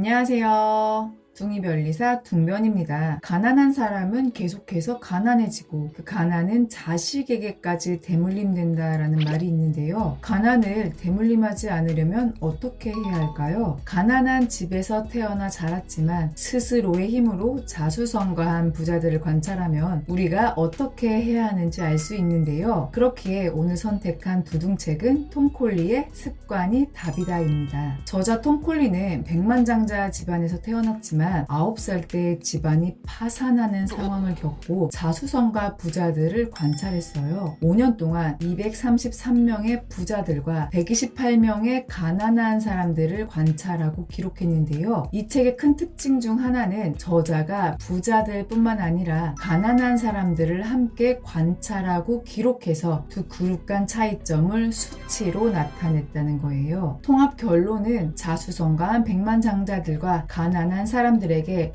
안녕하세요. 둥이별리사 둥변입니다. 가난한 사람은 계속해서 가난해지고 그 가난은 자식에게까지 대물림된다라는 말이 있는데요. 가난을 대물림하지 않으려면 어떻게 해야 할까요? 가난한 집에서 태어나 자랐지만 스스로의 힘으로 자수성가한 부자들을 관찰하면 우리가 어떻게 해야 하는지 알 수 있는데요. 그렇기에 오늘 선택한 두둥책은 톰 콜리의 습관이 답이다입니다. 저자 톰 콜리는 백만장자 집안에서 태어났지만 9살 때 집안이 파산하는 상황을 겪고 자수성가 부자들을 관찰했어요. 5년 동안 233명의 부자들과 128명의 가난한 사람들을 관찰하고 기록했는데요. 이 책의 큰 특징 중 하나는 저자가 부자들뿐만 아니라 가난한 사람들을 함께 관찰하고 기록해서 두 그룹 간 차이점을 수치로 나타냈다는 거예요. 통합 결론은 자수성가한 백만장자들과 가난한 사람들에게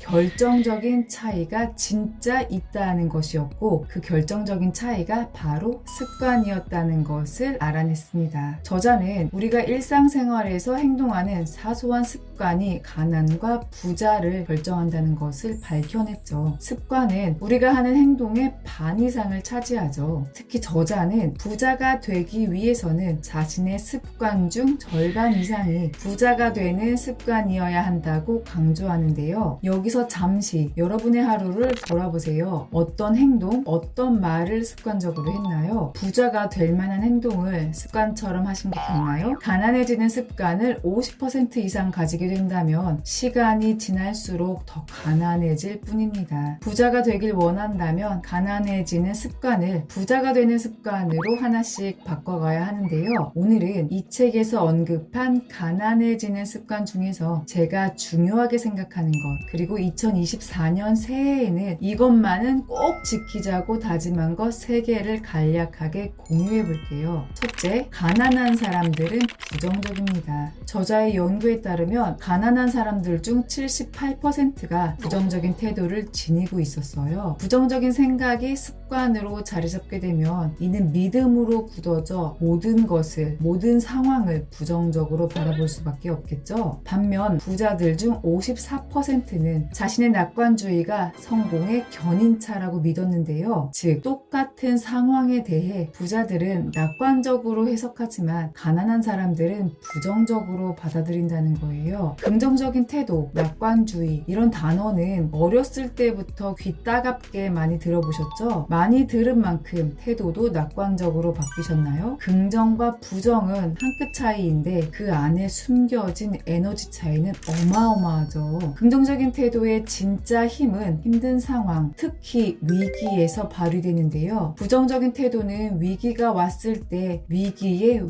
결정적인 차이가 진짜 있다는 것이었고 그 결정적인 차이가 바로 습관이었다는 것을 알아냈습니다. 저자는 우리가 일상생활에서 행동하는 사소한 습관이 가난과 부자를 결정한다는 것을 밝혀냈죠. 습관은 우리가 하는 행동의 반 이상을 차지하죠. 특히 저자는 부자가 되기 위해서는 자신의 습관 중 절반 이상이 부자가 되는 습관이어야 한다고 강조하는데요. 여기서 잠시 여러분의 하루를 돌아보세요. 어떤 행동, 어떤 말을 습관적으로 했나요? 부자가 될 만한 행동을 습관처럼 하신 것 같나요? 가난해지는 습관을 50% 이상 가지게 된다면 시간이 지날수록 더 가난해질 뿐입니다. 부자가 되길 원한다면 가난해지는 습관을 부자가 되는 습관으로 하나씩 바꿔가야 하는데요. 오늘은 이 책에서 언급한 가난해지는 습관 중에서 제가 중요하게 생각하는 것, 그리고 2024년 새해에는 이것만은 꼭 지키자고 다짐한 것 3개를 간략하게 공유해 볼게요. 첫째, 가난한 사람들은 부정적입니다. 저자의 연구에 따르면 가난한 사람들 중 78%가 부정적인 태도를 지니고 있었어요. 부정적인 생각이 습관으로 자리 잡게 되면 이는 믿음으로 굳어져 모든 것을, 모든 상황을 부정적으로 바라볼 수밖에 없겠죠. 반면 부자들 중 54%는 자신의 낙관주의가 성공의 견인차라고 믿었는데요. 즉, 똑같은 상황에 대해 부자들은 낙관적으로 해석하지만 가난한 사람들은 부정적으로 받아들인다는 거예요. 긍정적인 태도, 낙관주의 이런 단어는 어렸을 때부터 귀 따갑게 많이 들어보셨죠? 많이 들은 만큼 태도도 낙관적으로 바뀌셨나요? 긍정과 부정은 한 끗 차이인데 그 안에 숨겨진 에너지 차이는 어마어마하죠. 긍정적인 태도의 진짜 힘은 힘든 상황, 특히 위기에서 발휘되는데요. 부정적인 태도는 위기가 왔을 때 위기의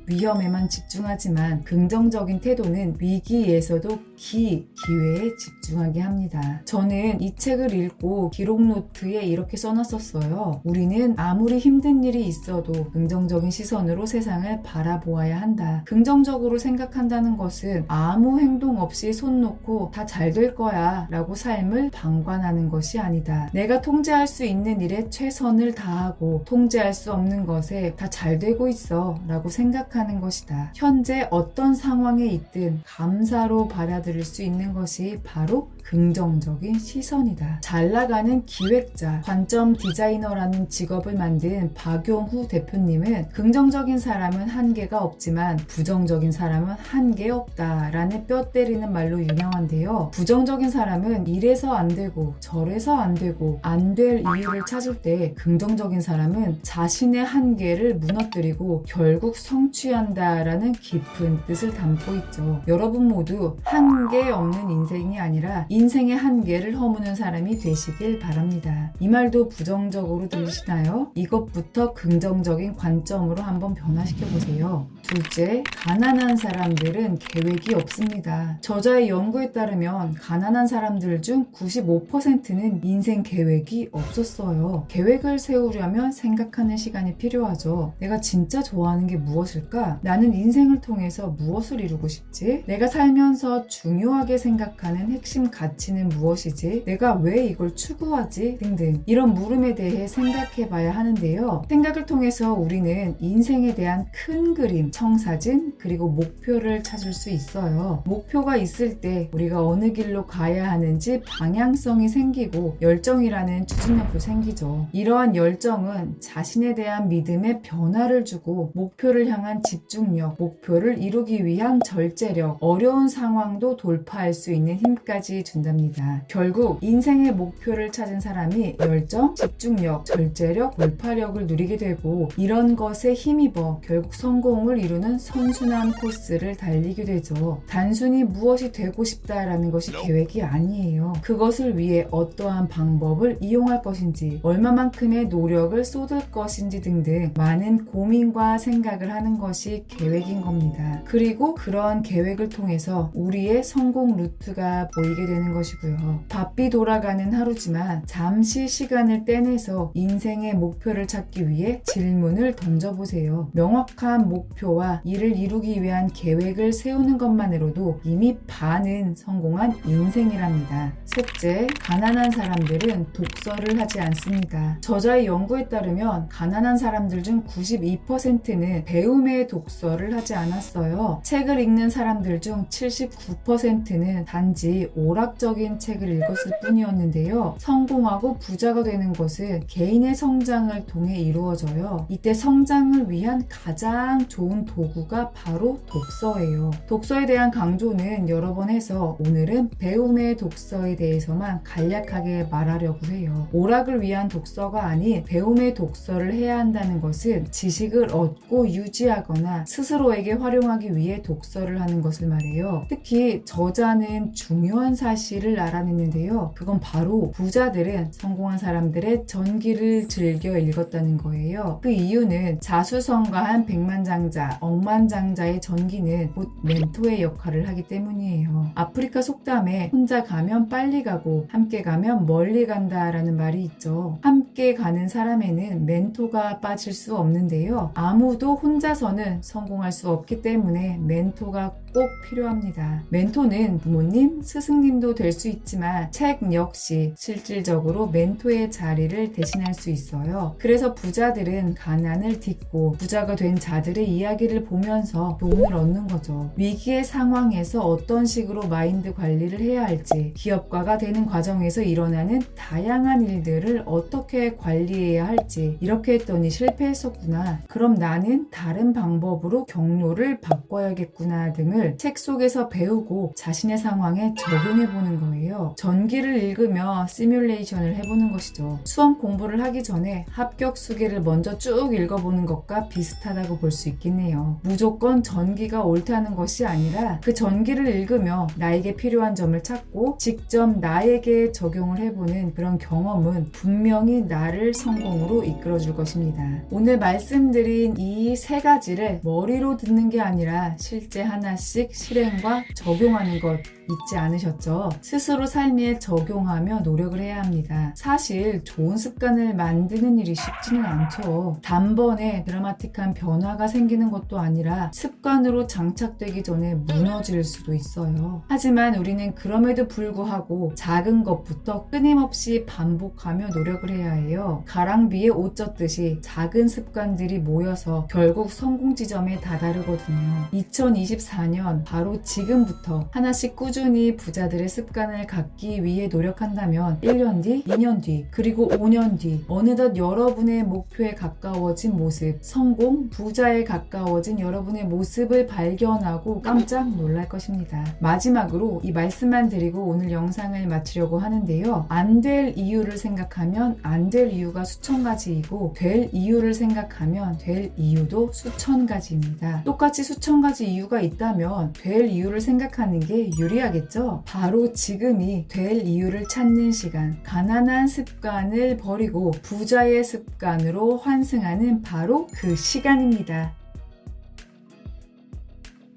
위험에만 집중하지만 긍정적인 태도는 위기에서도 기회에 집중하게 합니다. 저는 이 책을 읽고 기록 노트에 이렇게 써놨었어요. 우리는 아무리 힘든 일이 있어도 긍정적인 시선으로 세상을 바라보아야 한다. 긍정적으로 생각한다는 것은 아무 행동 없이 손 놓고 다 잘 될 거야 라고 삶을 방관하는 것이 아니다. 내가 통제할 수 있는 일에 최선을 다하고 통제할 수 없는 것에 다 잘 되고 있어 라고 생각하는 것이다. 현재 어떤 상황에 있든 감사로 받아들일 수 있는 것이 바로 긍정적인 시선이다. 잘 나가는 기획자, 관점 디자이너라는 직업을 만든 박용후 대표님은 긍정적인 사람은 한계가 없지만 부정적인 사람은 한계 없다라는 뼈 때리는 말로 유명한데요. 부정적인 사람은 이래서 안 되고 저래서 안 되고 안 될 이유를 찾을 때 긍정적인 사람은 자신의 한계를 무너뜨리고 결국 성취한다라는 깊은 뜻을 담고 있죠. 여러분 모두 한계 없는 인생이 아니라 인생의 한계를 허무는 사람이 되시길 바랍니다. 이 말도 부정적으로 들리시나요? 이것부터 긍정적인 관점으로 한번 변화시켜보세요. 둘째, 가난한 사람들은 계획이 없습니다. 저자의 연구에 따르면 가난한 사람들 중 95%는 인생 계획이 없었어요. 계획을 세우려면 생각하는 시간이 필요하죠. 내가 진짜 좋아하는 게 무엇일까? 나는 인생을 통해서 무엇을 이루고 싶지? 내가 살면서 중요하게 생각하는 핵심 가치는 무엇이지? 내가 왜 이걸 추구하지? 등등 이런 물음에 목표에 대해 생각해 봐야 하는데요. 생각을 통해서 우리는 인생에 대한 큰 그림, 청사진, 그리고 목표를 찾을 수 있어요. 목표가 있을 때 우리가 어느 길로 가야 하는지 방향성이 생기고 열정이라는 추진력도 생기죠. 이러한 열정은 자신에 대한 믿음에 변화를 주고 목표를 향한 집중력, 목표를 이루기 위한 절제력, 어려운 상황도 돌파할 수 있는 힘까지 준답니다. 결국 인생의 목표를 찾은 사람이 열정, 집중력, 절제력, 돌파력을 누리게 되고 이런 것에 힘입어 결국 성공을 이루는 선순환 코스를 달리게 되죠. 단순히 무엇이 되고 싶다라는 것이 계획이 아니에요. 그것을 위해 어떠한 방법을 이용할 것인지, 얼마만큼의 노력을 쏟을 것인지 등등 많은 고민과 생각을 하는 것이 계획인 겁니다. 그리고 그러한 계획을 통해서 우리의 성공 루트가 보이게 되는 것이고요. 바삐 돌아가는 하루지만 잠시 시간을 떼내서 인생의 목표를 찾기 위해 질문을 던져보세요. 명확한 목표와 이를 이루기 위한 계획을 세우는 것만으로도 이미 반은 성공한 인생이랍니다. 셋째, 가난한 사람들은 독서를 하지 않습니다. 저자의 연구에 따르면 가난한 사람들 중 92%는 배움의 독서를 하지 않았어요. 책을 읽는 사람들 중 79%는 단지 오락적인 책을 읽었을 뿐이었는데요. 성공하고 부자가 되는 것은 개인의 성장을 통해 이루어져요. 이때 성장을 위한 가장 좋은 도구가 바로 독서예요. 독서에 대한 강조는 여러 번 해서 오늘은 배움의 독서에 대해서만 간략하게 말하려고 해요. 오락을 위한 독서가 아닌 배움의 독서를 해야 한다는 것은 지식을 얻고 유지하거나 스스로에게 활용하기 위해 독서를 하는 것을 말해요. 특히 저자는 중요한 사실을 알아냈는데요. 그건 바로 부자들은 성공한 사람들의 전기를 즐겨 읽었다는 거예요. 그 이유는 자수성가한 백만장자, 억만장자의 전기는 곧 멘토의 역할을 하기 때문이에요. 아프리카 속담에 혼자 가면 빨리 가고 함께 가면 멀리 간다라는 말이 있죠. 함께 가는 사람에는 멘토가 빠질 수 없는데요. 아무도 혼자서는 성공할 수 없기 때문에 멘토가 꼭 필요합니다. 멘토는 부모님, 스승님도 될 수 있지만 책 역시 실질적으로 멘토의 자리를 대신할 수 있어요. 그래서 부자들은 가난을 딛고 부자가 된 자들의 이야기를 보면서 도움을 얻는 거죠. 위기의 상황에서 어떤 식으로 마인드 관리를 해야 할지, 기업가가 되는 과정에서 일어나는 다양한 일들을 어떻게 관리해야 할지, 이렇게 했더니 실패했었구나. 그럼 나는 다른 방법으로 경로를 바꿔야겠구나 등을 책 속에서 배우고 자신의 상황에 적용해보는 거예요. 전기를 읽으며 시뮬레이션을 해보는 것이죠. 수험 공부를 하기 전에 합격 수기를 먼저 쭉 읽어보는 것과 비슷하다고 볼 수 있겠네요. 무조건 전기가 옳다는 것이 아니라 그 전기를 읽으며 나에게 필요한 점을 찾고 직접 나에게 적용을 해보는 그런 경험은 분명히 나를 성공으로 이끌어줄 것입니다. 오늘 말씀드린 이 세 가지를 머리로 듣는 게 아니라 실제 하나씩 실행과 적용하는 것 잊지 않으셨죠? 스스로 삶에 적용하며 노력을 해야 합니다. 사실 좋은 습관을 만드는 일이 쉽지는 않죠. 단번에 드라마틱한 변화가 생기는 것도 아니라 습관으로 장착되기 전에 무너질 수도 있어요. 하지만 우리는 그럼에도 불구하고 작은 것부터 끊임없이 반복하며 노력을 해야 해요. 가랑비에 옷 젖듯이 작은 습관들이 모여서 결국 성공 지점에 다다르거든요. 2024년 바로 지금부터 하나씩 꾸준히 부자들의 습관을 갖기 위해 노력한다면 1년 뒤, 2년 뒤, 그리고 5년 뒤 어느덧 여러분의 목표에 가까워진 모습, 성공, 부자에 가까워진 여러분의 모습을 발견하고 깜짝 놀랄 것입니다. 마지막으로 이 말씀만 드리고 오늘 영상을 마치려고 하는데요. 안 될 이유를 생각하면 안 될 이유가 수천 가지이고 될 이유를 생각하면 될 이유도 수천 가지입니다. 똑같이 수천 가지 이유가 있다면 될 이유를 생각하는 게 유리하겠죠? 바로 지금이 될 이유를 찾는 시간, 가난한 습관을 버리고 부자의 습관으로 환승하는 바로 그 시간입니다.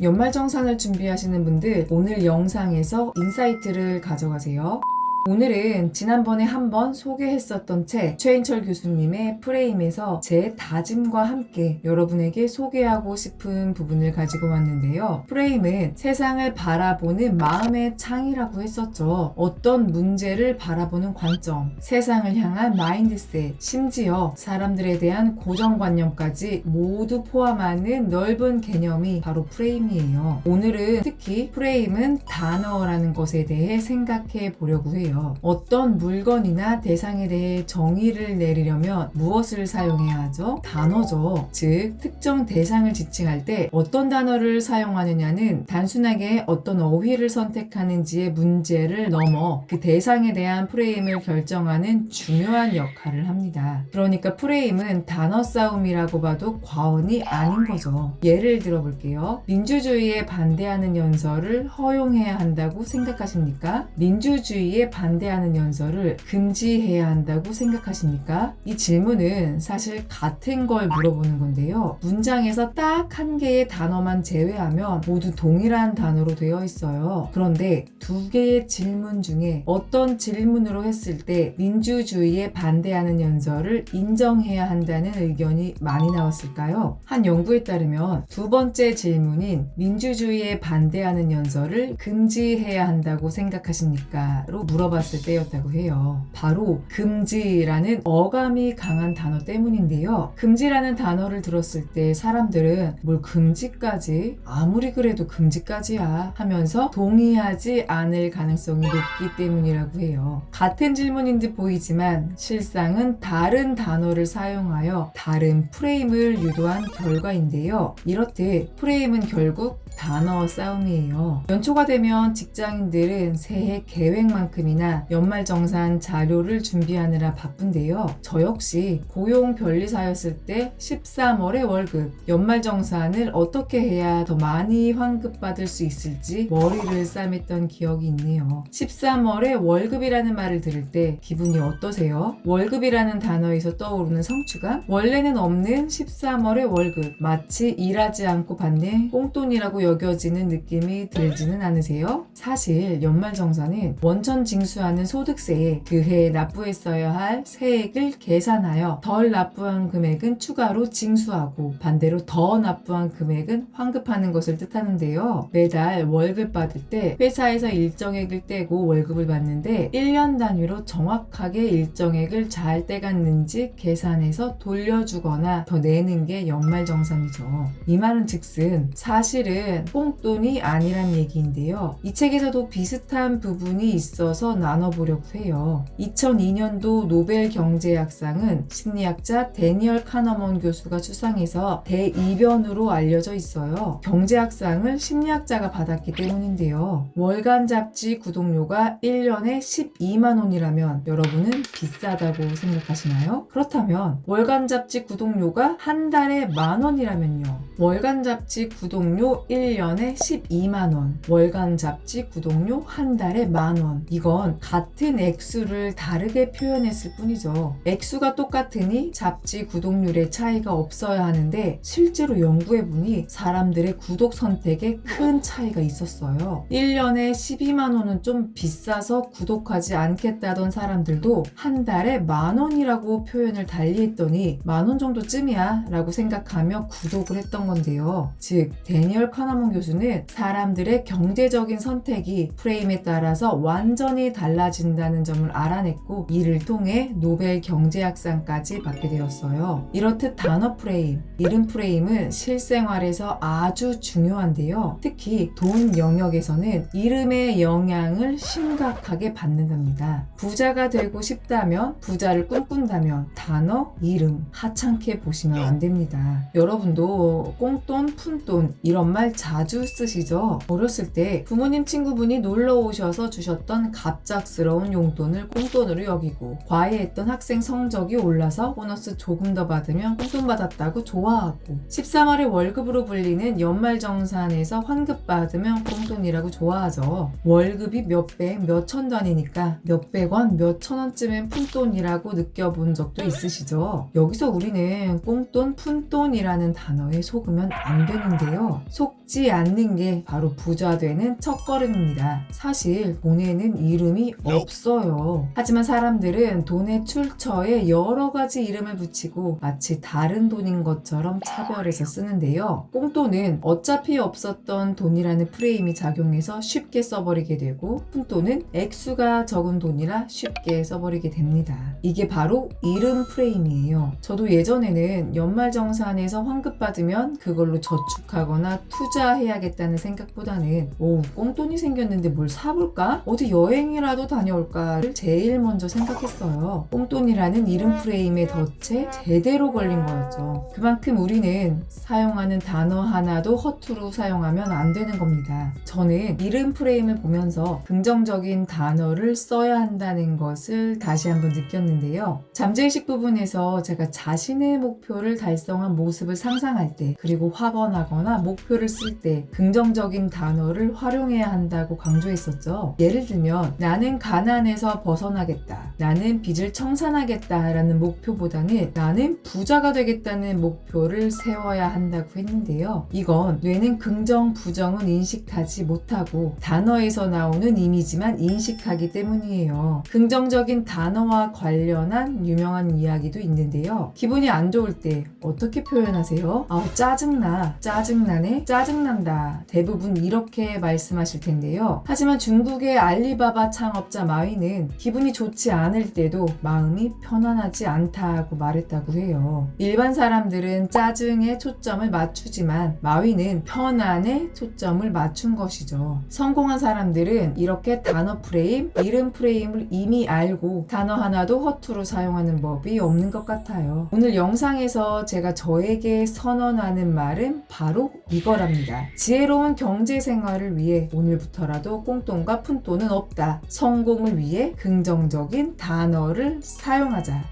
연말정산을 준비하시는 분들 오늘 영상에서 인사이트를 가져가세요. 오늘은 지난번에 한번 소개했었던 책 최인철 교수님의 프레임에서 제 다짐과 함께 여러분에게 소개하고 싶은 부분을 가지고 왔는데요. 프레임은 세상을 바라보는 마음의 창이라고 했었죠. 어떤 문제를 바라보는 관점, 세상을 향한 마인드셋, 심지어 사람들에 대한 고정관념까지 모두 포함하는 넓은 개념이 바로 프레임이에요. 오늘은 특히 프레임은 단어라는 것에 대해 생각해 보려고 해요. 어떤 물건이나 대상에 대해 정의를 내리려면 무엇을 사용해야 하죠? 단어죠. 즉, 특정 대상을 지칭할 때 어떤 단어를 사용하느냐는 단순하게 어떤 어휘를 선택하는지의 문제를 넘어 그 대상에 대한 프레임을 결정하는 중요한 역할을 합니다. 그러니까 프레임은 단어 싸움이라고 봐도 과언이 아닌 거죠. 예를 들어볼게요. 민주주의에 반대하는 연설을 허용해야 한다고 생각하십니까? 민주주의에 반대하는 연설을 금지해야 한다고 생각하십니까? 이 질문은 사실 같은 걸 물어보는 건데요. 문장에서 딱 한 개의 단어만 제외하면 모두 동일한 단어로 되어 있어요. 그런데 두 개의 질문 중에 어떤 질문으로 했을 때 민주주의에 반대하는 연설을 인정해야 한다는 의견이 많이 나왔을까요? 한 연구에 따르면 두 번째 질문인 민주주의에 반대하는 연설을 금지해야 한다고 생각하십니까? 로 물어봤을 때였다고 해요. 바로 금지라는 어감이 강한 단어 때문인데요. 금지라는 단어를 들었을 때 사람들은 뭘 금지까지? 아무리 그래도 금지까지야 하면서 동의하지 않을 가능성이 높기 때문이라고 해요. 같은 질문인 듯 보이지만 실상은 다른 단어를 사용하여 다른 프레임을 유도한 결과인데요. 이렇듯 프레임은 결국 단어 싸움이에요. 연초가 되면 직장인들은 새해 계획만큼이나 연말정산 자료를 준비하느라 바쁜데요. 저 역시 고용 변리사였을 때 13월에 월급, 연말정산을 어떻게 해야 더 많이 환급받을 수 있을지 머리를 싸맸던 기억이 있네요. 13월에 월급이라는 말을 들을 때 기분이 어떠세요? 월급이라는 단어에서 떠오르는 성취감? 원래는 없는 13월의 월급, 마치 일하지 않고 받는 꽁돈이라고 여겨지는 느낌이 들지는 않으세요? 사실 연말정산은 원천 징수하는 소득세에 그 해에 납부했어야 할 세액을 계산하여 덜 납부한 금액은 추가로 징수하고 반대로 더 납부한 금액은 환급하는 것을 뜻하는데요. 매달 월급 받을 때 회사에서 일정액을 떼고 월급을 받는데 1년 단위로 정확하게 일정액을 잘 떼갔는지 계산해서 돌려주거나 더 내는 게 연말정산이죠. 이 말은 즉슨 사실은 꽁돈이 아니란 얘기인데요. 이 책에서도 비슷한 부분이 있어서 나눠보려고 해요. 2002년도 노벨 경제학상은 심리학자 데니얼 카너먼 교수가 수상해서 대이변으로 알려져 있어요. 경제학상을 심리학자가 받았기 때문인데요. 월간 잡지 구독료가 1년에 12만 원이라면 여러분은 비싸다고 생각하시나요? 그렇다면 월간 잡지 구독료가 한 달에 만 원이라면요. 월간 잡지 구독료 1년에 12만 원, 월간 잡지 구독료 한 달에 만 원. 이건 같은 액수를 다르게 표현했을 뿐이죠. 액수가 똑같으니 잡지 구독률의 차이가 없어야 하는데 실제로 연구해보니 사람들의 구독 선택에 큰 차이가 있었어요. 1년에 12만 원은 좀 비싸서 구독하지 않겠다던 사람들도 한 달에 만 원이라고 표현을 달리했더니 만 원 정도쯤이야 라고 생각하며 구독을 했던 건데요. 즉 데니얼 카너먼 교수는 사람들의 경제적인 선택이 프레임에 따라서 완전히 달라진다는 점을 알아냈고 이를 통해 노벨 경제학상까지 받게 되었어요. 이렇듯 단어 프레임, 이름 프레임은 실생활에서 아주 중요한데요. 특히 돈 영역에서는 이름의 영향을 심각하게 받는답니다. 부자가 되고 싶다면, 부자를 꿈꾼다면 단어, 이름 하찮게 보시면 안 됩니다. 여러분도 꽁돈, 푼돈 이런 말 자주 쓰시죠? 어렸을 때 부모님 친구분이 놀러 오셔서 주셨던 갑작스러운 용돈을 꽁돈으로 여기고 과외했던 학생 성적이 올라서 보너스 조금 더 받으면 꽁돈 받았다고 좋아하고 13월에 월급으로 불리는 연말정산에서 환급 받으면 꽁돈이라고 좋아하죠. 월급이 몇백, 몇천 단위니까 몇백 원, 몇천 원쯤엔 푼돈이라고 느껴본 적도 있으시죠? 여기서 우리는 꽁돈, 푼돈이라는 단어에 속으면 안 되는데요. 속 잊지 않는 게 바로 부자 되는 첫걸음입니다. 사실 돈에는 이름이 없어요. 하지만 사람들은 돈의 출처에 여러 가지 이름을 붙이고 마치 다른 돈인 것처럼 차별해서 쓰는데요. 꽁돈은 어차피 없었던 돈이라는 프레임이 작용해서 쉽게 써버리게 되고, 푼돈은 액수가 적은 돈이라 쉽게 써버리게 됩니다. 이게 바로 이름 프레임이에요. 저도 예전에는 연말정산에서 환급 받으면 그걸로 저축하거나 투자해야겠다는 생각보다는 꽁돈이 생겼는데 뭘 사볼까? 어디 여행이라도 다녀올까를 제일 먼저 생각했어요. 꽁돈이라는 이름 프레임의 덫에 제대로 걸린 거였죠. 그만큼 우리는 사용하는 단어 하나도 허투루 사용하면 안 되는 겁니다. 저는 이름 프레임을 보면서 긍정적인 단어를 써야 한다는 것을 다시 한번 느꼈는데요. 잠재의식 부분에서 제가 자신의 목표를 달성한 모습을 상상할 때, 그리고 확언하거나 목표를 쓸 때 긍정적인 단어를 활용해야 한다고 강조했었죠. 예를 들면 나는 가난에서 벗어나겠다, 나는 빚을 청산하겠다 라는 목표보다는 나는 부자가 되겠다는 목표를 세워야 한다고 했는데요. 이건 뇌는 긍정, 부정은 인식하지 못하고 단어에서 나오는 이미지만 인식하기 때문이에요. 긍정적인 단어와 관련한 유명한 이야기도 있는데요. 기분이 안 좋을 때 어떻게 표현하세요? 짜증나, 짜증나네, 짜증난다. 대부분 이렇게 말씀하실 텐데요. 하지만 중국의 알리바바 창업자 마윈은 기분이 좋지 않을 때도 마음이 편안하지 않다고 말했다고 해요. 일반 사람들은 짜증에 초점을 맞추지만 마윈은 편안에 초점을 맞춘 것이죠. 성공한 사람들은 이렇게 단어 프레임, 이름 프레임을 이미 알고 단어 하나도 허투루 사용하는 법이 없는 것 같아요. 오늘 영상에서 제가 저에게 선언하는 말은 바로 이거랍니다. 지혜로운 경제 생활을 위해 오늘부터라도 꽁돈과 푼돈은 없다. 성공을 위해 긍정적인 단어를 사용하자.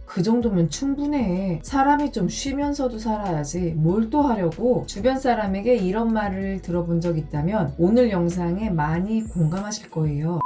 그 정도면 충분해. 사람이 좀 쉬면서도 살아야지 뭘 또 하려고. 주변 사람에게 이런 말을 들어본 적 있다면 오늘 영상에 많이 공감하실 거예요.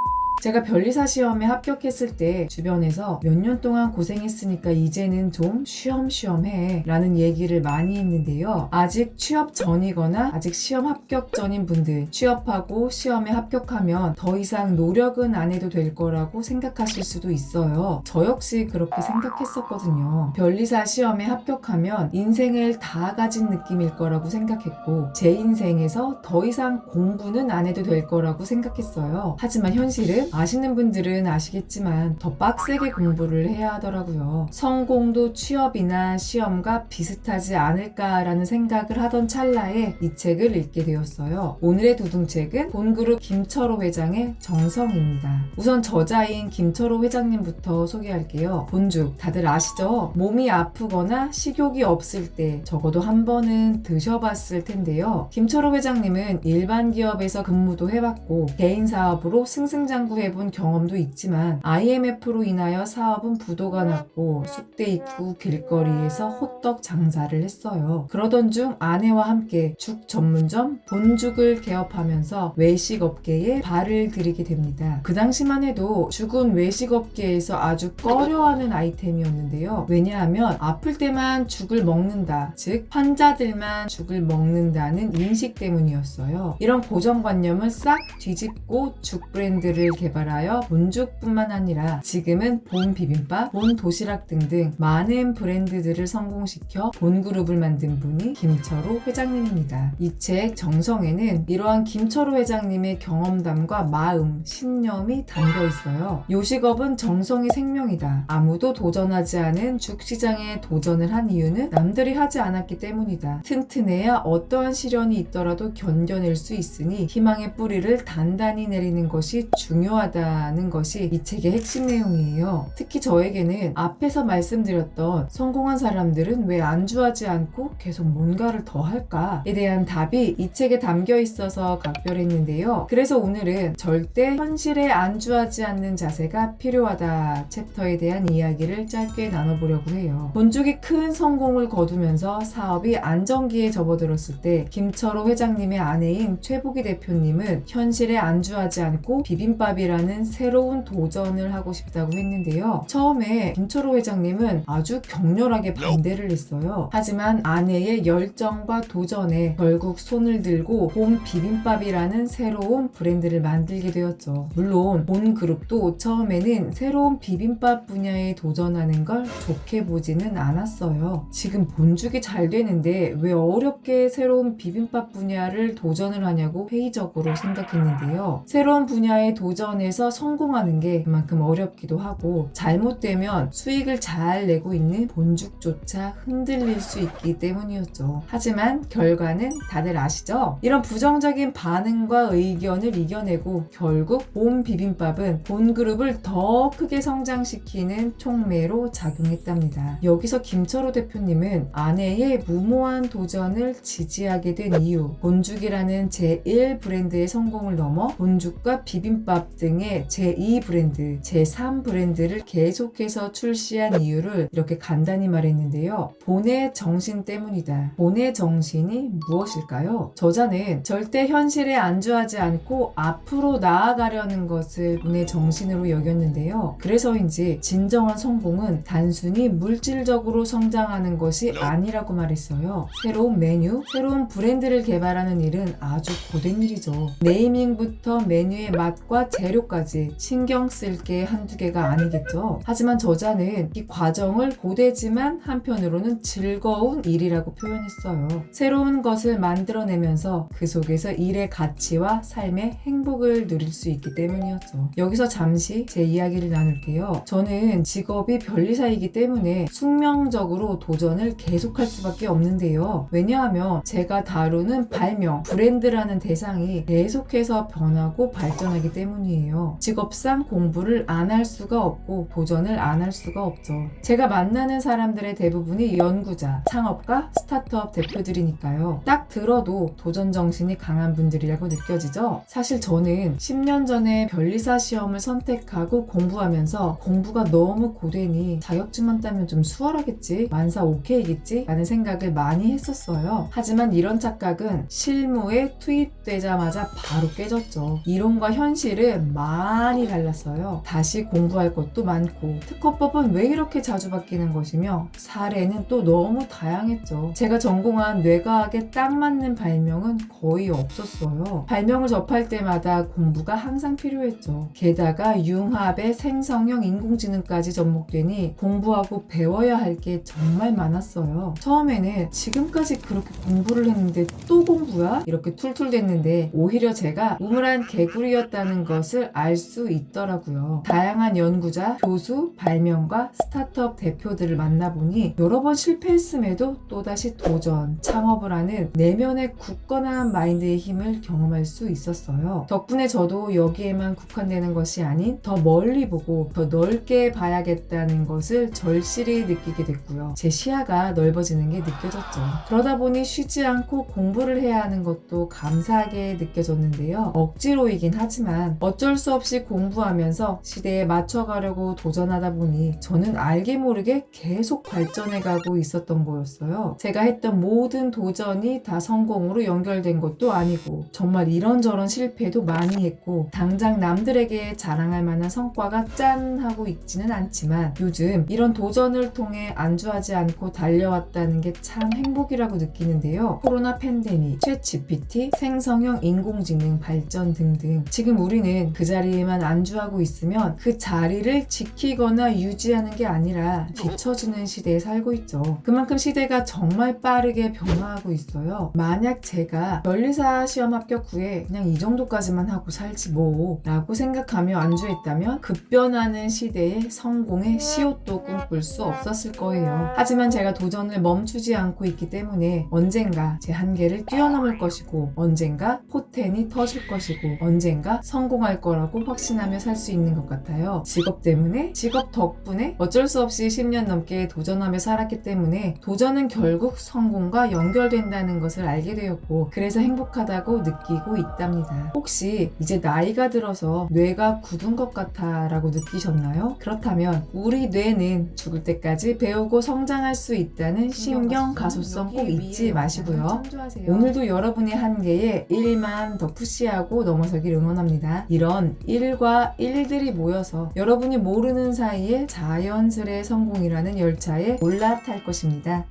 제가 변리사 시험에 합격했을 때 주변에서 몇 년 동안 고생했으니까 이제는 좀 쉬엄쉬엄 해 라는 얘기를 많이 했는데요. 아직 취업 전이거나 아직 시험 합격 전인 분들, 취업하고 시험에 합격하면 더 이상 노력은 안 해도 될 거라고 생각하실 수도 있어요. 저 역시 그렇게 생각했었거든요. 변리사 시험에 합격하면 인생을 다 가진 느낌일 거라고 생각했고, 제 인생에서 더 이상 공부는 안 해도 될 거라고 생각했어요. 하지만 현실은 아시는 분들은 아시겠지만 더 빡세게 공부를 해야 하더라고요. 성공도 취업이나 시험과 비슷하지 않을까라는 생각을 하던 찰나에 이 책을 읽게 되었어요. 오늘의 두둥책은 본그룹 김철호 회장의 정성입니다. 우선 저자인 김철호 회장님부터 소개할게요. 본죽 다들 아시죠? 몸이 아프거나 식욕이 없을 때 적어도 한 번은 드셔봤을 텐데요. 김철호 회장님은 일반 기업에서 근무도 해봤고 개인 사업으로 승승장구 해본 경험도 있지만 IMF로 인하여 사업은 부도가 났고 쑥대 입구 길거리에서 호떡 장사를 했어요. 그러던 중 아내와 함께 죽 전문점 본죽을 개업하면서 외식업계에 발을 들이게 됩니다. 그 당시만 해도 죽은 외식업계에서 아주 꺼려하는 아이템이었는데요. 왜냐하면 아플 때만 죽을 먹는다, 즉 환자들만 죽을 먹는다는 인식 때문이었어요. 이런 고정관념을 싹 뒤집고 죽 브랜드를 개발하여 본죽뿐만 아니라 지금은 본 비빔밥, 본 도시락 등등 많은 브랜드들을 성공시켜 본그룹을 만든 분이 김철호 회장님입니다. 이 책 정성에는 이러한 김철호 회장님의 경험담과 마음, 신념이 담겨 있어요. 요식업은 정성이 생명이다. 아무도 도전하지 않은 죽시장에 도전을 한 이유는 남들이 하지 않았기 때문이다. 튼튼해야 어떠한 시련이 있더라도 견뎌낼 수 있으니 희망의 뿌리를 단단히 내리는 것이 중요하다는 것이 이 책의 핵심 내용이에요. 특히 저에게는 앞에서 말씀드렸던 성공한 사람들은 왜 안주하지 않고 계속 뭔가를 더 할까에 대한 답이 이 책에 담겨 있어서 각별했는데요. 그래서 오늘은 절대 현실에 안주하지 않는 자세가 필요하다 챕터에 대한 이야기를 짧게 나눠보려고 해요. 본죽이 큰 성공을 거두면서 사업이 안정기에 접어들었을 때 김철호 회장님의 아내인 최보기 대표님은 현실에 안주하지 않고 비빔밥이라는 비빔밥이라는 새로운 도전을 하고 싶다고 했는데요. 처음에 김철호 회장님은 아주 격렬하게 반대를 했어요. 하지만 아내의 열정과 도전에 결국 손을 들고 봄 비빔밥이라는 새로운 브랜드를 만들게 되었죠. 물론 본 그룹도 처음에는 새로운 비빔밥 분야에 도전하는 걸 좋게 보지는 않았어요. 지금 본죽이 잘 되는데 왜 어렵게 새로운 비빔밥 분야를 도전을 하냐고 회의적으로 생각했는데요. 새로운 분야에 도전해서 성공하는 게 그만큼 어렵기도 하고 잘못되면 수익을 잘 내고 있는 본죽조차 흔들릴 수 있기 때문이었죠. 하지만 결과는 다들 아시죠? 이런 부정적인 반응과 의견을 이겨내고 결국 봄 비빔밥은 본 그룹을 더 크게 성장시키는 촉매로 작용했답니다. 여기서 김철호 대표님은 아내의 무모한 도전을 지지하게 된 이유, 본죽이라는 제1 브랜드의 성공을 넘어 본죽과 비빔밥 등의 제2 브랜드, 제3 브랜드를 계속해서 출시한 이유를 이렇게 간단히 말했는데요. 본의 정신 때문이다. 본의 정신이 무엇일까요? 저자는 절대 현실에 안주하지 않고 앞으로 나아가려는 것을 본의 정신으로 여겼는데요. 그래서인지 진정한 성공은 단순히 물질적으로 성장하는 것이 아니라고 말했어요. 새로운 메뉴, 새로운 브랜드를 개발하는 일은 아주 고된 일이죠. 네이밍부터 메뉴의 맛과 재료까지 신경 쓸 게 한두 개가 아니겠죠. 하지만 저자는 이 과정을 고되지만 한편으로는 즐거운 일이라고 표현했어요. 새로운 것을 만들어내면서 그 속에서 일의 가치와 삶의 행복을 누릴 수 있기 때문이었죠. 여기서 잠시 제 이야기를 나눌게요. 저는 직업이 변리사이기 때문에 숙명적으로 도전을 계속할 수밖에 없는데요. 왜냐하면 제가 다루는 발명, 브랜드라는 대상이 계속해서 변하고 발전하기 때문이에요. 직업상 공부를 안 할 수가 없고 도전을 안 할 수가 없죠. 제가 만나는 사람들의 대부분이 연구자, 창업가, 스타트업 대표들이니까요. 딱 들어도 도전 정신이 강한 분들이라고 느껴지죠? 사실 저는 10년 전에 변리사 시험을 선택하고 공부하면서 공부가 너무 고되니 자격증만 따면 좀 수월하겠지? 만사 오케이겠지? 라는 생각을 많이 했었어요. 하지만 이런 착각은 실무에 투입되자마자 바로 깨졌죠. 이론과 현실은 많이 달랐어요. 다시 공부할 것도 많고 특허법은 왜 이렇게 자주 바뀌는 것이며 사례는 또 너무 다양했죠. 제가 전공한 뇌과학에 딱 맞는 발명은 거의 없었어요. 발명을 접할 때마다 공부가 항상 필요했죠. 게다가 융합의 생성형 인공지능까지 접목되니 공부하고 배워야 할 게 정말 많았어요. 처음에는 지금까지 그렇게 공부를 했는데 또 공부야? 이렇게 툴툴댔는데 오히려 제가 우물한 개구리였다는 것을 알 수 있더라고요. 다양한 연구자, 교수, 발명가, 스타트업 대표들을 만나보니 여러 번 실패했음에도 또다시 도전, 창업을 하는 내면의 굳건한 마인드의 힘을 경험할 수 있었어요. 덕분에 저도 여기에만 국한되는 것이 아닌 더 멀리 보고 더 넓게 봐야겠다는 것을 절실히 느끼게 됐고요. 제 시야가 넓어지는 게 느껴졌죠. 그러다 보니 쉬지 않고 공부를 해야 하는 것도 감사하게 느껴졌는데요. 억지로이긴 하지만 어쩔 수 없이 공부하면서 시대에 맞춰가려고 도전하다 보니 저는 알게 모르게 계속 발전해가고 있었던 거였어요. 제가 했던 모든 도전이 다 성공으로 연결된 것도 아니고 정말 이런저런 실패도 많이 했고 당장 남들에게 자랑할 만한 성과가 짠 하고 있지는 않지만 요즘 이런 도전을 통해 안주하지 않고 달려왔다는 게 참 행복이라고 느끼는데요. 코로나 팬데믹, 챗 GPT, 생성형 인공지능 발전 등등 지금 우리는 그 자리에만 안주하고 있으면 그 자리를 지키거나 유지하는 게 아니라 뒤처지는 시대에 살고 있죠. 그만큼 시대가 정말 빠르게 변화하고 있어요. 만약 제가 변리사 시험 합격 후에 그냥 이 정도까지만 하고 살지 뭐 라고 생각하며 안주했다면 급변하는 시대에 성공의 시옷도 꿈꿀 수 없었을 거예요. 하지만 제가 도전을 멈추지 않고 있기 때문에 언젠가 제 한계를 뛰어넘을 것이고 언젠가 포텐이 터질 것이고 언젠가 성공할 거라고 확신하며 살 수 있는 것 같아요. 직업 때문에, 직업 덕분에 어쩔 수 없이 10년 넘게 도전하며 살았기 때문에 도전은 결국 성공과 연결된다는 것을 알게 되었고 그래서 행복하다고 느끼고 있답니다. 혹시 이제 나이가 들어서 뇌가 굳은 것 같아 라고 느끼셨나요? 그렇다면 우리 뇌는 죽을 때까지 배우고 성장할 수 있다는 신경 가소성 꼭 잊지 마시고요. 오늘도 여러분의 한계에 1만 더 푸시하고 넘어서길 응원합니다. 이런 이런 일과 일들이 모여서 여러분이 모르는 사이에 자연스레 성공이라는 열차에 올라탈 것입니다.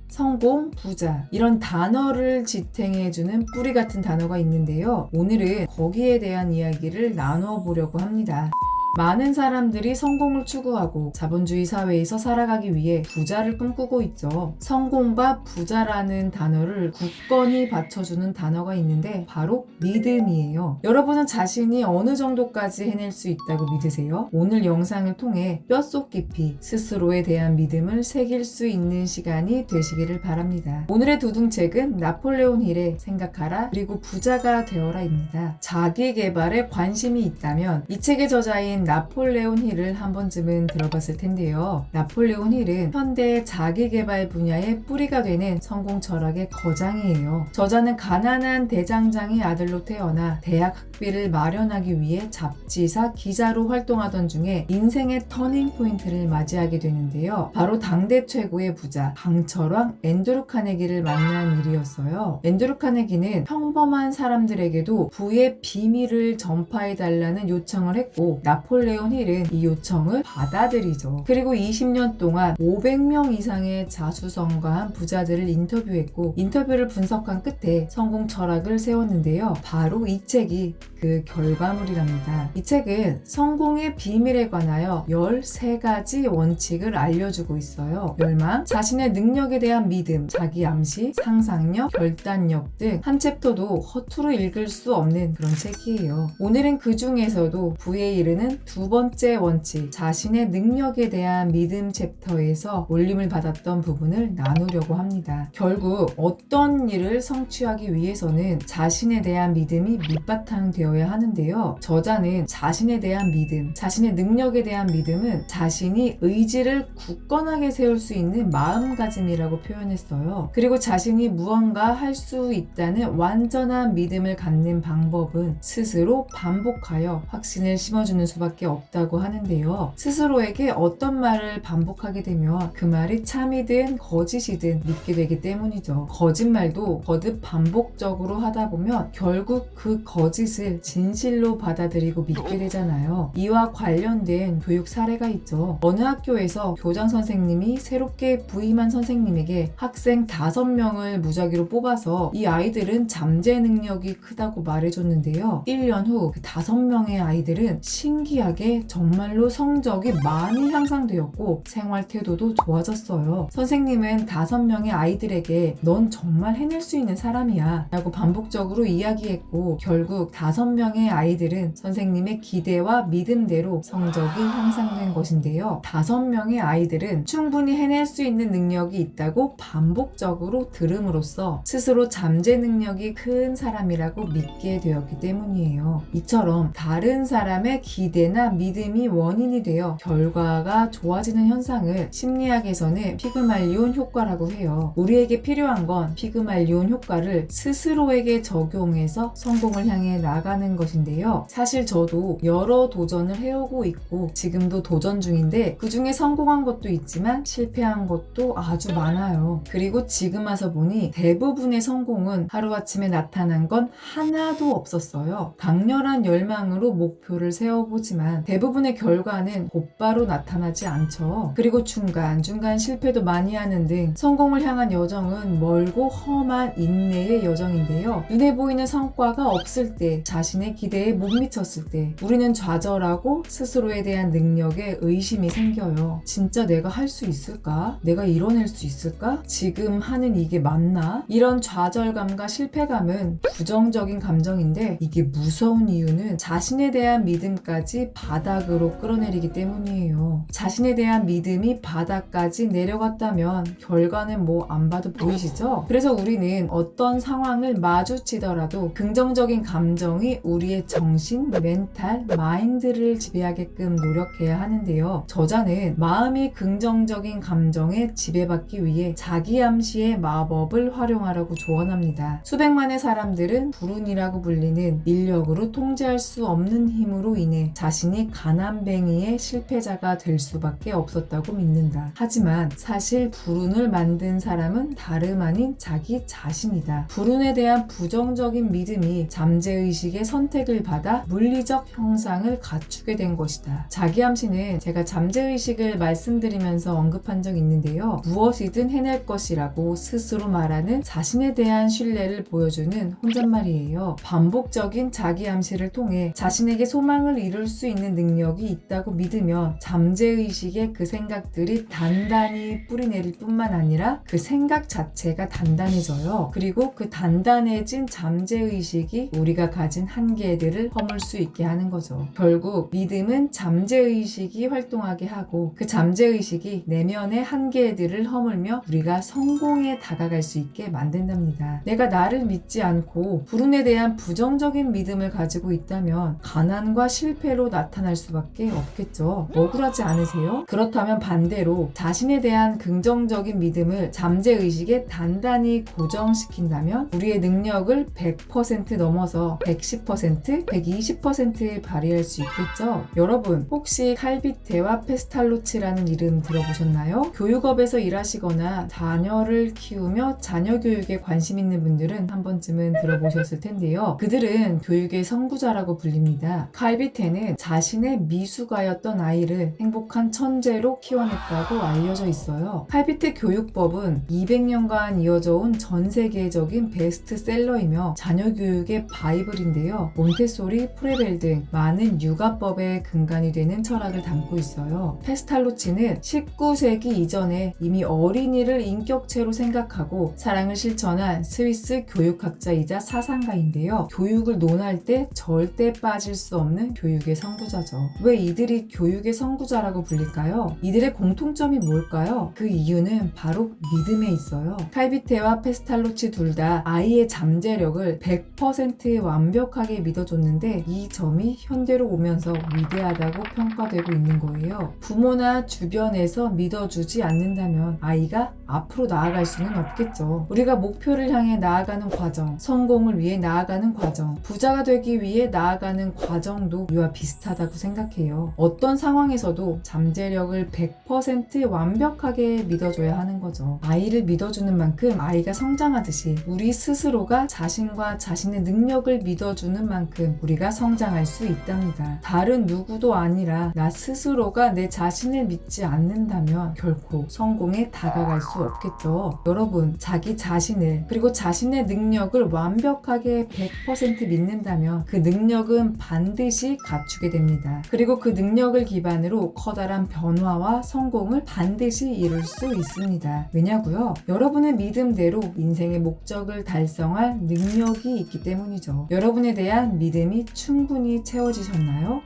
성공, 부자 이런 단어를 지탱해주는 뿌리 같은 단어가 있는데요. 오늘은 거기에 대한 이야기를 나눠 보려고 합니다. 많은 사람들이 성공을 추구하고 자본주의 사회에서 살아가기 위해 부자를 꿈꾸고 있죠. 성공과 부자라는 단어를 굳건히 받쳐주는 단어가 있는데 바로 믿음이에요. 여러분은 자신이 어느 정도까지 해낼 수 있다고 믿으세요? 오늘 영상을 통해 뼛속 깊이 스스로에 대한 믿음을 새길 수 있는 시간이 되시기를 바랍니다. 오늘의 두둥책은 나폴레온 힐의 생각하라 그리고 부자가 되어라입니다. 자기 개발에 관심이 있다면 이 책의 저자인 나폴레온 힐을 한 번쯤은 들어봤을 텐데요. 나폴레온 힐은 현대 자기개발 분야의 뿌리가 되는 성공 철학의 거장이에요. 저자는 가난한 대장장의 아들로 태어나 대학 학비를 마련하기 위해 잡지사 기자로 활동하던 중에 인생의 터닝 포인트를 맞이하게 되는데요. 바로 당대 최고의 부자 강철왕 앤드루 카네기를 만난 일이었어요. 앤드루 카네기는 평범한 사람들에게도 부의 비밀을 전파해달라는 요청을 했고 나폴레온 힐은 이 요청을 받아들이죠. 그리고 20년 동안 500명 이상의 자수성가한 부자들을 인터뷰했고 인터뷰를 분석한 끝에 성공 철학을 세웠는데요. 바로 이 책이 그 결과물이랍니다. 이 책은 성공의 비밀에 관하여 13가지 원칙을 알려주고 있어요. 멸망, 자신의 능력에 대한 믿음, 자기 암시, 상상력, 결단력 등 한 챕터도 허투루 읽을 수 없는 그런 책이에요. 오늘은 그 중에서도 부에 이르는 두 번째 원칙, 자신의 능력에 대한 믿음 챕터에서 올림을 받았던 부분을 나누려고 합니다. 결국 어떤 일을 성취하기 위해서는 자신에 대한 믿음이 밑바탕 되어야 하는데요. 저자는 자신에 대한 믿음, 자신의 능력에 대한 믿음은 자신이 의지를 굳건하게 세울 수 있는 마음가짐이라고 표현했어요. 그리고 자신이 무언가 할 수 있다는 완전한 믿음을 갖는 방법은 스스로 반복하여 확신을 심어주는 수밖에 없다고 하는데요. 스스로에게 어떤 말을 반복하게 되면 그 말이 참이든 거짓이든 믿게 되기 때문이죠. 거짓말도 거듭 반복적으로 하다 보면 결국 그 거짓을 진실로 받아들이고 믿게 되잖아요. 이와 관련된 교육 사례가 있죠. 어느 학교에서 교장 선생님이 새롭게 부임한 선생님에게 학생 5명을 무작위로 뽑아서 이 아이들은 잠재 능력이 크다고 말해줬는데요. 1년 후 그 5명의 아이들은 신기하게 정말로 성적이 많이 향상되었고 생활 태도도 좋아졌어요. 선생님은 5명의 아이들에게 넌 정말 해낼 수 있는 사람이야 라고 반복적으로 이야기했고 결국 5명의 아이들은 선생님의 기대와 믿음대로 성적이 향상된 것인데요. 5명의 아이들은 충분히 해낼 수 있는 능력이 있다고 반복적으로 들음으로써 스스로 잠재 능력이 큰 사람이라고 믿게 되었기 때문이에요. 이처럼 다른 사람의 기대나 믿음이 원인이 되어 결과가 좋아지는 현상을 심리학에서는 피그말리온 효과라고 해요. 우리에게 필요한 건 피그말리온 효과를 스스로에게 적용해서 성공을 향해 나가는 것인데요. 사실 저도 여러 도전을 해오고 있고 지금도 도전 중인데 그 중에 성공한 것도 있지만 실패한 것도 아주 많아요. 그리고 지금 와서 보니 대부분의 성공은 하루아침에 나타난 건 하나도 없었어요. 강렬한 열망으로 목표를 세워보지만 대부분의 결과는 곧바로 나타나지 않죠. 그리고 중간중간 실패도 많이 하는 등 성공을 향한 여정은 멀고 험한 인내의 여정인데요. 눈에 보이는 성과가 없을 때, 자신의 기대에 못 미쳤을 때 우리는 좌절하고 스스로에 대한 능력에 의심이 생겨요. 진짜 내가 할 수 있을까? 내가 이뤄낼 수 있을까? 지금 하는 이게 맞나? 이런 좌절감과 실패감은 부정적인 감정인데 이게 무서운 이유는 자신에 대한 믿음까지 바닥으로 끌어내리기 때문이에요. 자신에 대한 믿음이 바닥까지 내려갔다면 결과는 뭐 안 봐도 보이시죠? 그래서 우리는 어떤 상황을 마주치더라도 긍정적인 감정이 우리의 정신, 멘탈, 마인드를 지배하게끔 노력해야 하는데요. 저자는 마음이 긍정적인 감정에 지배받기 위해 자기 암시의 마법을 활용하라고 조언합니다. 수백만의 사람들은 불운이라고 불리는 인력으로 통제할 수 없는 힘으로 인해 자신 자신이 가난뱅이의 실패자가 될 수밖에 없었다고 믿는다. 하지만 사실 불운을 만든 사람은 다름 아닌 자기 자신이다. 불운에 대한 부정적인 믿음이 잠재의식의 선택을 받아 물리적 형상을 갖추게 된 것이다. 자기암시는 제가 잠재의식을 말씀드리면서 언급한 적이 있는데요. 무엇이든 해낼 것이라고 스스로 말하는 자신에 대한 신뢰를 보여주는 혼잣말이에요. 반복적인 자기암시를 통해 자신에게 소망을 이룰 수 있는 능력이 있다고 믿으면 잠재의식의 그 생각들이 단단히 뿌리내릴 뿐만 아니라 그 생각 자체가 단단해져요. 그리고 그 단단해진 잠재의식이 우리가 가진 한계들을 허물 수 있게 하는 거죠. 결국 믿음은 잠재의식이 활동하게 하고 그 잠재의식이 내면의 한계들을 허물며 우리가 성공에 다가갈 수 있게 만든답니다. 내가 나를 믿지 않고 불운에 대한 부정적인 믿음을 가지고 있다면 가난과 실패로 나타날 수밖에 없겠죠. 억울하지 않으세요? 그렇다면 반대로 자신에 대한 긍정적인 믿음을 잠재의식에 단단히 고정시킨다면 우리의 능력을 100% 넘어서 110%, 120%에 발휘할 수 있겠죠. 여러분 혹시 칼비테와 페스탈로치라는 이름 들어보셨나요? 교육업에서 일하시거나 자녀를 키우며 자녀 교육에 관심 있는 분들은 한 번쯤은 들어보셨을 텐데요. 그들은 교육의 선구자라고 불립니다. 칼비테는 자신의 미숙아였던 아이를 행복한 천재로 키워냈다고 알려져 있어요. 칼비테 교육법은 200년간 이어져 온 전 세계적인 베스트셀러이며 자녀 교육의 바이블인데요. 몬테소리, 프레벨 등 많은 육아법의 근간이 되는 철학을 담고 있어요. 페스탈로치는 19세기 이전에 이미 어린이를 인격체로 생각하고 사랑을 실천한 스위스 교육학자이자 사상가인데요. 교육을 논할 때 절대 빠질 수 없는 교육의 선구자죠. 왜 이들이 교육의 선구자라고 불릴까요? 이들의 공통점이 뭘까요? 그 이유는 바로 믿음에 있어요. 칼비테와 페스탈로치 둘 다 아이의 잠재력을 100% 완벽하게 믿어줬는데 이 점이 현대로 오면서 위대하다고 평가되고 있는 거예요. 부모나 주변에서 믿어주지 않는다면 아이가 앞으로 나아갈 수는 없겠죠. 우리가 목표를 향해 나아가는 과정, 성공을 위해 나아가는 과정, 부자가 되기 위해 나아가는 과정도 이와 비슷하다고 생각해요. 어떤 상황에서도 잠재력을 100% 완벽하게 믿어줘야 하는 거죠. 아이를 믿어주는 만큼 아이가 성장하듯이 우리 스스로가 자신과 자신의 능력을 믿어주는 만큼 우리가 성장할 수 있답니다. 다른 누구도 아니라 나 스스로가 내 자신을 믿지 않는다면 결코 성공에 다가갈 수 없겠죠. 여러분, 자기 자신을 그리고 자신의 능력을 완벽하게 100% 믿는다면 그 능력은 반드시 갖추게 됩니다. 그리고 그 능력을 기반으로 커다란 변화와 성공을 반드시 이룰 수 있습니다. 왜냐고요? 여러분의 믿음대로 인생의 목적을 달성할 능력이 있기 때문이죠. 여러분에 대한 믿음이 충분히 채워지셨나요?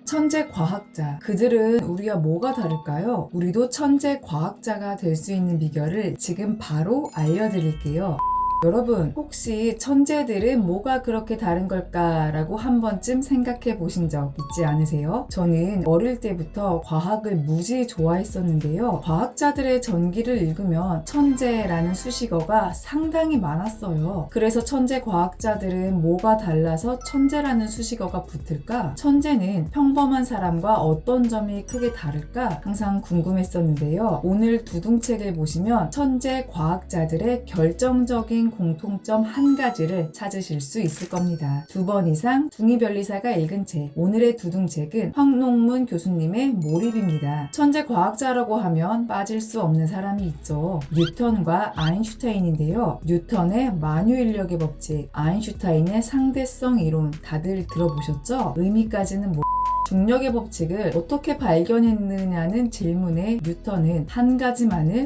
천재 과학자. 그들은 우리와 뭐가 다를까요? 우리도 천재 과학자가 될 수 있는 비결을 지금 바로 알려드릴게요. 여러분, 혹시 천재들은 뭐가 그렇게 다른 걸까라고 한 번쯤 생각해 보신 적 있지 않으세요? 저는 어릴 때부터 과학을 무지 좋아했었는데요. 과학자들의 전기를 읽으면 천재라는 수식어가 상당히 많았어요. 그래서 천재 과학자들은 뭐가 달라서 천재라는 수식어가 붙을까? 천재는 평범한 사람과 어떤 점이 크게 다를까? 항상 궁금했었는데요. 오늘 두둥책을 보시면 천재 과학자들의 결정적인 공통점 한 가지를 찾으실 수 있을 겁니다. 2번 이상 둥이별리사가 읽은 책, 오늘의 두둥책은 황농문 교수님의 몰입입니다. 천재 과학자라고 하면 빠질 수 없는 사람이 있죠. 뉴턴과 아인슈타인인데요. 뉴턴의 만유인력의 법칙, 아인슈타인의 상대성 이론 다들 들어보셨죠? 의미까지는 중력의 법칙을 어떻게 발견했느냐는 질문에 뉴턴은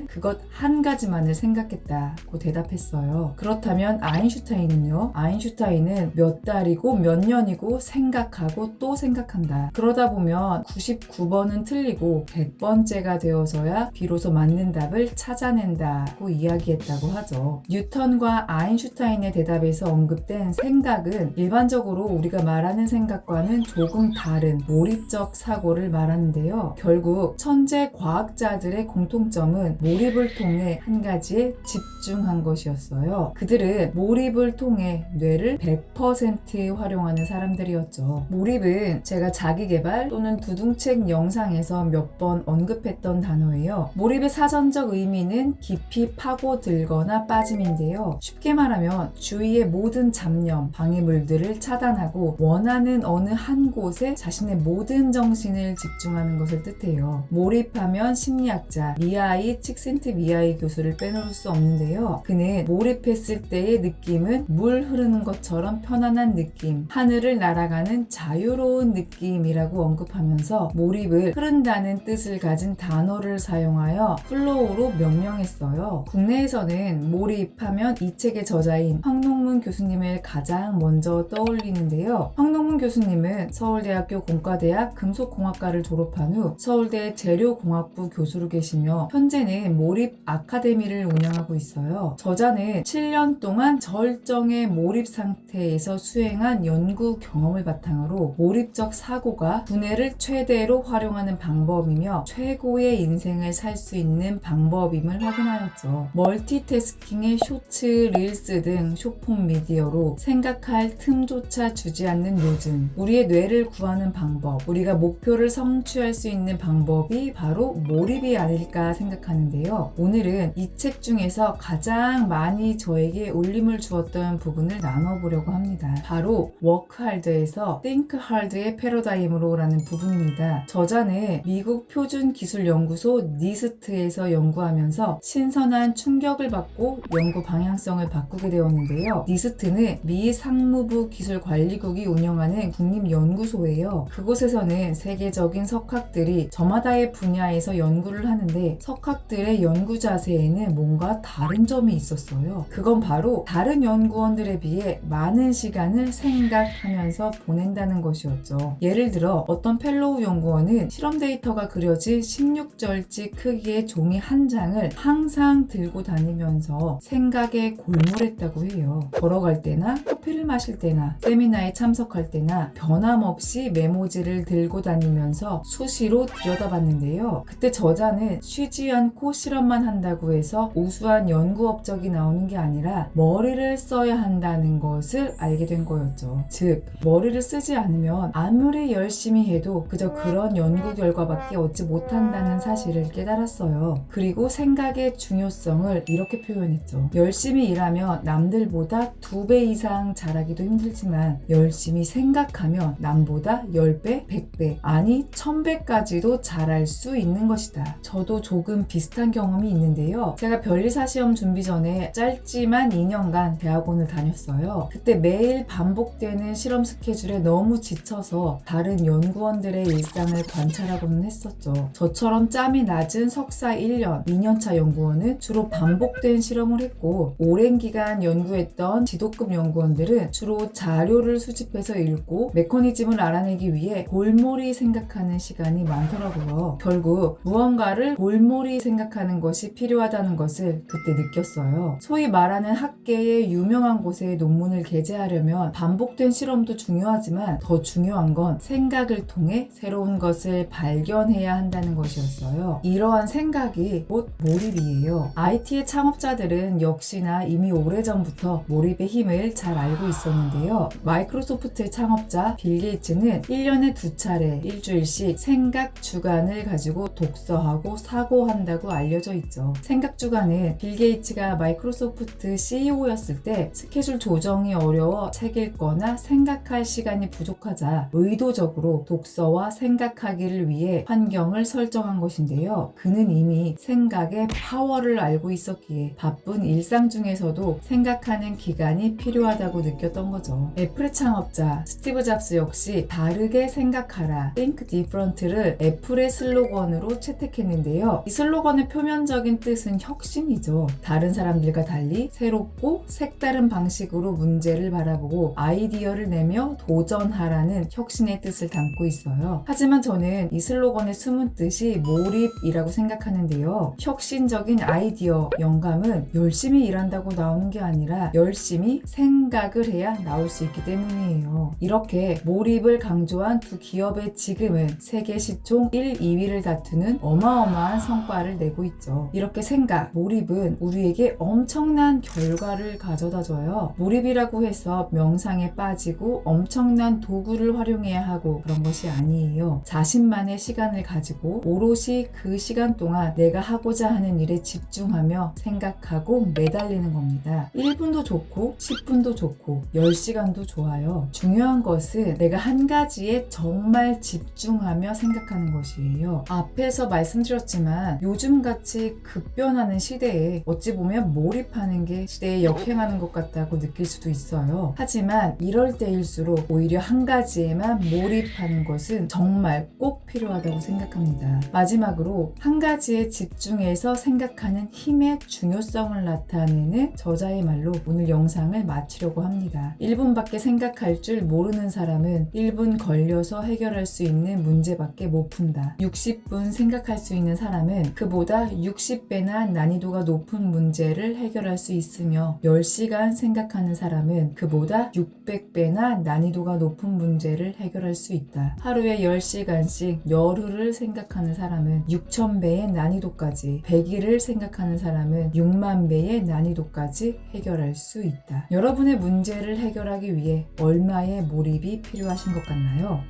그것 한 가지만을 생각했다고 대답했어요. 그렇다면 아인슈타인은요? 아인슈타인은 몇 달이고 몇 년이고 생각하고 또 생각한다. 그러다 보면 99번은 틀리고 100번째가 되어서야 비로소 맞는 답을 찾아낸다고 이야기했다고 하죠. 뉴턴과 아인슈타인의 대답에서 언급된 생각은 일반적으로 우리가 말하는 생각과는 조금 다른 몰입적 사고를 말하는데요. 결국 천재 과학자들의 공통점은 몰입을 통해 한 가지에 집중한 것이었어요. 그들은 몰입을 통해 뇌를 100% 활용하는 사람들이었죠. 몰입은 제가 자기계발 또는 두둥책 영상에서 몇 번 언급했던 단어예요. 몰입의 사전적 의미는 깊이 파고들거나 빠짐인데요. 쉽게 말하면 주위의 모든 잡념, 방해물들을 차단하고 원하는 어느 한 곳에 자신의 모든 정신을 집중하는 것을 뜻해요. 몰입하면 심리학자 미하이 칙센트미하이 교수를 빼놓을 수 없는데요. 그는 몰입했을 때의 느낌은 물 흐르는 것처럼 편안한 느낌, 하늘을 날아가는 자유로운 느낌이라고 언급하면서 몰입을 흐른다는 뜻을 가진 단어를 사용하여 플로우로 명명했어요. 국내에서는 몰입하면 이 책의 저자인 황농문 교수님을 가장 먼저 떠올리는데요. 황농문 교수님은 서울대학교 공과대학 금속공학과를 졸업한 후 서울대 재료공학부 교수로 계시며 현재는 몰입 아카데미를 운영하고 있어요. 저자는 7년 동안 절정의 몰입 상태에서 수행한 연구 경험을 바탕으로 몰입적 사고가 두뇌를 최대로 활용하는 방법이며 최고의 인생을 살 수 있는 방법임을 확인하였죠. 멀티태스킹의 쇼츠, 릴스 등 쇼폼 미디어로 생각할 틈조차 주지 않는 요즘, 우리의 뇌를 구하는 방법, 우리가 목표를 성취할 수 있는 방법이 바로 몰입이 아닐까 생각하는데요. 오늘은 이 책 중에서 가장 많이 저에게 울림을 주었던 부분을 나눠보려고 합니다. 바로 Work Hard에서 Think Hard의 패러다임으로 라는 부분입니다. 저자는 미국 표준기술연구소 니스트에서 연구하면서 신선한 충격을 받고 연구 방향성을 바꾸게 되었는데요. 니스트는 미 상무부 기술관리국이 운영하는 국립연구소예요. 그곳에서는 세계적인 석학들이 저마다의 분야에서 연구를 하는데 석학들의 연구 자세에는 뭔가 다른 점이 있었어요. 그건 바로 다른 연구원들에 비해 많은 시간을 생각하면서 보낸다는 것이었죠. 예를 들어 어떤 펠로우 연구원은 실험 데이터가 그려진 16절지 크기의 종이 한 장을 항상 들고 다니면서 생각에 골몰했다고 해요. 걸어갈 때나 커피를 마실 때나 세미나에 참석할 때나 변함없이 메모지를 들고 다니면서 수시로 들여다봤는데요. 그때 저자는 쉬지 않고 실험만 한다고 해서 우수한 연구 업적이 나오는 게 아니라 머리를 써야 한다는 것을 알게 된 거였죠. 즉, 머리를 쓰지 않으면 아무리 열심히 해도 그저 그런 연구 결과밖에 얻지 못한다는 사실을 깨달았어요. 그리고 생각의 중요성을 이렇게 표현했죠. 열심히 일하면 남들보다 2배 이상 잘하기도 힘들지만 열심히 생각하면 남보다 10배, 100배, 아니 1000배까지도 잘할 수 있는 것이다. 저도 조금 비슷한 경험이 있는데요. 제가 변리사 시험 준비 전에 짧지만 2년간 대학원을 다녔어요. 그때 매일 반복되는 실험 스케줄에 너무 지쳐서 다른 연구원들의 일상을 관찰하고는 했었죠. 저처럼 짬이 낮은 석사 1년, 2년차 연구원은 주로 반복된 실험을 했고 오랜 기간 연구했던 지도급 연구원들은 주로 자료를 수집해서 읽고 메커니즘을 알아내기 위해 골몰이 생각하는 시간이 많더라고요. 결국 무언가를 골몰이 생각하는 것이 필요하다는 것을 그때 느꼈어요. 소위 말하는 학계의 유명한 곳에 논문을 게재하려면 반복된 실험도 중요하지만 더 중요한 건 생각을 통해 새로운 것을 발견해야 한다는 것이었어요. 이러한 생각이 곧 몰입이에요. IT의 창업자들은 역시나 이미 오래전부터 몰입의 힘을 잘 알고 있었는데요. 마이크로소프트의 창업자 빌 게이츠는 1년에 2차례 일주일씩 생각 주간을 가지고 독서하고 사고한다고 알려져 있죠. 생각 주간은 빌 게이츠가 마이크로소프트 CEO였을 때 스케줄 조정이 어려워 책 읽거나 생각할 시간이 부족하자 의도적으로 독서와 생각하기를 위해 환경을 설정한 것인데요. 그는 이미 생각의 파워를 알고 있었기에 바쁜 일상 중에서도 생각하는 기간이 필요하다고 느꼈던 거죠. 애플의 창업자 스티브 잡스 역시 다르게 생각하라 Think Different를 애플의 슬로건으로 채택했는데요. 이 슬로건의 표면적인 뜻은 혁신이죠. 다른 사람들과 달리 새롭고 색다른 방식으로 문제를 바라보고 아이디어를 내며 도전하라는 혁신의 뜻을 담고 있어요. 하지만 저는 이 슬로건의 숨은 뜻이 몰입이라고 생각하는데요. 혁신적인 아이디어, 영감은 열심히 일한다고 나오는 게 아니라 열심히 생각을 해야 나올 수 있기 때문이에요. 이렇게 몰입을 강조한 이러한 두 기업의 지금은 세계 시총 1, 2위를 다투는 어마어마한 성과를 내고 있죠. 이렇게 생각, 몰입은 우리에게 엄청난 결과를 가져다줘요. 몰입이라고 해서 명상에 빠지고 엄청난 도구를 활용해야 하고 그런 것이 아니에요. 자신만의 시간을 가지고 오롯이 그 시간 동안 내가 하고자 하는 일에 집중하며 생각하고 매달리는 겁니다. 1분도 좋고 10분도 좋고 10시간도 좋아요. 중요한 것은 내가 한 가지에 정말 집중하며 생각하는 것이에요. 앞에서 말씀드렸지만 요즘같이 급변하는 시대에 어찌 보면 몰입하는 게 시대에 역행하는 것 같다고 느낄 수도 있어요. 하지만 이럴 때일수록 오히려 한 가지에만 몰입하는 것은 정말 꼭 필요하다고 생각합니다. 마지막으로 한 가지에 집중해서 생각하는 힘의 중요성을 나타내는 저자의 말로 오늘 영상을 마치려고 합니다. 1분밖에 생각할 줄 모르는 사람은 1분 걸려서 해결할 수 있는 문제밖에 못 푼다. 60분 생각할 수 있는 사람은 그보다 60배나 난이도가 높은 문제를 해결할 수 있으며 10시간 생각하는 사람은 그보다 600배나 난이도가 높은 문제를 해결할 수 있다. 하루에 10시간씩 열흘을 생각하는 사람은 6000배의 난이도까지, 100일을 생각하는 사람은 6만 배의 난이도까지 해결할 수 있다. 여러분의 문제를 해결하기 위해 얼마의 몰입이 필요하신 것 같나요?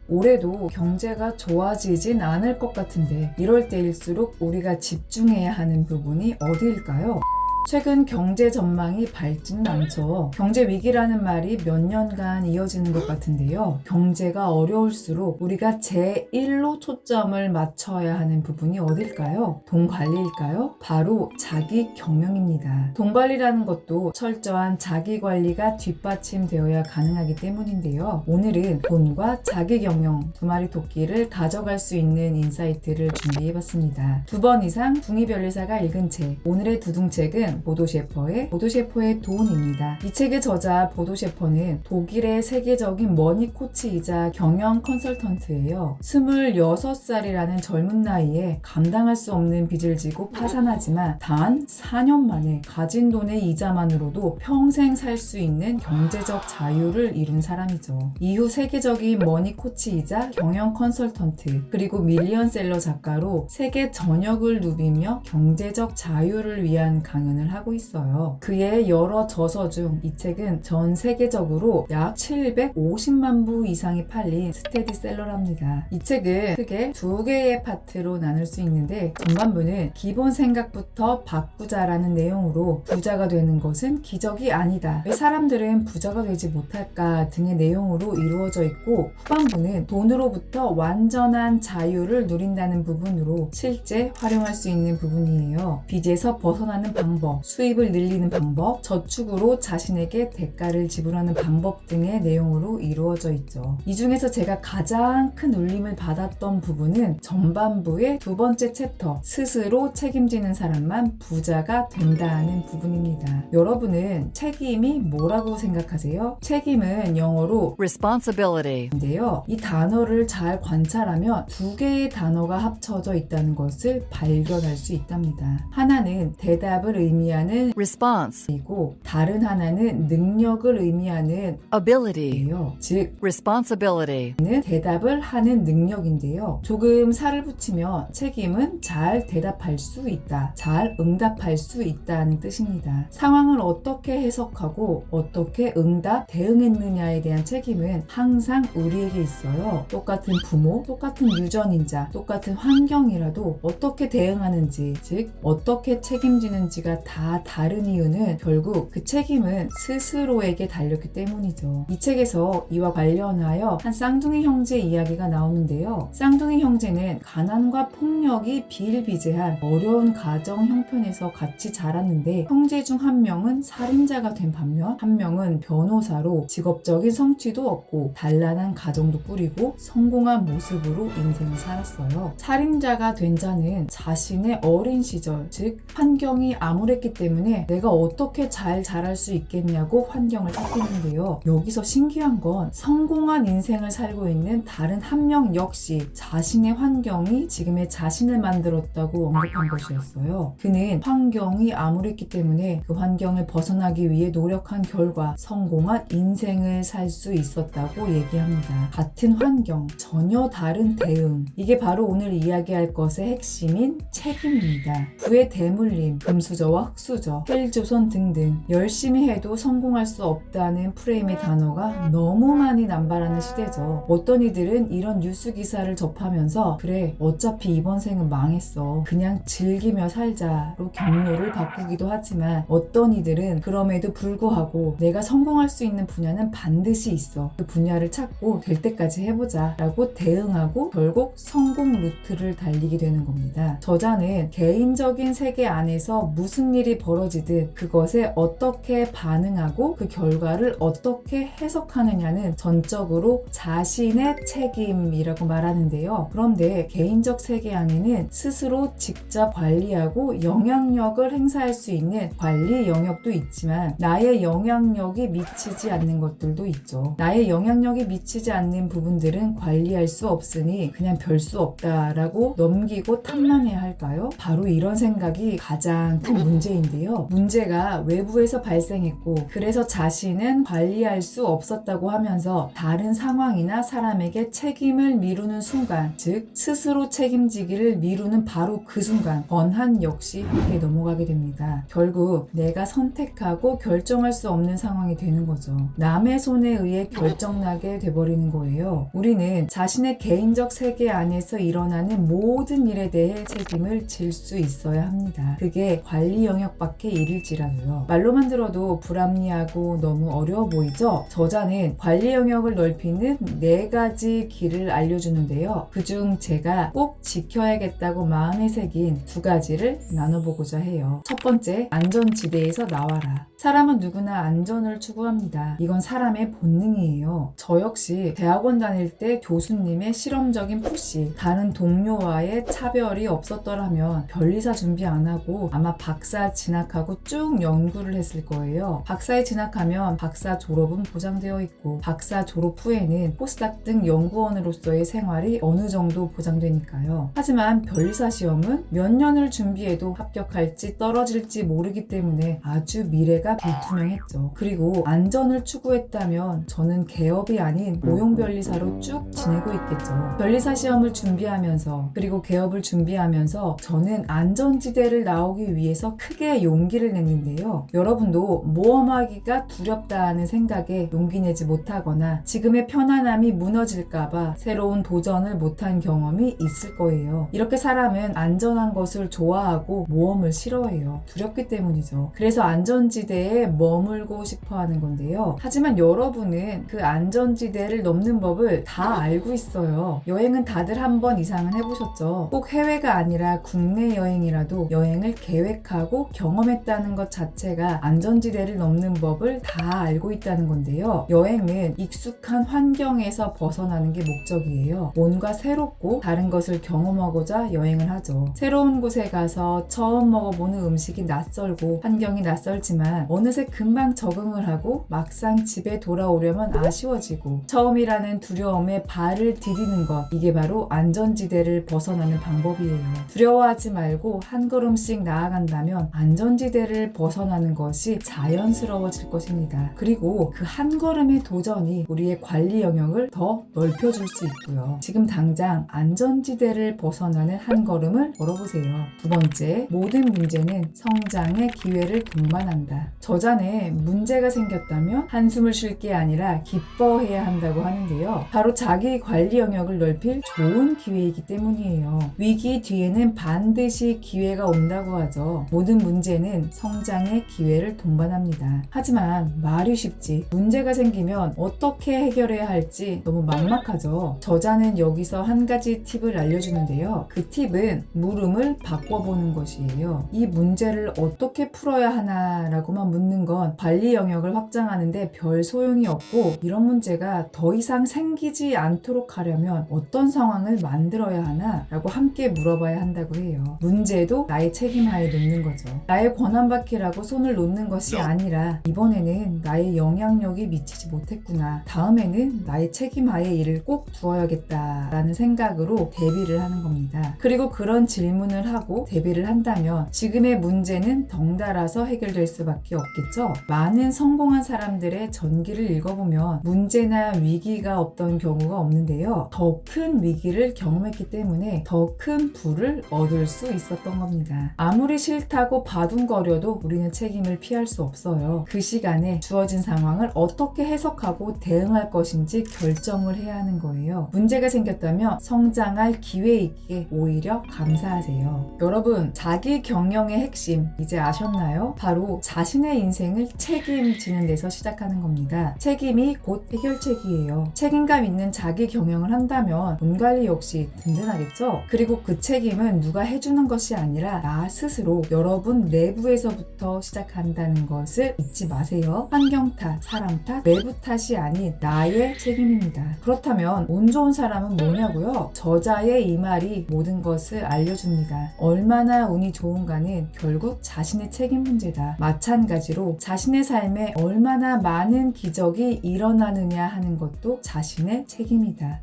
올해도 경제가 좋아지진 않을 것 같은데 이럴 때일수록 우리가 집중해야 하는 부분이 어디일까요? 최근 경제 전망이 밝지는 않죠. 경제 위기라는 말이 몇 년간 이어지는 것 같은데요. 경제가 어려울수록 우리가 제1로 초점을 맞춰야 하는 부분이 어딜까요? 돈 관리일까요? 바로 자기 경영입니다. 돈 관리라는 것도 철저한 자기 관리가 뒷받침되어야 가능하기 때문인데요. 오늘은 돈과 자기 경영 두 마리 토끼를 가져갈 수 있는 인사이트를 준비해봤습니다. 2번 이상 둥이별리사가 읽은 책, 오늘의 두둥책은 보도 셰퍼의 돈입니다. 이 책의 저자 보도 셰퍼는 독일의 세계적인 머니 코치이자 경영 컨설턴트예요. 26살이라는 젊은 나이에 감당할 수 없는 빚을 지고 파산하지만 단 4년 만에 가진 돈의 이자만으로도 평생 살 수 있는 경제적 자유를 이룬 사람이죠. 이후 세계적인 머니 코치이자 경영 컨설턴트 그리고 밀리언셀러 작가로 세계 전역을 누비며 경제적 자유를 위한 강연을 하고 있어요. 그의 여러 저서 중 이 책은 전 세계적으로 약 750만 부 이상이 팔린 스테디셀러랍니다. 이 책은 크게 두 개의 파트로 나눌 수 있는데 전반부는 기본 생각부터 바꾸자라는 내용으로 부자가 되는 것은 기적이 아니다. 왜 사람들은 부자가 되지 못할까 등의 내용으로 이루어져 있고 후반부는 돈으로부터 완전한 자유를 누린다는 부분으로 실제 활용할 수 있는 부분이에요. 빚에서 벗어나는 방법, 수입을 늘리는 방법, 저축으로 자신에게 대가를 지불하는 방법 등의 내용으로 이루어져 있죠. 이 중에서 제가 가장 큰 울림을 받았던 부분은 전반부의 2번째 챕터, 스스로 책임지는 사람만 부자가 된다는 부분입니다. 여러분은 책임이 뭐라고 생각하세요? 책임은 영어로 responsibility인데요. 이 단어를 잘 관찰하면 두 개의 단어가 합쳐져 있다는 것을 발견할 수 있답니다. 하나는 대답을 의미하는 response이고 다른 하나는 능력을 의미하는 ability예요. 즉 responsibility는 대답을 하는 능력인데요. 조금 살을 붙이면 책임은 잘 대답할 수 있다, 잘 응답할 수 있다는 뜻입니다. 상황을 어떻게 해석하고 어떻게 응답, 대응했느냐에 대한 책임은 항상 우리에게 있어요. 똑같은 부모, 똑같은 유전인자, 똑같은 환경이라도 어떻게 대응하는지, 즉 어떻게 책임지는지가 다 다른 이유는 결국 그 책임은 스스로에게 달렸기 때문이죠. 이 책에서 이와 관련하여 한 쌍둥이 형제 이야기가 나오는데요. 쌍둥이 형제는 가난과 폭력이 비일비재한 어려운 가정 형편에서 같이 자랐는데 형제 중 한 명은 살인자가 된 반면 한 명은 변호사로 직업적인 성취도 얻고 단란한 가정도 꾸리고 성공한 모습으로 인생을 살았어요. 살인자가 된 자는 자신의 어린 시절, 즉 환경이 아무랬 암울했기 때문에 내가 어떻게 잘 자랄 수 있겠냐고 환경을 탓했는데요. 여기서 신기한 건 성공한 인생을 살고 있는 다른 한 명 역시 자신의 환경이 지금의 자신을 만들었다고 언급한 것이었어요. 그는 환경이 암울했기 때문에 그 환경을 벗어나기 위해 노력한 결과 성공한 인생을 살 수 있었다고 얘기합니다. 같은 환경, 전혀 다른 대응. 이게 바로 오늘 이야기할 것의 핵심인 책임입니다. 부의 대물림, 금수저와 흑수저, 헬조선 등등 열심히 해도 성공할 수 없다는 프레임의 단어가 너무 많이 남발하는 시대죠. 어떤 이들은 이런 뉴스 기사를 접하면서 그래 어차피 이번 생은 망했어 그냥 즐기며 살자로 경로를 바꾸기도 하지만 어떤 이들은 그럼에도 불구하고 내가 성공할 수 있는 분야는 반드시 있어 그 분야를 찾고 될 때까지 해보자 라고 대응하고 결국 성공 루트를 달리게 되는 겁니다. 저자는 개인적인 세계 안에서 무슨 일이 벌어지든 그것에 어떻게 반응하고 그 결과를 어떻게 해석하느냐는 전적으로 자신의 책임이라고 말하는데요. 그런데 개인적 세계 안에는 스스로 직접 관리하고 영향력을 행사할 수 있는 관리 영역도 있지만 나의 영향력이 미치지 않는 것들도 있죠. 나의 영향력이 미치지 않는 부분들은 관리할 수 없으니 그냥 별 수 없다라고 넘기고 탐만해야 할까요? 바로 이런 생각이 가장 큰 문제인데요. 문제가 외부에서 발생했고 그래서 자신은 관리할 수 없었다고 하면서 다른 상황이나 사람에게 책임을 미루는 순간, 즉 스스로 책임지기를 미루는 바로 그 순간 번한 역시 함께 넘어가게 됩니다. 결국 내가 선택하고 결정할 수 없는 상황이 되는 거죠. 남의 손에 의해 결정나게 돼버리는 거예요. 우리는 자신의 개인적 세계 안에서 일어나는 모든 일에 대해 책임을 질 수 있어야 합니다. 그게 관리 영역밖에 일일지라도요. 말로만 들어도 불합리하고 너무 어려워 보이죠? 저자는 관리 영역을 넓히는 4가지 길을 알려주는데요. 그중 제가 꼭 지켜야겠다고 마음에 새긴 2가지를 나눠보고자 해요. 첫 번째, 안전지대에서 나와라. 사람은 누구나 안전을 추구합니다. 이건 사람의 본능이에요. 저 역시 대학원 다닐 때 교수님의 실험적인 푸시, 다른 동료와의 차별이 없었더라면 변리사 준비 안 하고 아마 박사 진학하고 쭉 연구를 했을 거예요. 박사에 진학하면 박사 졸업은 보장되어 있고 박사 졸업 후에는 포스닥 등 연구원으로서의 생활이 어느 정도 보장되니까요. 하지만 변리사 시험은 몇 년을 준비해도 합격할지 떨어질지 모르기 때문에 아주 미래가 불투명했죠. 그리고 안전을 추구했다면 저는 개업이 아닌 고용 변리사로 쭉 지내고 있겠죠. 변리사 시험을 준비하면서 그리고 개업을 준비하면서 저는 안전지대를 나오기 위해서 크게 용기를 냈는데요. 여러분도 모험하기가 두렵다는 생각에 용기 내지 못하거나 지금의 편안함이 무너질까봐 새로운 도전을 못한 경험이 있을 거예요. 이렇게 사람은 안전한 것을 좋아하고 모험을 싫어해요. 두렵기 때문이죠. 그래서 안전지대에 머물고 싶어 하는 건데요. 하지만 여러분은 그 안전지대를 넘는 법을 다 알고 있어요. 여행은 다들 한 번 이상은 해보셨죠. 꼭 해외가 아니라 국내 여행이라도 여행을 계획하고 경험했다는 것 자체가 안전지대를 넘는 법을 다 알고 있다는 건데요. 여행은 익숙한 환경에서 벗어나는 게 목적이에요. 뭔가 새롭고 다른 것을 경험하고자 여행을 하죠. 새로운 곳에 가서 처음 먹어보는 음식이 낯설고 환경이 낯설지만 어느새 금방 적응을 하고 막상 집에 돌아오려면 아쉬워지고 처음이라는 두려움에 발을 디디는 것, 이게 바로 안전지대를 벗어나는 방법이에요. 두려워하지 말고 한 걸음씩 나아간다면 안전지대를 벗어나는 것이 자연스러워질 것입니다. 그리고 그 한 걸음의 도전이 우리의 관리 영역을 더 넓혀줄 수 있고요. 지금 당장 안전지대를 벗어나는 한 걸음을 걸어보세요. 2번째, 모든 문제는 성장의 기회를 동반한다. 저자는 문제가 생겼다면 한숨을 쉴 게 아니라 기뻐해야 한다고 하는데요. 바로 자기 관리 영역을 넓힐 좋은 기회이기 때문이에요. 위기 뒤에는 반드시 기회가 온다고 하죠. 모든 문제는 성장의 기회를 동반합니다. 하지만 말이 쉽지 문제가 생기면 어떻게 해결해야 할지 너무 막막하죠. 저자는 여기서 한 가지 팁을 알려주는데요. 그 팁은 물음을 바꿔보는 것이에요. 이 문제를 어떻게 풀어야 하나라고만 묻는 건 관리 영역을 확장하는데 별 소용이 없고 이런 문제가 더 이상 생기지 않도록 하려면 어떤 상황을 만들어야 하나? 라고 함께 물어봐야 한다고 해요. 문제도 나의 책임하에 놓는 거죠. 나의 권한받기라고 손을 놓는 것이 아니라 이번에는 나의 영향력이 미치지 못했구나. 다음에는 나의 책임하에 일을 꼭 두어야겠다라는 생각으로 대비를 하는 겁니다. 그리고 그런 질문을 하고 대비를 한다면 지금의 문제는 덩달아서 해결될 수밖에 없겠죠. 많은 성공한 사람들의 전기를 읽어보면 문제나 위기가 없던 경우가 없는데요. 더 큰 위기를 경험했기 때문에 더 큰 부를 얻을 수 있었던 겁니다. 아무리 싫다고 바둥거려도 우리는 책임을 피할 수 없어요. 그 시간에 주어진 상황을 어떻게 해석하고 대응할 것인지 결정을 해야 하는 거예요. 문제가 생겼다면 성장할 기회이기에 오히려 감사하세요. 여러분, 자기 경영의 핵심 이제 아셨나요? 바로 자신의 인생을 책임지는 데서 시작하는 겁니다. 책임이 곧 해결책이에요. 책임감 있는 자기 경영을 한다면 돈 관리 역시 든든하겠죠? 그리고 그 책임은 누가 해주는 것이 아니라 나 스스로 여러분 내부에서부터 시작한다는 것을 잊지 마세요. 환경 탓, 사람 탓, 외부 탓이 아닌 나의 책임입니다. 그렇다면 운 좋은 사람은 뭐냐고요? 저자의 이 말이 모든 것을 알려줍니다. 얼마나 운이 좋은가는 결국 자신의 책임 문제다. 마찬가지로 자신의 삶에 얼마나 많은 기적이 일어나느냐 하는 것도 자신의 책임이다.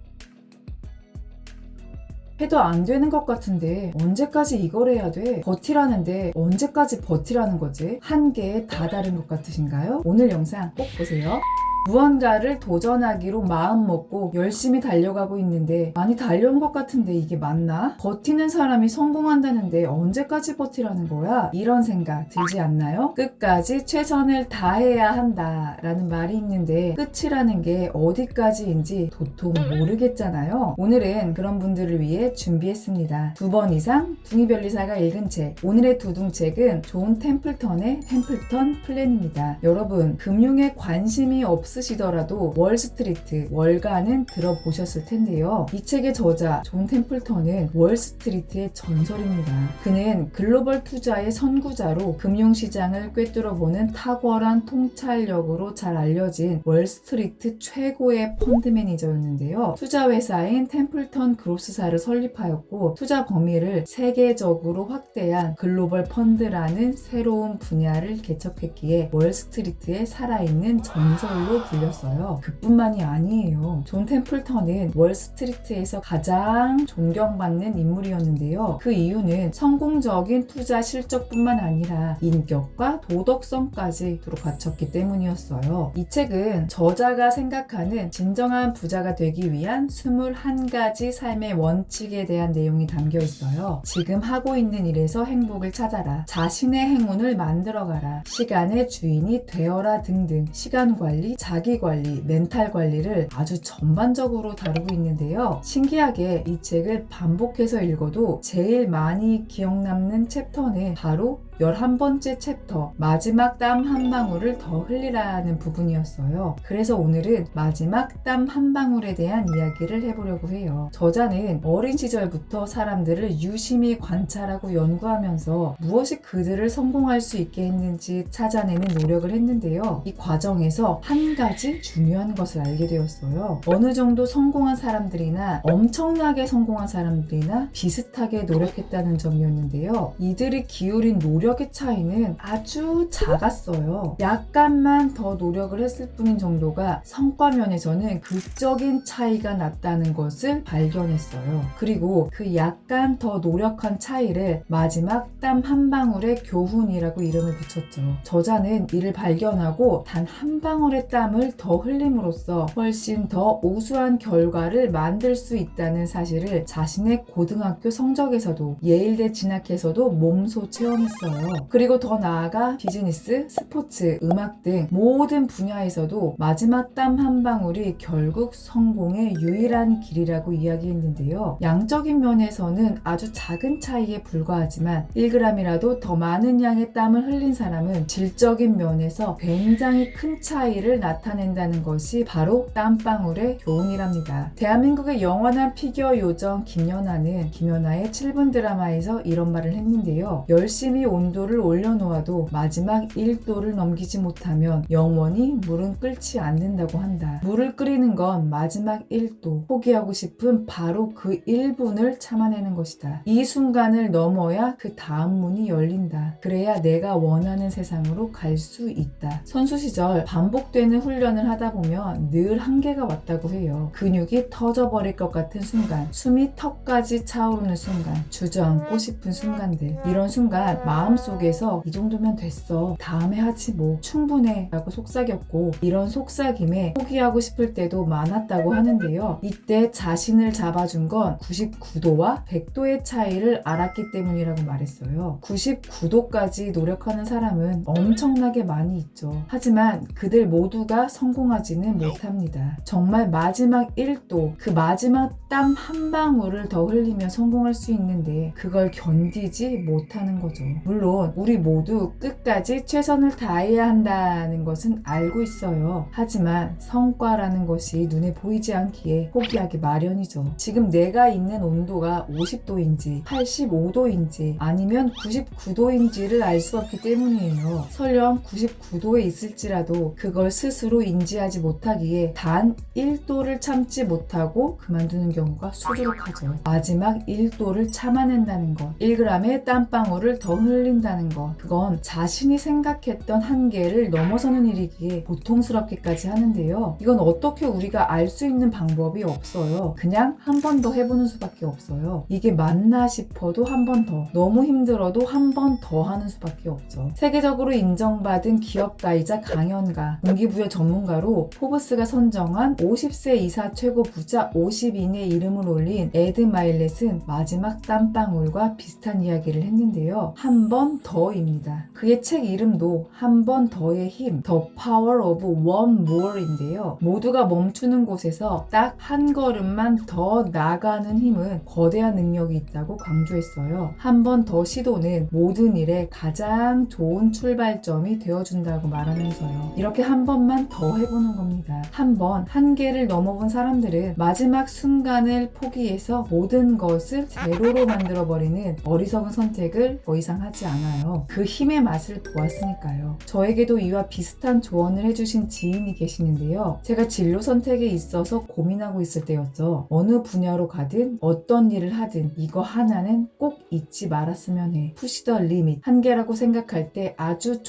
해도 안 되는 것 같은데 언제까지 이걸 해야 돼? 버티라는데 언제까지 버티라는 거지? 한계에 다다른 것 같으신가요? 오늘 영상 꼭 보세요. 무언가를 도전하기로 마음먹고 열심히 달려가고 있는데 많이 달려온 것 같은데 이게 맞나? 버티는 사람이 성공한다는데 언제까지 버티라는 거야? 이런 생각 들지 않나요? 끝까지 최선을 다해야 한다라는 말이 있는데 끝이라는 게 어디까지인지 도통 모르겠잖아요. 오늘은 그런 분들을 위해 준비했습니다. 2번 이상 둥이별리사가 읽은 책. 오늘의 두둥책은 존 템플턴의 템플턴 플랜입니다. 여러분, 금융에 관심이 없으시더라도 월스트리트, 월가는 들어보셨을 텐데요. 이 책의 저자 존 템플턴은 월스트리트의 전설입니다. 그는 글로벌 투자의 선구자로 금융시장을 꿰뚫어보는 탁월한 통찰력으로 잘 알려진 월스트리트 최고의 펀드 매니저였는데요. 투자회사인 템플턴 그로스사를 설립하였고 투자 범위를 세계적으로 확대한 글로벌 펀드라는 새로운 분야를 개척했기에 월스트리트의 살아있는 전설로 불렸어요. 그뿐만이 아니에요. 존 템플턴은 월스트리트에서 가장 존경받는 인물이었는데요. 그 이유는 성공적인 투자 실적뿐만 아니라 인격과 도덕성까지 두루 갖췄기 때문이었어요. 이 책은 저자가 생각하는 진정한 부자가 되기 위한 21가지 삶의 원칙에 대한 내용이 담겨 있어요. 지금 하고 있는 일에서 행복을 찾아라. 자신의 행운을 만들어가라. 시간의 주인이 되어라 등등 시간 관리, 자기 관리, 멘탈 관리를 아주 전반적으로 다루고 있는데요. 신기하게 이 책을 반복해서 읽어도 제일 많이 기억 남는 챕터는 바로 11번째 챕터 마지막 땀 한 방울을 더 흘리라는 부분이었어요. 그래서 오늘은 마지막 땀 한 방울에 대한 이야기를 해보려고 해요. 저자는 어린 시절부터 사람들을 유심히 관찰하고 연구하면서 무엇이 그들을 성공할 수 있게 했는지 찾아내는 노력을 했는데요. 이 과정에서 한 가지 중요한 것을 알게 되었어요. 어느 정도 성공한 사람들이나 엄청나게 성공한 사람들이나 비슷하게 노력했다는 점이었는데요. 이들이 기울인 노력의 차이는 아주 작았어요. 약간만 더 노력을 했을 뿐인 정도가 성과면에서는 극적인 차이가 났다는 것을 발견했어요. 그리고 그 약간 더 노력한 차이를 마지막 땀 한 방울의 교훈이라고 이름을 붙였죠. 저자는 이를 발견하고 단 한 방울의 땀을 더 흘림으로써 훨씬 더 우수한 결과를 만들 수 있다는 사실을 자신의 고등학교 성적에서도 예일대 진학해서도 몸소 체험했어요. 그리고 더 나아가 비즈니스, 스포츠, 음악 등 모든 분야에서도 마지막 땀 한 방울이 결국 성공의 유일한 길이라고 이야기했는데요. 양적인 면에서는 아주 작은 차이에 불과하지만 1g이라도 더 많은 양의 땀을 흘린 사람은 질적인 면에서 굉장히 큰 차이를 나타낸다는 것이 바로 땀방울의 교훈이랍니다. 대한민국의 영원한 피겨 요정 김연아는 김연아의 7분 드라마에서 이런 말을 했는데요. 열심히 온 온도를 올려놓아도 마지막 1도를 넘기지 못하면 영원히 물은 끓지 않는다고 한다. 물을 끓이는 건 마지막 1도, 포기하고 싶은 바로 그 1분을 참아내는 것이다. 이 순간을 넘어야 그 다음 문이 열린다. 그래야 내가 원하는 세상으로 갈 수 있다. 선수 시절 반복되는 훈련을 하다 보면 늘 한계가 왔다고 해요. 근육이 터져버릴 것 같은 순간, 숨이 턱까지 차오르는 순간, 주저앉고 싶은 순간들. 이런 순간 마음속에서 이 정도면 됐어, 다음에 하지 뭐, 충분해 라고 속삭였고, 이런 속삭임에 포기하고 싶을 때도 많았다고 하는데요. 이때 자신을 잡아준 건 99도와 100도의 차이를 알았기 때문이라고 말했어요. 99도까지 노력하는 사람은 엄청나게 많이 있죠. 하지만 그들 모두가 성공하지는 못합니다. 정말 마지막 1도, 그 마지막 땀 한 방울을 더 흘리며 성공할 수 있는데 그걸 견디지 못하는 거죠. 물론 우리 모두 끝까지 최선을 다해야 한다는 것은 알고 있어요. 하지만 성과라는 것이 눈에 보이지 않기에 포기하기 마련이죠. 지금 내가 있는 온도가 50도인지 85도인지 아니면 99도인지를 알 수 없기 때문이에요. 설령 99도에 있을지라도 그걸 스스로 인지하지 못하기에 단 1도를 참지 못하고 그만두는 경우가 수두룩하죠. 마지막 1도를 참아낸다는 것, 1g의 땀방울을 더 흘린다는 것, 그건 자신이 생각했던 한계를 넘어서는 일이기에 고통스럽기까지 하는데요. 이건 어떻게 우리가 알 수 있는 방법이 없어요. 그냥 한 번 더 해보는 수밖에 없어요. 이게 맞나 싶어도 한 번 더, 너무 힘들어도 한 번 더 하는 수밖에 없죠. 세계적으로 인정받은 기업가이자 강연가, 동기부여 전문가로 포브스가 선정한 50세 이사 최고 부자 50인의 이름을 올린 에드 마일렛은 마지막 땀방울과 비슷한 이야기를 했는데요. 한 번 더입니다. 그의 책 이름도 한 번 더의 힘, The Power of One More인데요. 모두가 멈추는 곳에서 딱 한 걸음만 더 나가는 힘은 거대한 능력이 있다고 강조했어요. 한 번 더 시도는 모든 일에 가장 좋은 출발점이 되어준다고 말하면서요. 이렇게 한 번만 더 해보는 겁니다. 한 번 한계를 넘어본 사람들은 마지막 순간을 포기해서 모든 것을 제로로 만들어버리는 어리석은 선택을 더 이상 하지 않아요. 그 힘의 맛을 보았으니까요. 저에게도 이와 비슷한 조언을 해주신 지인이 계시는데요. 제가 진로 선택에 있어서 고민하고 있을 때였죠. 어느 분야로 가든 어떤 일을 하든 이거 하나는 꼭 잊지 말았으면 해. Push the limit. 한계라고 생각할 때 아주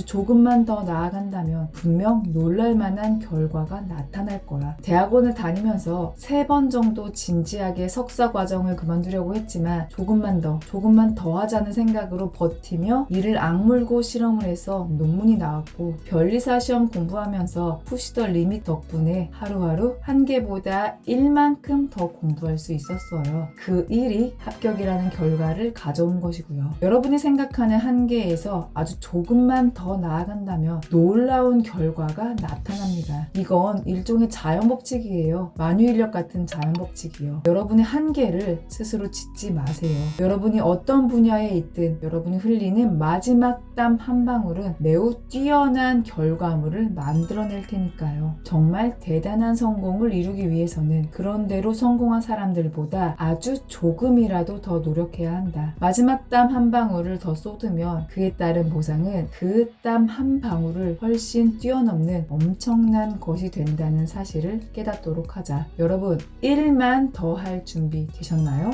조금만 더 나아간다면 분명 놀랄만한 결과가 나타날 거야. 대학원을 다니면서 3번 정도 진지하게 석사 과정을 그만두려고 했지만 조금만 더 하자는 생각으로 버티며 이를 악물고 실험을 해서 논문이 나왔고, 변리사 시험 공부하면서 Push the limit 덕분에 하루하루 한계보다 1만큼 더 공부할 수 있었어요. 그 일이 합격이라는 결과를 가져온 것이고요. 여러분이 생각하는 한계에서 아주 조금만 더 나아간다면 놀라운 결과가 나타납니다. 이건 일종의 자연법칙이에요. 만유인력 같은 자연법칙이요. 여러분의 한계를 스스로 짓지 마세요. 여러분이 어떤 분야에 있든 여러분이 흘리는 마지막 땀 한 방울은 매우 뛰어난 결과물을 만들어낼 테니까요. 정말 대단한 성공을 이루기 위해서는 그런대로 성공한 사람들보다 아주 조금이라도 더 노력해야 한다. 마지막 땀 한 방울을 더 쏟으면 그에 따른 보상은 그 땀 한 방울을 훨씬 뛰어넘는 엄청난 것이 된다는 사실을 깨닫도록 하자. 여러분, 1만 더 할 준비 되셨나요?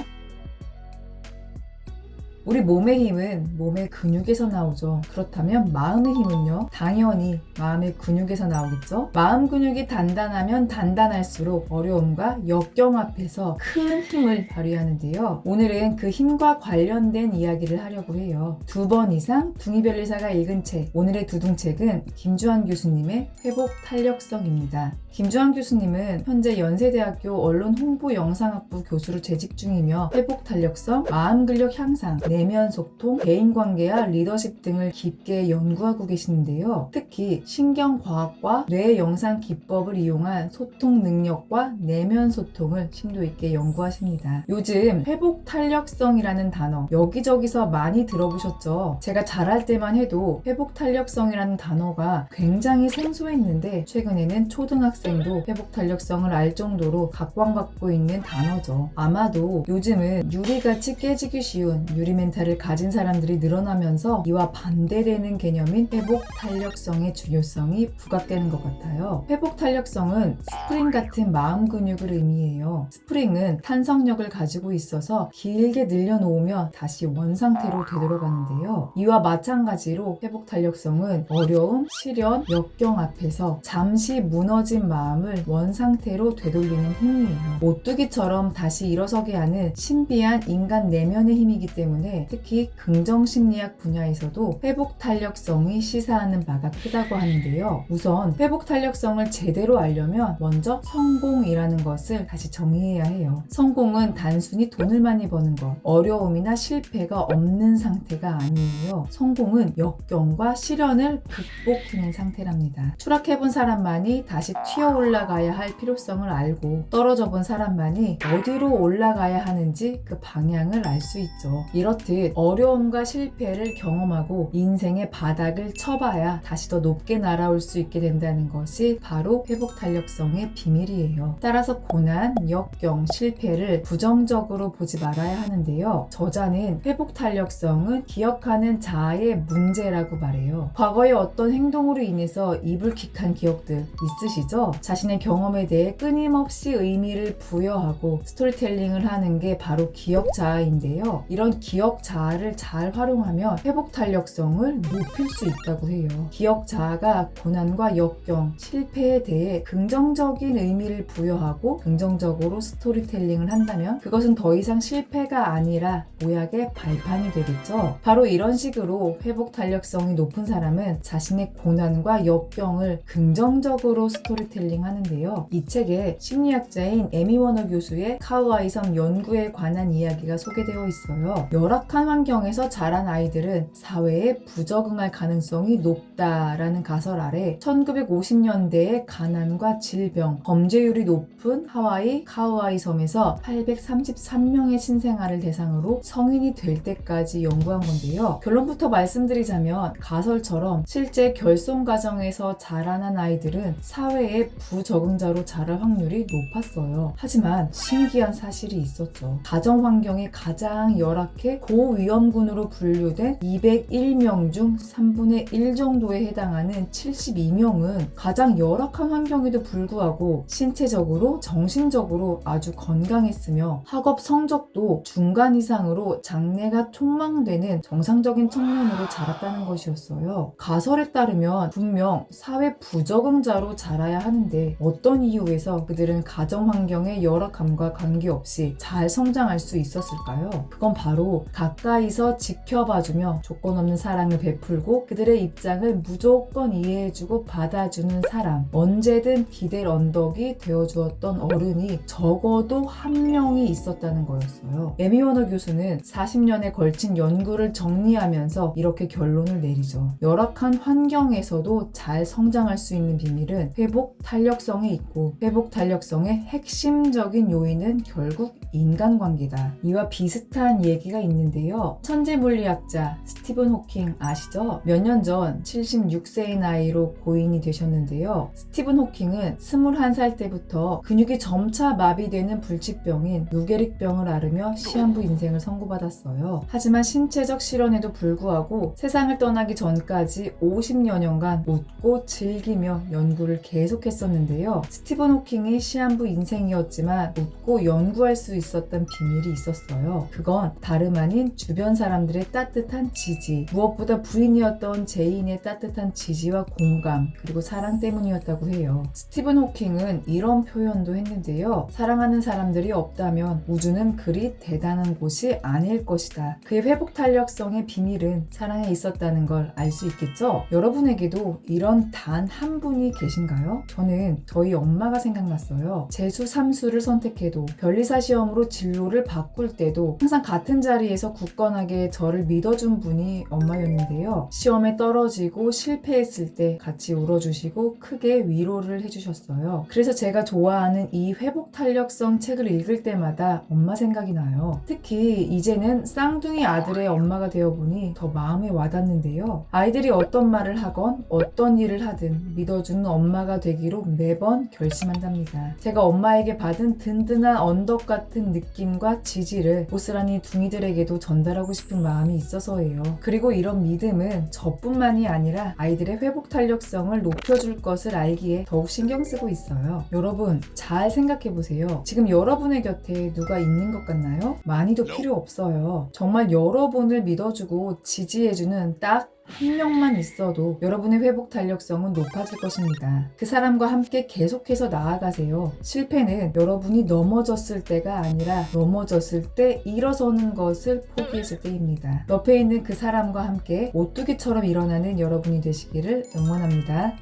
우리 몸의 힘은 몸의 근육에서 나오죠. 그렇다면 마음의 힘은요? 당연히 마음의 근육에서 나오겠죠? 마음 근육이 단단하면 단단할수록 어려움과 역경 앞에서 큰 힘을 발휘하는데요. 오늘은 그 힘과 관련된 이야기를 하려고 해요. 2번 이상 둥이별리사가 읽은 책, 오늘의 두둥책은 김주환 교수님의 회복 탄력성입니다. 김주환 교수님은 현재 연세대학교 언론홍보영상학부 교수로 재직 중이며 회복 탄력성, 마음 근력 향상, 내면 소통, 대인관계와 리더십 등을 깊게 연구하고 계시는데요. 특히 신경과학과 뇌영상 기법을 이용한 소통 능력과 내면 소통을 심도 있게 연구하십니다. 요즘 회복 탄력성이라는 단어 여기저기서 많이 들어보셨죠? 제가 잘할 때만 해도 회복 탄력성이라는 단어가 굉장히 생소했는데 최근에는 초등학생도 회복 탄력성을 알 정도로 각광받고 있는 단어죠. 아마도 요즘은 유리같이 깨지기 쉬운 유리맨 멘탈을 가진 사람들이 늘어나면서 이와 반대되는 개념인 회복 탄력성의 중요성이 부각되는 것 같아요. 회복 탄력성은 스프링 같은 마음 근육을 의미해요. 스프링은 탄성력을 가지고 있어서 길게 늘려놓으면 다시 원상태로 되돌아가는데요. 이와 마찬가지로 회복 탄력성은 어려움, 시련, 역경 앞에서 잠시 무너진 마음을 원상태로 되돌리는 힘이에요. 오뚜기처럼 다시 일어서게 하는 신비한 인간 내면의 힘이기 때문에 특히 긍정심리학 분야에서도 회복 탄력성이 시사하는 바가 크다고 하는데요. 우선 회복 탄력성을 제대로 알려면 먼저 성공이라는 것을 다시 정의해야 해요. 성공은 단순히 돈을 많이 버는 것, 어려움이나 실패가 없는 상태가 아니에요. 성공은 역경과 시련을 극복해낸 상태랍니다. 추락해본 사람만이 다시 튀어 올라가야 할 필요성을 알고 떨어져본 사람만이 어디로 올라가야 하는지 그 방향을 알 수 있죠. 이렇듯 어려움과 실패를 경험하고 인생의 바닥을 쳐봐야 다시 더 높게 날아올 수 있게 된다는 것이 바로 회복 탄력성의 비밀이에요. 따라서 고난, 역경, 실패를 부정적으로 보지 말아야 하는데요. 저자는 회복 탄력성은 기억하는 자아의 문제라고 말해요. 과거의 어떤 행동으로 인해서 이불킥한 기억들 있으시죠? 자신의 경험에 대해 끊임없이 의미를 부여하고 스토리텔링을 하는 게 바로 기억 자아인데요. 이런 기억 자아를 잘 활용하면 회복 탄력성을 높일 수 있다고 해요. 기억 자아가 고난과 역경, 실패에 대해 긍정적인 의미를 부여하고 긍정적으로 스토리텔링을 한다면 그것은 더 이상 실패가 아니라 모약의 발판이 되겠죠. 바로 이런 식으로 회복 탄력성이 높은 사람은 자신의 고난과 역경을 긍정적으로 스토리텔링 하는데요. 이 책에 심리학자인 에미 워너 교수의 카우아이 섬 연구에 관한 이야기가 소개되어 있어요. 열악한 환경에서 자란 아이들은 사회에 부적응할 가능성이 높다라는 가설 아래 1950년대에 가난과 질병, 범죄율이 높은 하와이 카우아이 섬에서 833명의 신생아를 대상으로 성인이 될 때까지 연구한 건데요. 결론부터 말씀드리자면 가설처럼 실제 결손 가정에서 자라난 아이들은 사회의 부적응자로 자랄 확률이 높았어요. 하지만 신기한 사실이 있었죠. 가정 환경이 가장 열악해 고위험군으로 분류된 201명 중 3분의 1 정도에 해당하는 72명은 가장 열악한 환경에도 불구하고 신체적으로 정신적으로 아주 건강했으며 학업 성적도 중간 이상으로 장래가 촉망되는 정상적인 청년으로 자랐다는 것이었어요. 가설에 따르면 분명 사회 부적응자로 자라야 하는데 어떤 이유에서 그들은 가정 환경의 열악함과 관계없이 잘 성장할 수 있었을까요? 그건 바로 가까이서 지켜봐주며 조건 없는 사랑을 베풀고 그들의 입장을 무조건 이해해주고 받아주는 사람, 언제든 기댈 언덕이 되어주었던 어른이 적어도 한 명이 있었다는 거였어요. 에미 워너 교수는 40년에 걸친 연구를 정리하면서 이렇게 결론을 내리죠. 열악한 환경에서도 잘 성장할 수 있는 비밀은 회복 탄력성에 있고 회복 탄력성의 핵심적인 요인은 결국 인간관계다. 이와 비슷한 얘기가 있는데요. 천재 물리학자 스티븐 호킹 아시죠? 몇 년 전 76세의 나이로 고인이 되셨는데요. 스티븐 호킹은 21살 때부터 근육이 점차 마비되는 불치병인 루게릭병을 앓으며 시한부 인생을 선고받았어요. 하지만 신체적 실현에도 불구하고 세상을 떠나기 전까지 50여 년간 웃고 즐기며 연구를 계속했었는데요. 스티븐 호킹의 시한부 인생이었지만 웃고 연구할 수 있었던 비밀이 있었어요. 그건 다름 아닌 주변 사람들의 따뜻한 지지, 무엇보다 부인이었던 제인의 따뜻한 지지와 공감, 그리고 사랑 때문이었다고 해요. 스티븐 호킹은 이런 표현도 했는데요. 사랑하는 사람들이 없다면 우주는 그리 대단한 곳이 아닐 것이다. 그의 회복 탄력성의 비밀은 사랑에 있었다는 걸 알 수 있겠죠? 여러분에게도 이런 단 한 분이 계신가요? 저는 저희 엄마가 생각났어요. 재수 3수를 선택해도 변리사 시험으로 진로를 바꿀 때도 항상 같은 자리에서 굳건하게 저를 믿어준 분이 엄마였는데요. 시험에 떨어지고 실패했을 때 같이 울어주시고 크게 위로를 해주셨어요. 그래서 제가 좋아하는 이 회복 탄력성 책을 읽을 때마다 엄마 생각이 나요. 특히 이제는 쌍둥이 아들의 엄마가 되어보니 더 마음에 와닿는데요. 아이들이 어떤 말을 하건 어떤 일을 하든 믿어주는 엄마가 되기로 매번 결심한답니다. 제가 엄마에게 받은 든든한 언덕 같은 같은 느낌과 지지를 고스란히 둥이들에게도 전달하고 싶은 마음이 있어서예요. 그리고 이런 믿음은 저뿐만이 아니라 아이들의 회복 탄력성을 높여줄 것을 알기에 더욱 신경 쓰고 있어요. 여러분, 잘 생각해보세요. 지금 여러분의 곁에 누가 있는 것 같나요? 많이도 필요 없어요. 정말 여러분을 믿어주고 지지해주는 딱 한 명만 있어도 여러분의 회복 탄력성은 높아질 것입니다. 그 사람과 함께 계속해서 나아가세요. 실패는 여러분이 넘어졌을 때가 아니라 넘어졌을 때 일어서는 것을 포기했을 때입니다. 옆에 있는 그 사람과 함께 오뚜기처럼 일어나는 여러분이 되시기를 응원합니다.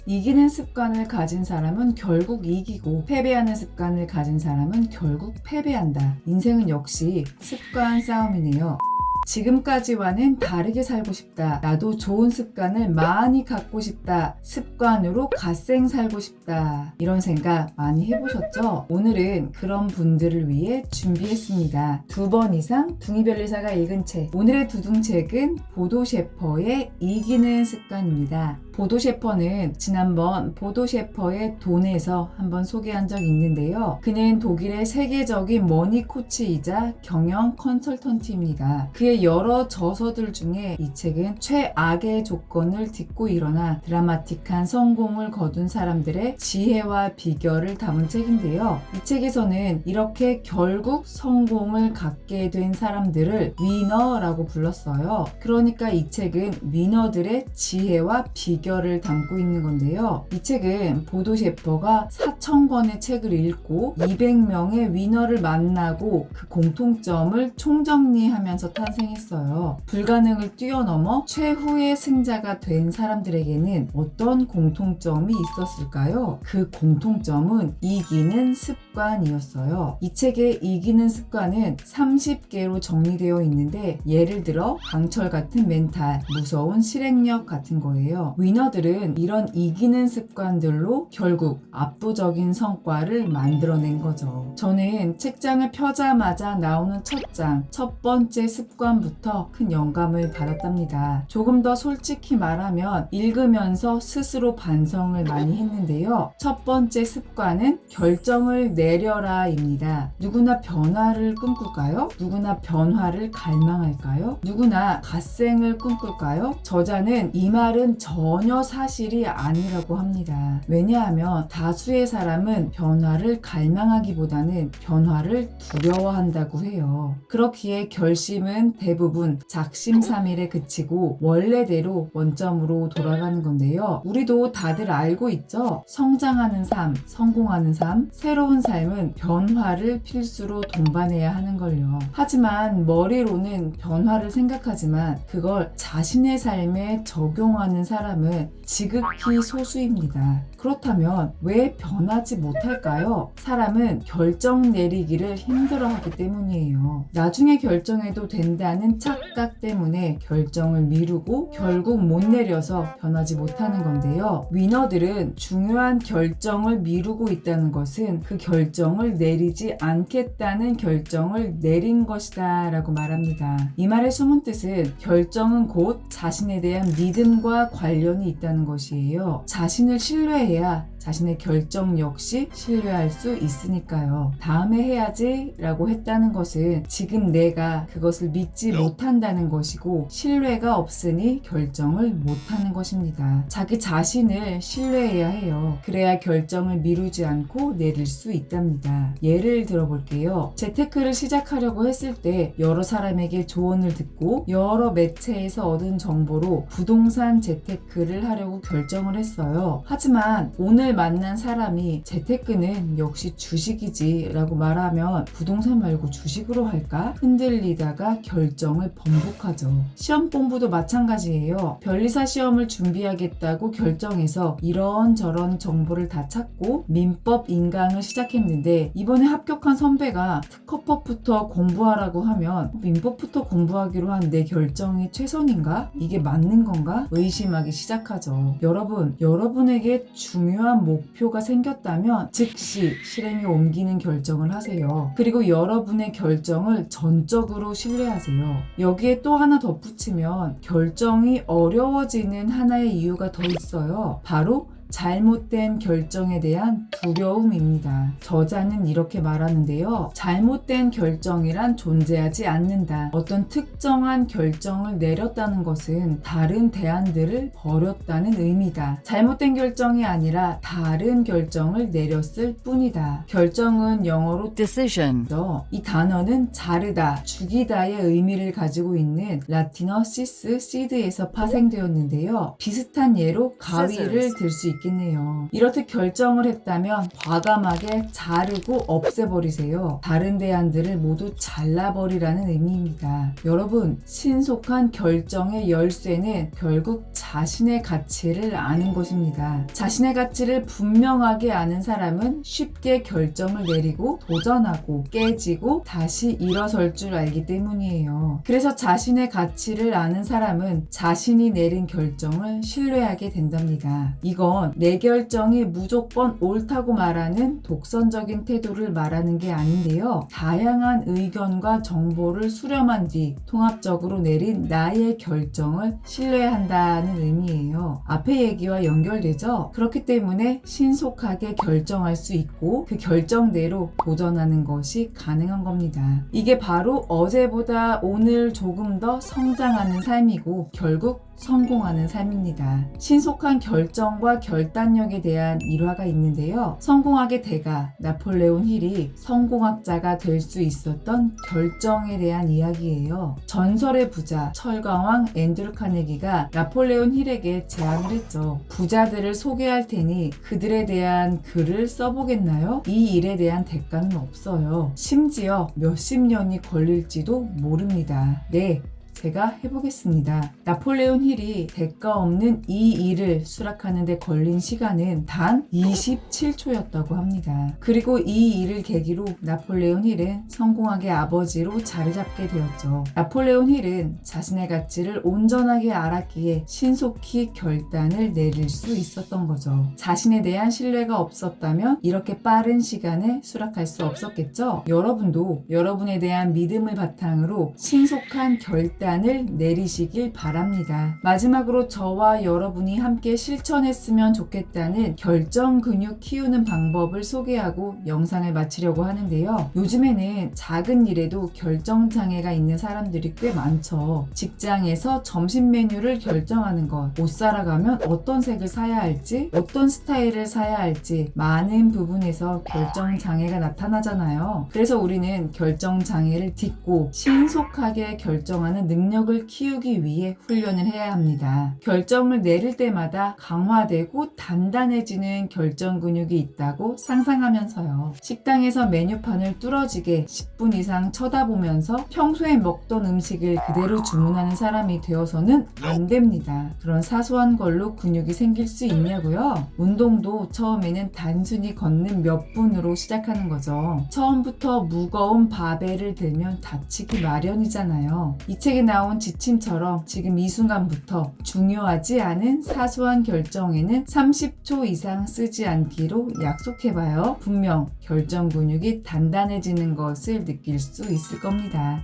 이기는 습관을 가진 사람은 결국 이기고 패배하는 습관을 가진 사람은 결국 패배한다. 인생은 역시 습관 싸움이네요. 지금까지와는 다르게 살고 싶다. 나도 좋은 습관을 많이 갖고 싶다. 습관으로 갓생 살고 싶다. 이런 생각 많이 해보셨죠? 오늘은 그런 분들을 위해 준비했습니다. 2번 이상 둥이별리사가 읽은 책. 오늘의 두둥책은 보도 셰퍼의 이기는 습관입니다. 보도 셰퍼는 지난번 보도 셰퍼의 돈에서 한번 소개한 적이 있는데요. 그는 독일의 세계적인 머니 코치이자 경영 컨설턴트입니다. 그의 여러 저서들 중에 이 책은 최악의 조건을 딛고 일어나 드라마틱한 성공을 거둔 사람들의 지혜와 비결을 담은 책인데요. 이 책에서는 이렇게 결국 성공을 갖게 된 사람들을 위너라고 불렀어요. 그러니까 이 책은 위너들의 지혜와 비결을 담고 있는 건데요. 이 책은 보도 셰퍼가 4,000권의 책을 읽고 200명의 위너를 만나고 그 공통점을 총정리하면서 탄생했어요. 불가능을 뛰어넘어 최후의 승자가 된 사람들에게는 어떤 공통점이 있었을까요? 그 공통점은 이기는 습관이었어요. 이 책의 이기는 습관은 30개로 정리되어 있는데 예를 들어 강철 같은 멘탈, 무서운 실행력 같은 거예요. 위너들은 이런 이기는 습관들로 결국 압도적인 성과를 만들어낸 거죠. 저는 책장을 펴자마자 나오는 첫 장, 첫 번째 습관부터 큰 영감을 받았답니다. 조금 더 솔직히 말하면 읽으면서 스스로 반성을 많이 했는데요. 첫 번째 습관은 결정을 내려라입니다. 누구나 변화를 꿈꿀까요? 누구나 변화를 갈망할까요? 누구나 갓생을 꿈꿀까요? 저자는 이 말은 전혀 사실이 아니라고 합니다. 왜냐하면 다수의 사람은 변화를 갈망하기보다는 변화를 두려워한다고 해요. 그렇기에 결심은 대부분 작심삼일에 그치고 원래대로 원점으로 돌아가는 건데요. 우리도 다들 알고 있죠? 성장하는 삶, 성공하는 삶, 새로운 삶은 변화를 필수로 동반해야 하는 걸요. 하지만 머리로는 변화를 생각하지만 그걸 자신의 삶에 적용하는 사람은 지극히 소수입니다. 그렇다면 왜 변하지 못할까요? 사람은 결정 내리기를 힘들어하기 때문이에요. 나중에 결정해도 된다는 착각 때문에 결정을 미루고 결국 못 내려서 변하지 못하는 건데요. 위너들은 중요한 결정을 미루고 있다는 것은 그 결정을 내리지 않겠다는 결정을 내린 것이다 라고 말합니다. 이 말의 숨은 뜻은 결정은 곧 자신에 대한 믿음과 관련이 있다는 것이에요. 자신을 신뢰해야 자신의 결정 역시 신뢰할 수 있으니까요. 다음에 해야지 라고 했다는 것은 지금 내가 그것을 믿지 못한다는 것이고 신뢰가 없으니 결정을 못하는 것입니다. 자기 자신을 신뢰해야 해요. 그래야 결정을 미루지 않고 내릴 수 있답니다. 예를 들어볼게요. 재테크를 시작하려고 했을 때 여러 사람에게 조언을 듣고 여러 매체에서 얻은 정보로 부동산 재테크를 하려고 결정을 했어요. 하지만 오늘 만난 사람이 재테크는 역시 주식이지 라고 말하면 부동산 말고 주식으로 할까? 흔들리다가 결정을 번복하죠. 시험 공부도 마찬가지예요. 변리사 시험을 준비하겠다고 결정해서 이런저런 정보를 다 찾고 민법 인강을 시작했는데 이번에 합격한 선배가 특허법부터 공부하라고 하면 민법부터 공부하기로 한 내 결정이 최선인가? 이게 맞는 건가? 의심하기 시작하죠. 여러분에게 중요한 목표가 생겼다면 즉시 실행에 옮기는 결정을 하세요. 그리고 여러분의 결정을 전적으로 신뢰하세요. 여기에 또 하나 덧붙이면 결정이 어려워지는 하나의 이유가 더 있어요. 바로 잘못된 결정에 대한 두려움입니다. 저자는 이렇게 말하는데요. 잘못된 결정이란 존재하지 않는다. 어떤 특정한 결정을 내렸다는 것은 다른 대안들을 버렸다는 의미다. 잘못된 결정이 아니라 다른 결정을 내렸을 뿐이다. 결정은 영어로 decision, 이 단어는 자르다, 죽이다의 의미를 가지고 있는 라틴어 시스, 시드에서 파생되었는데요. 비슷한 예로 가위를 들 수 있겠네요. 이렇듯 결정을 했다면 과감하게 자르고 없애버리세요. 다른 대안들을 모두 잘라버리라는 의미입니다. 여러분, 신속한 결정의 열쇠는 결국 자신의 가치를 아는 것입니다. 자신의 가치를 분명하게 아는 사람은 쉽게 결정을 내리고 도전하고 깨지고 다시 일어설 줄 알기 때문이에요. 그래서 자신의 가치를 아는 사람은 자신이 내린 결정을 신뢰하게 된답니다. 이건 내 결정이 무조건 옳다고 말하는 독선적인 태도를 말하는 게 아닌데요. 다양한 의견과 정보를 수렴한 뒤 통합적으로 내린 나의 결정을 신뢰한다는 의미예요. 앞의 얘기와 연결되죠? 그렇기 때문에 신속하게 결정할 수 있고 그 결정대로 도전하는 것이 가능한 겁니다. 이게 바로 어제보다 오늘 조금 더 성장하는 삶이고 결국 성공하는 삶입니다. 신속한 결정과 결단력에 대한 일화가 있는데요. 성공학의 대가 나폴레온 힐이 성공학자가 될 수 있었던 결정에 대한 이야기예요. 전설의 부자 철강왕 앤드류 카네기가 나폴레온 힐에게 제안을 했죠. 부자들을 소개할 테니 그들에 대한 글을 써보겠나요? 이 일에 대한 대가는 없어요. 심지어 몇십 년이 걸릴지도 모릅니다. 네, 제가 해보겠습니다. 나폴레온 힐이 대가 없는 이 일을 수락하는 데 걸린 시간은 단 27초였다고 합니다. 그리고 이 일을 계기로 나폴레온 힐은 성공학의 아버지로 자리 잡게 되었죠. 나폴레온 힐은 자신의 가치를 온전하게 알았기에 신속히 결단을 내릴 수 있었던 거죠. 자신에 대한 신뢰가 없었다면 이렇게 빠른 시간에 수락할 수 없었겠죠? 여러분도 여러분에 대한 믿음을 바탕으로 신속한 결단을 내리시길 바랍니다. 마지막으로 저와 여러분이 함께 실천했으면 좋겠다는 결정 근육 키우는 방법을 소개하고 영상을 마치려고 하는데요. 요즘에는 작은 일에도 결정 장애가 있는 사람들이 꽤 많죠. 직장에서 점심 메뉴를 결정하는 것, 옷 사러 가면 어떤 색을 사야 할지, 어떤 스타일을 사야 할지 많은 부분에서 결정 장애가 나타나잖아요. 그래서 우리는 결정 장애를 딛고 신속하게 결정하는 능력을 키우기 위해 훈련을 해야 합니다. 결정을 내릴 때마다 강화되고 단단해지는 결정 근육이 있다고 상상하면서요. 식당에서 메뉴판을 뚫어지게 10분 이상 쳐다보면서 평소에 먹던 음식을 그대로 주문하는 사람이 되어서는 안 됩니다. 그런 사소한 걸로 근육이 생길 수 있냐고요? 운동도 처음에는 단순히 걷는 몇 분으로 시작하는 거죠. 처음부터 무거운 바벨을 들면 다치기 마련이잖아요. 이 책에 나온 지침처럼 지금 이 순간부터 중요하지 않은 사소한 결정에는 30초 이상 쓰지 않기로 약속해봐요. 분명 결정 근육이 단단해지는 것을 느낄 수 있을 겁니다.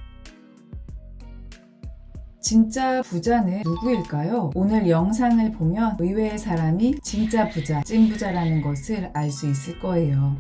진짜 부자는 누구일까요? 오늘 영상을 보면 의외의 사람이 진짜 부자, 찐 부자라는 것을 알 수 있을 거예요.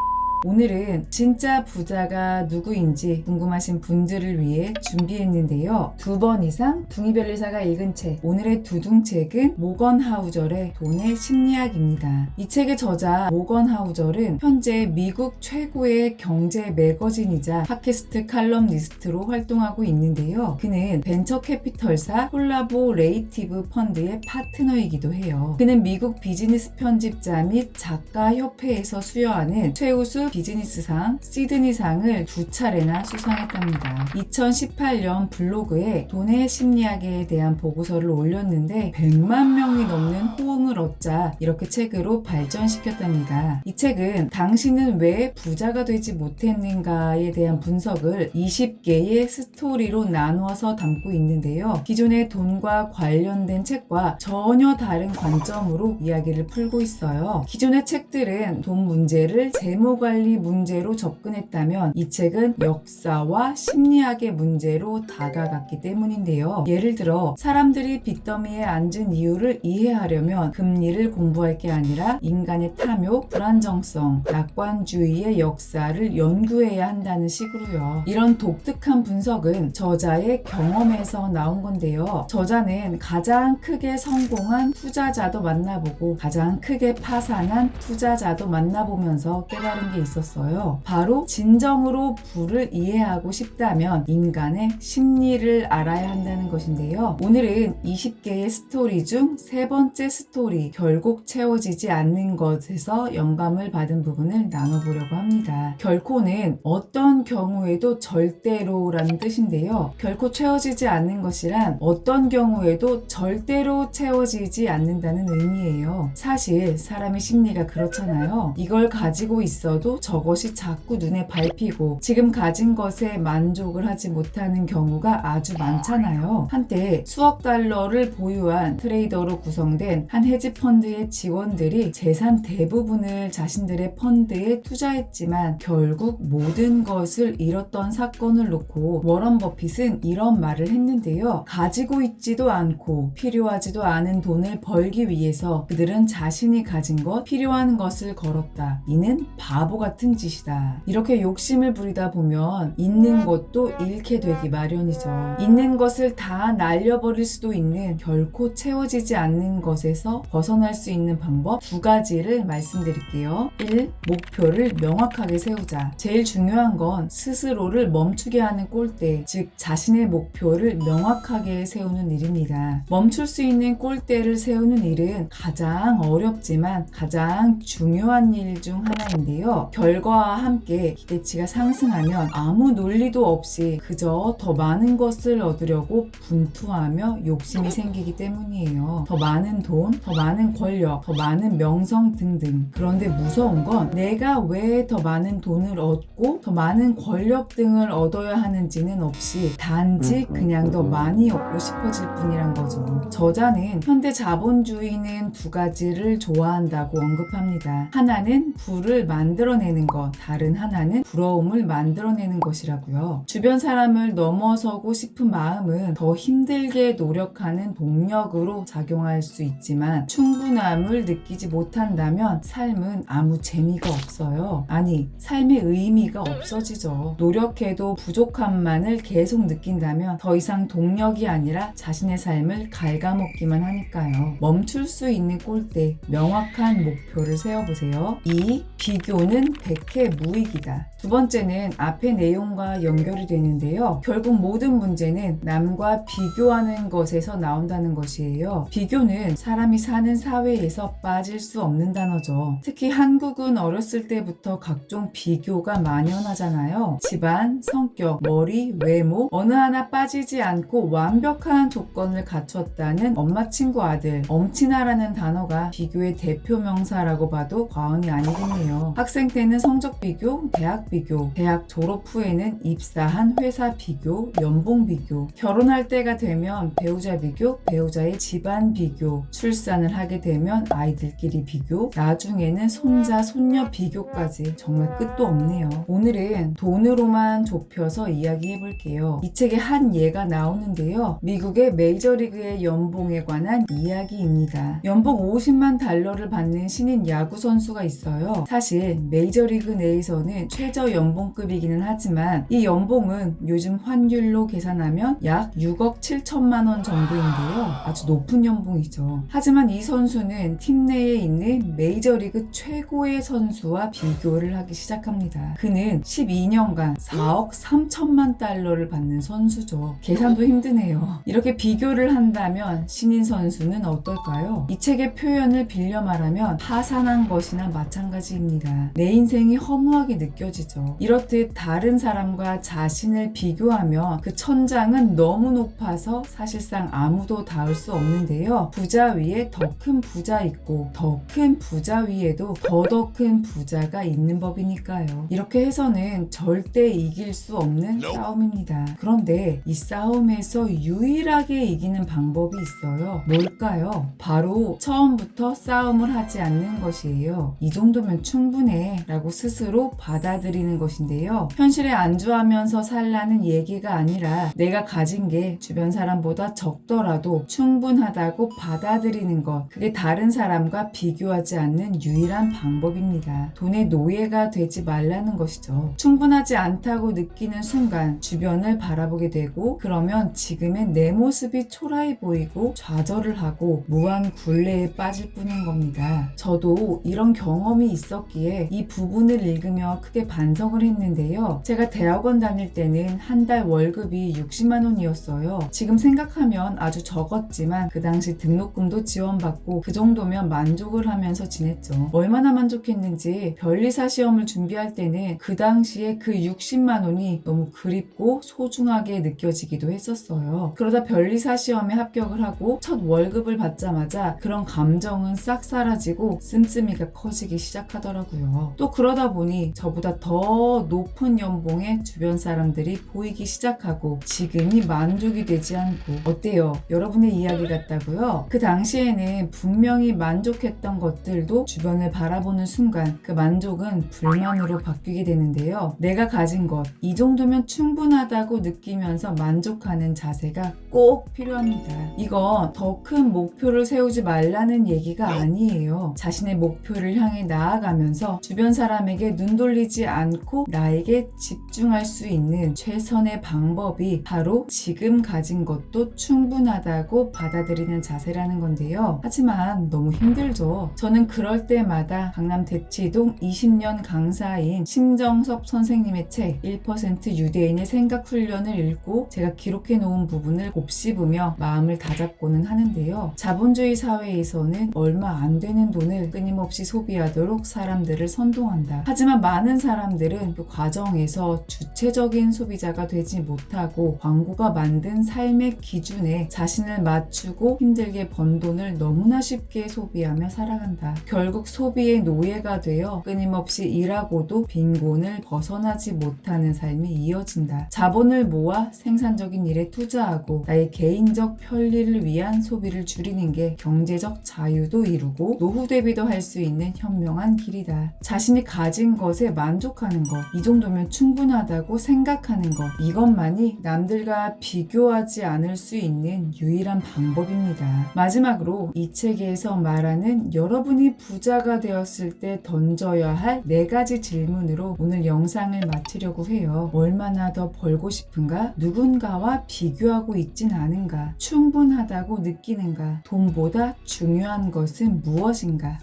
오늘은 진짜 부자가 누구인지 궁금하신 분들을 위해 준비했는데요. 2번 이상 둥이별리사가 읽은 책, 오늘의 두둥책은 모건 하우절의 돈의 심리학입니다. 이 책의 저자 모건 하우절은 현재 미국 최고의 경제 매거진이자 팟캐스트 칼럼니스트로 활동하고 있는데요. 그는 벤처 캐피털사 콜라보레이티브 펀드의 파트너이기도 해요. 그는 미국 비즈니스 편집자 및 작가 협회에서 수여하는 최우수 비즈니스상 시드니상을 2차례나 수상했답니다. 2018년 블로그에 돈의 심리학에 대한 보고서를 올렸는데 100만 명이 넘는 호응을 얻자 이렇게 책으로 발전시켰답니다. 이 책은 당신은 왜 부자가 되지 못했는가에 대한 분석을 20개의 스토리로 나누어서 담고 있는데요. 기존의 돈과 관련된 책과 전혀 다른 관점으로 이야기를 풀고 있어요. 기존의 책들은 돈 문제를 재무 관련 빨리 문제로 접근했다면 이 책은 역사와 심리학의 문제로 다가갔기 때문인데요. 예를 들어 사람들이 빚더미에 앉은 이유를 이해하려면 금리를 공부할 게 아니라 인간의 탐욕, 불안정성, 낙관주의의 역사를 연구해야 한다는 식으로요. 이런 독특한 분석은 저자의 경험에서 나온 건데요. 저자는 가장 크게 성공한 투자자도 만나보고 가장 크게 파산한 투자자도 만나보면서 깨달은 게 있었어요. 바로 진정으로 부를 이해하고 싶다면 인간의 심리를 알아야 한다는 것인데요. 오늘은 20개의 스토리 중 세 번째 스토리, 결국 채워지지 않는 것에서 영감을 받은 부분을 나눠보려고 합니다. 결코는 어떤 경우에도 절대로라는 뜻인데요. 결코 채워지지 않는 것이란 어떤 경우에도 절대로 채워지지 않는다는 의미예요. 사실 사람의 심리가 그렇잖아요. 이걸 가지고 있어도 저것이 자꾸 눈에 밟히고 지금 가진 것에 만족을 하지 못하는 경우가 아주 많잖아요. 한때 수억 달러를 보유한 트레이더로 구성된 한 헤지펀드의 직원들이 재산 대부분을 자신들의 펀드에 투자했지만 결국 모든 것을 잃었던 사건을 놓고 워런 버핏은 이런 말을 했는데요. 가지고 있지도 않고 필요하지도 않은 돈을 벌기 위해서 그들은 자신이 가진 것, 필요한 것을 걸었다. 이는 바보 같은 짓이다. 이렇게 욕심을 부리다 보면 있는 것도 잃게 되기 마련이죠. 있는 것을 다 날려버릴 수도 있는 결코 채워지지 않는 것에서 벗어날 수 있는 방법 두 가지를 말씀드릴게요. 1. 목표를 명확하게 세우자. 제일 중요한 건 스스로를 멈추게 하는 꼴대, 즉 자신의 목표를 명확하게 세우는 일입니다. 멈출 수 있는 꼴대를 세우는 일은 가장 어렵지만 가장 중요한 일 중 하나인데요. 결과와 함께 기대치가 상승하면 아무 논리도 없이 그저 더 많은 것을 얻으려고 분투하며 욕심이 생기기 때문이에요. 더 많은 돈, 더 많은 권력, 더 많은 명성 등등. 그런데 무서운 건 내가 왜 더 많은 돈을 얻고 더 많은 권력 등을 얻어야 하는지는 없이 단지 그냥 더 많이 얻고 싶어질 뿐이란 거죠. 저자는 현대 자본주의는 두 가지를 좋아한다고 언급합니다. 하나는 부를 만들어내는 것, 다른 하나는 부러움을 만들어내는 것이라고요. 주변 사람을 넘어서고 싶은 마음은 더 힘들게 노력하는 동력으로 작용할 수 있지만 충분함을 느끼지 못한다면 삶은 아무 재미가 없어요. 아니, 삶의 의미가 없어지죠. 노력해도 부족함만을 계속 느낀다면 더 이상 동력이 아니라 자신의 삶을 갉아먹기만 하니까요. 멈출 수 있는 꼴대, 명확한 목표를 세워보세요. 2. 비교는 백해 무익이다. 두 번째는 앞의 내용과 연결이 되는데요. 결국 모든 문제는 남과 비교하는 것에서 나온다는 것이에요. 비교는 사람이 사는 사회에서 빠질 수 없는 단어죠. 특히 한국은 어렸을 때부터 각종 비교가 만연하잖아요. 집안, 성격, 머리, 외모 어느 하나 빠지지 않고 완벽한 조건을 갖췄다는 엄마 친구 아들, 엄친아라는 단어가 비교의 대표 명사라고 봐도 과언이 아니겠네요. 학생 때는 성적 비교, 대학 비교, 대학 졸업 후에는 입사한 회사 비교, 연봉 비교, 결혼할 때가 되면 배우자 비교, 배우자의 집안 비교, 출산을 하게 되면 아이들끼리 비교, 나중에는 손자, 손녀 비교까지 정말 끝도 없네요. 오늘은 돈으로만 좁혀서 이야기해 볼게요. 이 책에 한 예가 나오는데요. 미국의 메이저리그의 연봉에 관한 이야기입니다. 연봉 50만 달러를 받는 신인 야구 선수가 있어요. 사실 메이저리그 내에서는 최저 연봉급이기는 하지만 이 연봉은 요즘 환율로 계산하면 약 6억 7천만 원 정도인데요. 아주 높은 연봉이죠. 하지만 이 선수는 팀 내에 있는 메이저리그 최고의 선수와 비교를 하기 시작합니다. 그는 12년간 4억 3천만 달러를 받는 선수죠. 계산도 힘드네요. 이렇게 비교를 한다면 신인 선수는 어떨까요? 이 책의 표현을 빌려 말하면 파산한 것이나 마찬가지입니다. 내 인생이 허무하게 느껴지죠. 이렇듯 다른 사람과 자신을 비교하면 그 천장은 너무 높아서 사실상 아무도 닿을 수 없는데요. 부자 위에 더 큰 부자 있고 더 큰 부자 위에도 더 큰 부자가 있는 법이니까요. 이렇게 해서는 절대 이길 수 없는 싸움입니다. 그런데 이 싸움에서 유일하게 이기는 방법이 있어요. 뭘까요? 바로 처음부터 싸움을 하지 않는 것이에요. 이 정도면 충분해. 라고 스스로 받아들이는 것인데요. 현실에 안주하면서 살라는 얘기가 아니라 내가 가진 게 주변 사람보다 적더라도 충분하다고 받아들이는 것, 그게 다른 사람과 비교하지 않는 유일한 방법입니다. 돈의 노예가 되지 말라는 것이죠. 충분하지 않다고 느끼는 순간 주변을 바라보게 되고, 그러면 지금의 내 모습이 초라해 보이고 좌절을 하고 무한 굴레에 빠질 뿐인 겁니다. 저도 이런 경험이 있었기에 이 부분을 읽으며 크게 반성을 했는데요. 제가 대학원 다닐 때는 한 달 월급이 60만 원이었어요. 지금 생각하면 아주 적었지만 그 당시 등록금도 지원받고 그 정도면 만족을 하면서 지냈죠. 얼마나 만족했는지 변리사 시험을 준비할 때는 그 당시에 그 60만 원이 너무 그립고 소중하게 느껴지기도 했었어요. 그러다 변리사 시험에 합격을 하고 첫 월급을 받자마자 그런 감정은 싹 사라지고 씀씀이가 커지기 시작하더라고요. 또 그러다 보니 저보다 더 높은 연봉의 주변 사람들이 보이기 시작하고 지금이 만족이 되지 않고, 어때요? 여러분의 이야기 같다고요? 그 당시에는 분명히 만족했던 것들도 주변을 바라보는 순간 그 만족은 불만으로 바뀌게 되는데요. 내가 가진 것, 이 정도면 충분하다고 느끼면서 만족하는 자세가 꼭 필요합니다. 이건 더 큰 목표를 세우지 말라는 얘기가 아니에요. 자신의 목표를 향해 나아가면서 주변 사람에게 눈 돌리지 않고 나에게 집중할 수 있는 최선의 방법이 바로 지금 가진 것도 충분하다고 받아들이는 자세라는 건데요. 하지만 너무 힘들죠. 저는 그럴 때마다 강남 대치동 20년 강사인 심정섭 선생님의 책 1% 유대인의 생각 훈련을 읽고 제가 기록해 놓은 부분을 곱씹으며 마음을 다잡고는 하는데요. 자본주의 사회에서는 얼마 안 되는 돈을 끊임없이 소비하도록 사람들을 선동한다. 하지만 많은 사람들은 그 과정에서 주체적인 소비자가 되지 못하고 광고가 만든 삶의 기준에 자신을 맞추고 힘들게 번 돈을 너무나 쉽게 소비하며 살아간다. 결국 소비의 노예가 되어 끊임없이 일하고도 빈곤을 벗어나지 못하는 삶이 이어진다. 자본을 모아 생산적인 일에 투자하고 나의 개인적 편리를 위한 소비를 줄이는 게 경제적 자유도 이루고 노후 대비도 할 수 있는 현명한 길이다. 자신이 가진 것에 만족하는 것, 이 정도면 충분하다고 생각하는 것, 이것만이 남들과 비교하지 않을 수 있는 유일한 방법입니다. 마지막으로 이 책에서 말하는 여러분이 부자가 되었을 때 던져야 할 4가지 질문으로 오늘 영상을 마치려고 해요. 얼마나 더 벌고 싶은가? 누군가와 비교하고 있진 않은가? 충분하다고 느끼는가? 돈보다 중요한 것은 무엇인가?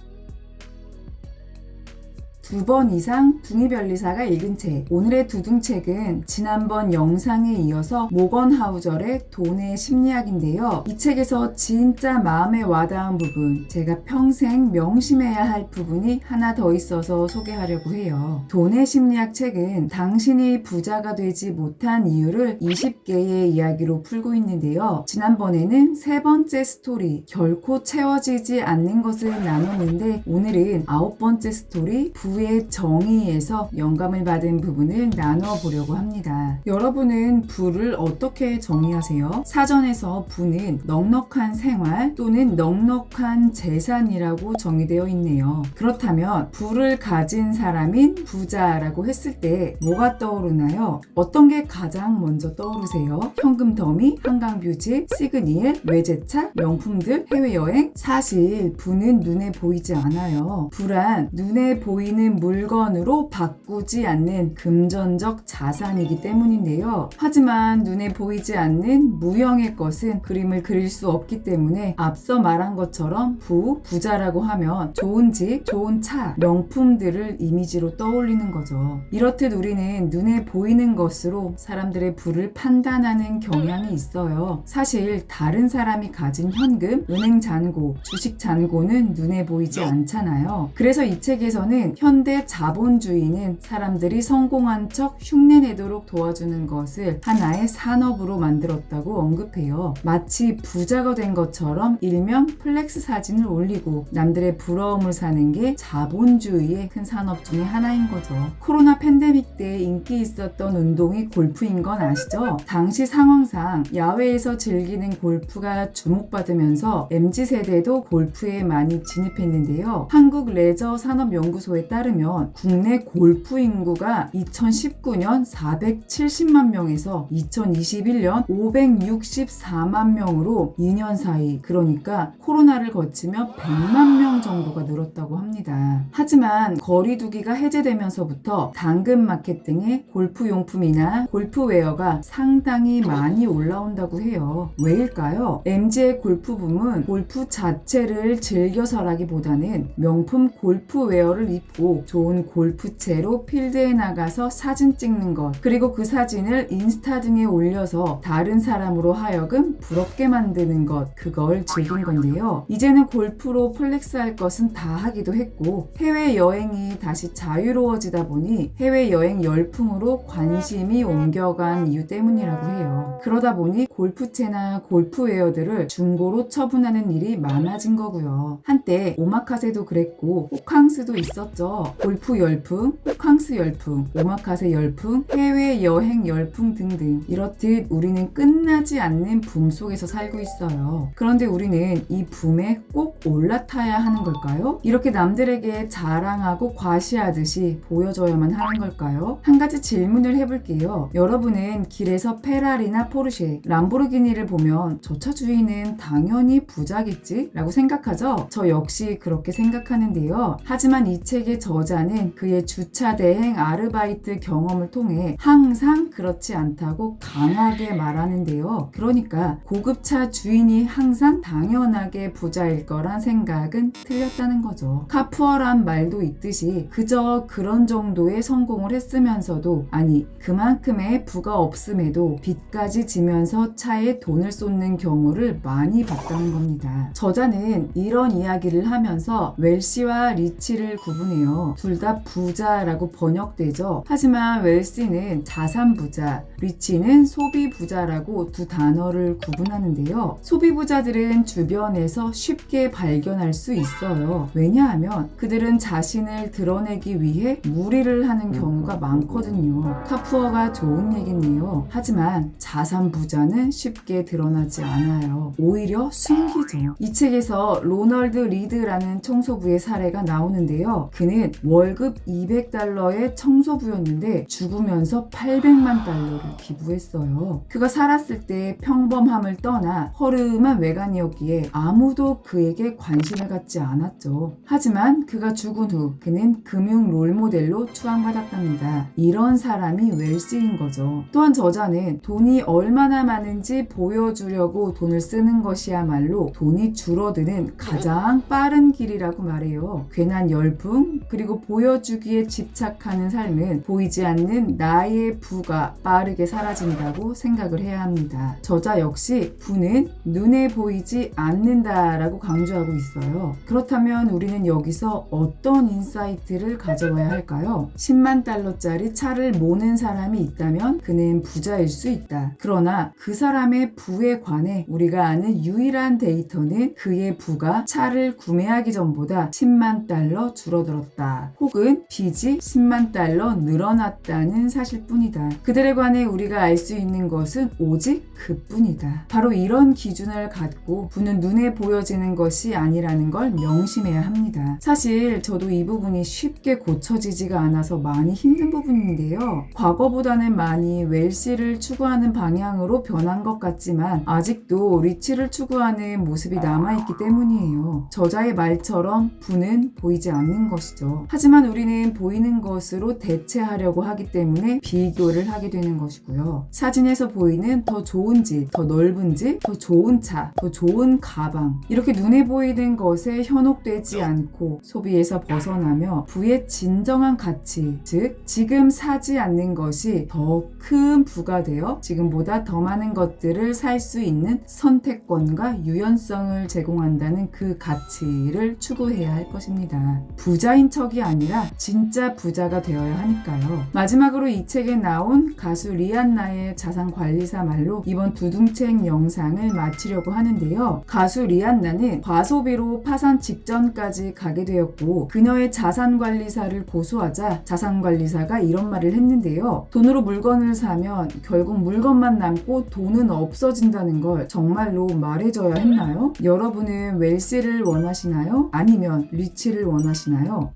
2번 이상 둥이변리사가 읽은 책. 오늘의 두둥책은 지난번 영상에 이어서 모건 하우절의 돈의 심리학인데요. 이 책에서 진짜 마음에 와닿은 부분, 제가 평생 명심해야 할 부분이 하나 더 있어서 소개하려고 해요. 돈의 심리학 책은 당신이 부자가 되지 못한 이유를 20개의 이야기로 풀고 있는데요. 지난번에는 3번째 스토리, 결코 채워지지 않는 것을 나눴는데 오늘은 9번째 스토리, 부의 정의에서 영감을 받은 부분을 나눠보려고 합니다. 여러분은 부를 어떻게 정의하세요? 사전에서 부는 넉넉한 생활 또는 넉넉한 재산이라고 정의되어 있네요. 그렇다면 부를 가진 사람인 부자라고 했을 때 뭐가 떠오르나요? 어떤 게 가장 먼저 떠오르세요? 현금 더미, 한강뷰지, 시그니엘, 외제차, 명품들, 해외여행? 사실 부는 눈에 보이지 않아요. 부란 눈에 보이는 물건으로 바꾸지 않는 금전적 자산이기 때문인데요. 하지만 눈에 보이지 않는 무형의 것은 그림을 그릴 수 없기 때문에 앞서 말한 것처럼 부자라고 하면 좋은 집, 좋은 차, 명품들을 이미지로 떠올리는 거죠. 이렇듯 우리는 눈에 보이는 것으로 사람들의 부를 판단하는 경향이 있어요. 사실 다른 사람이 가진 현금, 은행 잔고, 주식 잔고는 눈에 보이지 않잖아요. 그래서 이 책에서는 현대 자본주의는 사람들이 성공한 척 흉내내도록 도와주는 것을 하나의 산업으로 만들었다고 언급해요. 마치 부자가 된 것처럼 일명 플렉스 사진을 올리고 남들의 부러움을 사는 게 자본주의의 큰 산업 중에 하나인 거죠. 코로나 팬데믹 때 인기 있었던 운동이 골프인 건 아시죠? 당시 상황상 야외에서 즐기는 골프가 주목받으면서 MZ세대도 골프에 많이 진입했는데요. 한국레저산업연구소에 따르면 따르면 국내 골프 인구가 2019년 470만 명에서 2021년 564만 명으로 2년 사이, 그러니까 코로나를 거치며 100만 명 정도가 늘었다고 합니다. 하지만 거리두기가 해제되면서부터 당근마켓 등의 골프용품이나 골프웨어가 상당히 많이 올라온다고 해요. 왜일까요? MZ의 골프붐은 골프 자체를 즐겨서라기보다는 명품 골프웨어를 입고 좋은 골프채로 필드에 나가서 사진 찍는 것, 그리고 그 사진을 인스타 등에 올려서 다른 사람으로 하여금 부럽게 만드는 것, 그걸 즐긴 건데요. 이제는 골프로 플렉스할 것은 다 하기도 했고 해외여행이 다시 자유로워지다 보니 해외여행 열풍으로 관심이 옮겨간 이유 때문이라고 해요. 그러다 보니 골프채나 골프웨어들을 중고로 처분하는 일이 많아진 거고요. 한때 오마카세도 그랬고 호캉스도 있었죠. 골프 열풍, 호캉스 열풍, 오마카세 열풍, 해외여행 열풍 등등, 이렇듯 우리는 끝나지 않는 붐 속에서 살고 있어요. 그런데 우리는 이 붐에 꼭 올라타야 하는 걸까요? 이렇게 남들에게 자랑하고 과시하듯이 보여줘야만 하는 걸까요? 한 가지 질문을 해볼게요. 여러분은 길에서 페라리나 포르쉐, 람보르기니를 보면 저 차 주인은 당연히 부자겠지? 라고 생각하죠? 저 역시 그렇게 생각하는데요. 하지만 이 책의 저자는 그의 주차 대행 아르바이트 경험을 통해 항상 그렇지 않다고 강하게 말하는데요. 그러니까 고급차 주인이 항상 당연하게 부자일 거란 생각은 틀렸다는 거죠. 카푸어란 말도 있듯이 그저 그런 정도의 성공을 했으면서도, 아니 그만큼의 부가 없음에도 빚까지 지면서 차에 돈을 쏟는 경우를 많이 봤다는 겁니다. 저자는 이런 이야기를 하면서 웰시와 리치를 구분해요. 둘 다 부자라고 번역되죠. 하지만 웰시는 자산 부자, 리치는 소비 부자라고 두 단어를 구분하는데요. 소비 부자들은 주변에서 쉽게 발견할 수 있어요. 왜냐하면 그들은 자신을 드러내기 위해 무리를 하는 경우가 많거든요. 카푸어가 좋은 얘기네요. 하지만 자산 부자는 쉽게 드러나지 않아요. 오히려 숨기죠. 이 책에서 로널드 리드라는 청소부의 사례가 나오는데요. 그는 월급 200달러의 청소부였는데 죽으면서 800만 달러를 기부했어요. 그가 살았을 때 평범함을 떠나 허름한 외관이었기에 아무도 그에게 관심을 갖지 않았죠. 하지만 그가 죽은 후 그는 금융 롤모델로 추앙받았답니다. 이런 사람이 웰시인 거죠. 또한 저자는 돈이 얼마나 많은지 보여주려고 돈을 쓰는 것이야말로 돈이 줄어드는 가장 빠른 길이라고 말해요. 괜한 열풍, 그리고 보여주기에 집착하는 삶은 보이지 않는 나의 부가 빠르게 사라진다고 생각을 해야 합니다. 저자 역시 부는 눈에 보이지 않는다라고 강조하고 있어요. 그렇다면 우리는 여기서 어떤 인사이트를 가져와야 할까요? 10만 달러짜리 차를 모는 사람이 있다면 그는 부자일 수 있다. 그러나 그 사람의 부에 관해 우리가 아는 유일한 데이터는 그의 부가 차를 구매하기 전보다 10만 달러 줄어들었다. 혹은 빚이 10만 달러 늘어났다는 사실뿐이다. 그들에 관해 우리가 알 수 있는 것은 오직 그뿐이다. 바로 이런 기준을 갖고 부는 눈에 보여지는 것이 아니라는 걸 명심해야 합니다. 사실 저도 이 부분이 쉽게 고쳐지지가 않아서 많이 힘든 부분인데요. 과거보다는 많이 웰시를 추구하는 방향으로 변한 것 같지만 아직도 리치를 추구하는 모습이 남아있기 때문이에요. 저자의 말처럼 부는 보이지 않는 것이죠. 하지만 우리는 보이는 것으로 대체하려고 하기 때문에 비교를 하게 되는 것이고요. 사진에서 보이는 더 좋은 집, 더 넓은 집, 더 좋은 차, 더 좋은 가방, 이렇게 눈에 보이는 것에 현혹되지 않고 소비에서 벗어나며 부의 진정한 가치, 즉 지금 사지 않는 것이 더 큰 부가 되어 지금보다 더 많은 것들을 살 수 있는 선택권과 유연성을 제공한다는 그 가치를 추구해야 할 것입니다. 부자인 척이 아니라 진짜 부자가 되어야 하니까요. 마지막으로 이 책에 나온 가수 리안나의 자산관리사 말로 이번 두둥책 영상을 마치려고 하는데요. 가수 리안나는 과소비로 파산 직전까지 가게 되었고 그녀의 자산관리사를 고소하자 자산관리사가 이런 말을 했는데요. 돈으로 물건을 사면 결국 물건만 남고 돈은 없어진다는 걸 정말로 말해줘야 했나요? 여러분은 웰시를 원하시나요? 아니면 리치를 원하시나요?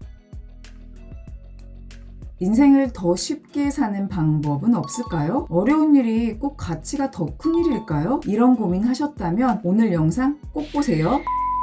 인생을 더 쉽게 사는 방법은 없을까요? 어려운 일이 꼭 가치가 더 큰 일일까요? 이런 고민 하셨다면 오늘 영상 꼭 보세요.